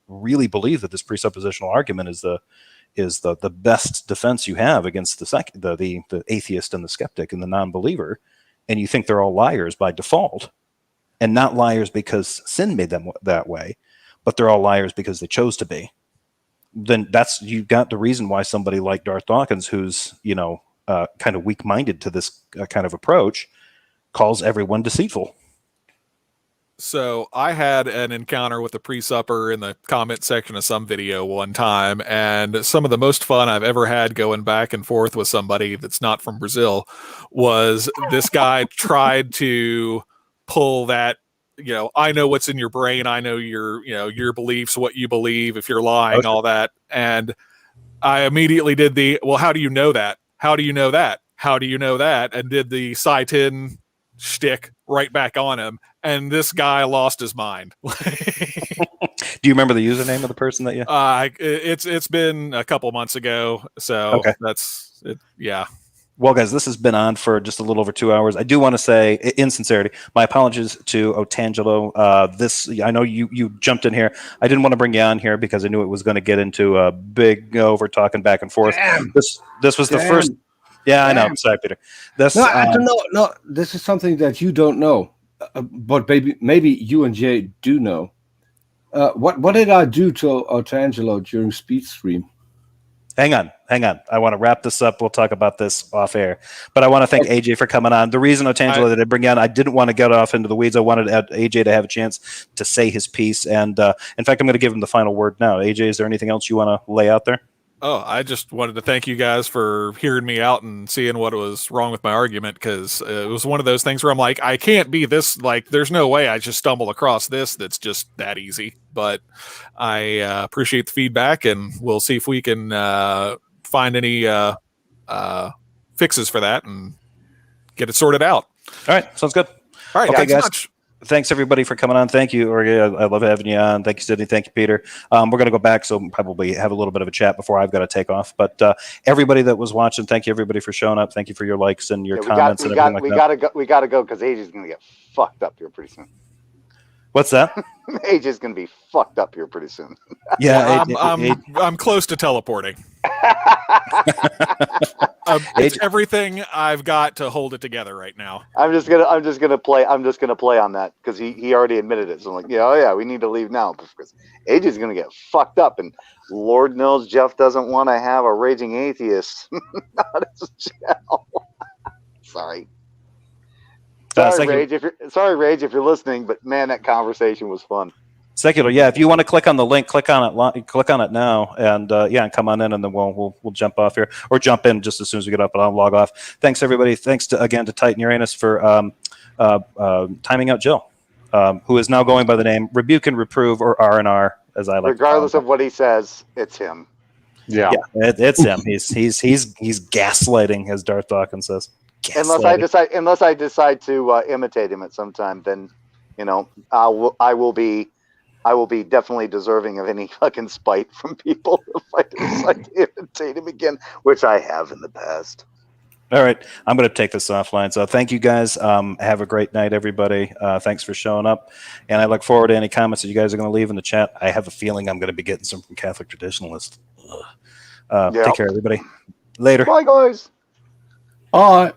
really believe that this presuppositional argument is the best defense you have against the atheist and the skeptic and the non-believer, and you think they're all liars by default, and not liars because sin made them that way, but they're all liars because they chose to be, then you've got the reason why somebody like Darth Dawkins, who's kind of weak-minded to this kind of approach, calls everyone deceitful. So I had an encounter with a pre-supper in the comment section of some video one time, and some of the most fun I've ever had going back and forth with somebody that's not from Brazil was this guy tried to pull that, I know what's in your brain, I know your beliefs, what you believe, if you're lying, all that. And I immediately did well, how do you know that? How do you know that? How do you know that? And did the Sci-Tin shtick right back on him. And this guy lost his mind. Do you remember the username of the person that you? It's been a couple months ago, so that's it. Yeah. Well, guys, this has been on for just a little over 2 hours. I do want to say, in sincerity, my apologies to Otangelo. I know you jumped in here. I didn't want to bring you on here because I knew it was going to get into a big over talking back and forth. Damn. This was the first. Yeah, I know. Sorry, Peter. I don't know. No, this is something that you don't know, but maybe you and Jay do know. What did I do to Otangelo during Speed Stream? Hang on. I want to wrap this up. We'll talk about this off air. But I want to thank AJ for coming on. The reason, Otangelo, that I bring you on, I didn't want to get off into the weeds. I wanted AJ to have a chance to say his piece. And in fact, I'm going to give him the final word now. AJ, is there anything else you want to lay out there? Oh, I just wanted to thank you guys for hearing me out and seeing what was wrong with my argument, because it was one of those things where I'm like, I can't be this, like, there's no way I just stumbled across this that's just that easy. But I appreciate the feedback, and we'll see if we can find any fixes for that and get it sorted out. All right, sounds good. All right, okay, guys. Much. Thanks everybody for coming on. Thank you, Orga. I love having you on. Thank you, Sydney. Thank you, Peter. We're going to go back, so probably have a little bit of a chat before I've got to take off. But everybody that was watching, thank you everybody for showing up. Thank you for your likes and your comments and everything like that. We got to go because AJ's going to get fucked up here pretty soon. What's that? AJ's going to be fucked up here pretty soon. Yeah, I'm close to teleporting. It's everything I've got to hold it together right now. I'm just gonna play on that because he already admitted it. So I'm like, yeah, we need to leave now because AJ's gonna get fucked up, and Lord knows Jeff doesn't want to have a raging atheist on his channel. Sorry, Rage. If you're listening, but man, that conversation was fun. Secular, yeah. If you want to click on the link, click on it now, and and come on in, and then we'll jump off here or jump in just as soon as we get up, and I'll log off. Thanks everybody. Thanks again to Titan Uranus for timing out Jill, who is now going by the name Rebuke and Reprove, or R&R, as I like. Regardless of what he says, it's him. Yeah, it's him. He's gaslighting, as Darth Dawkins says. Unless I decide to imitate him at some time, then I will be definitely deserving of any fucking spite from people if I decide to imitate him again, which I have in the past. All right, I'm going to take this offline. So thank you guys. Have a great night, everybody. Thanks for showing up, and I look forward to any comments that you guys are going to leave in the chat. I have a feeling I'm going to be getting some from Catholic traditionalists. Take care, everybody. Later. Bye, guys. All right.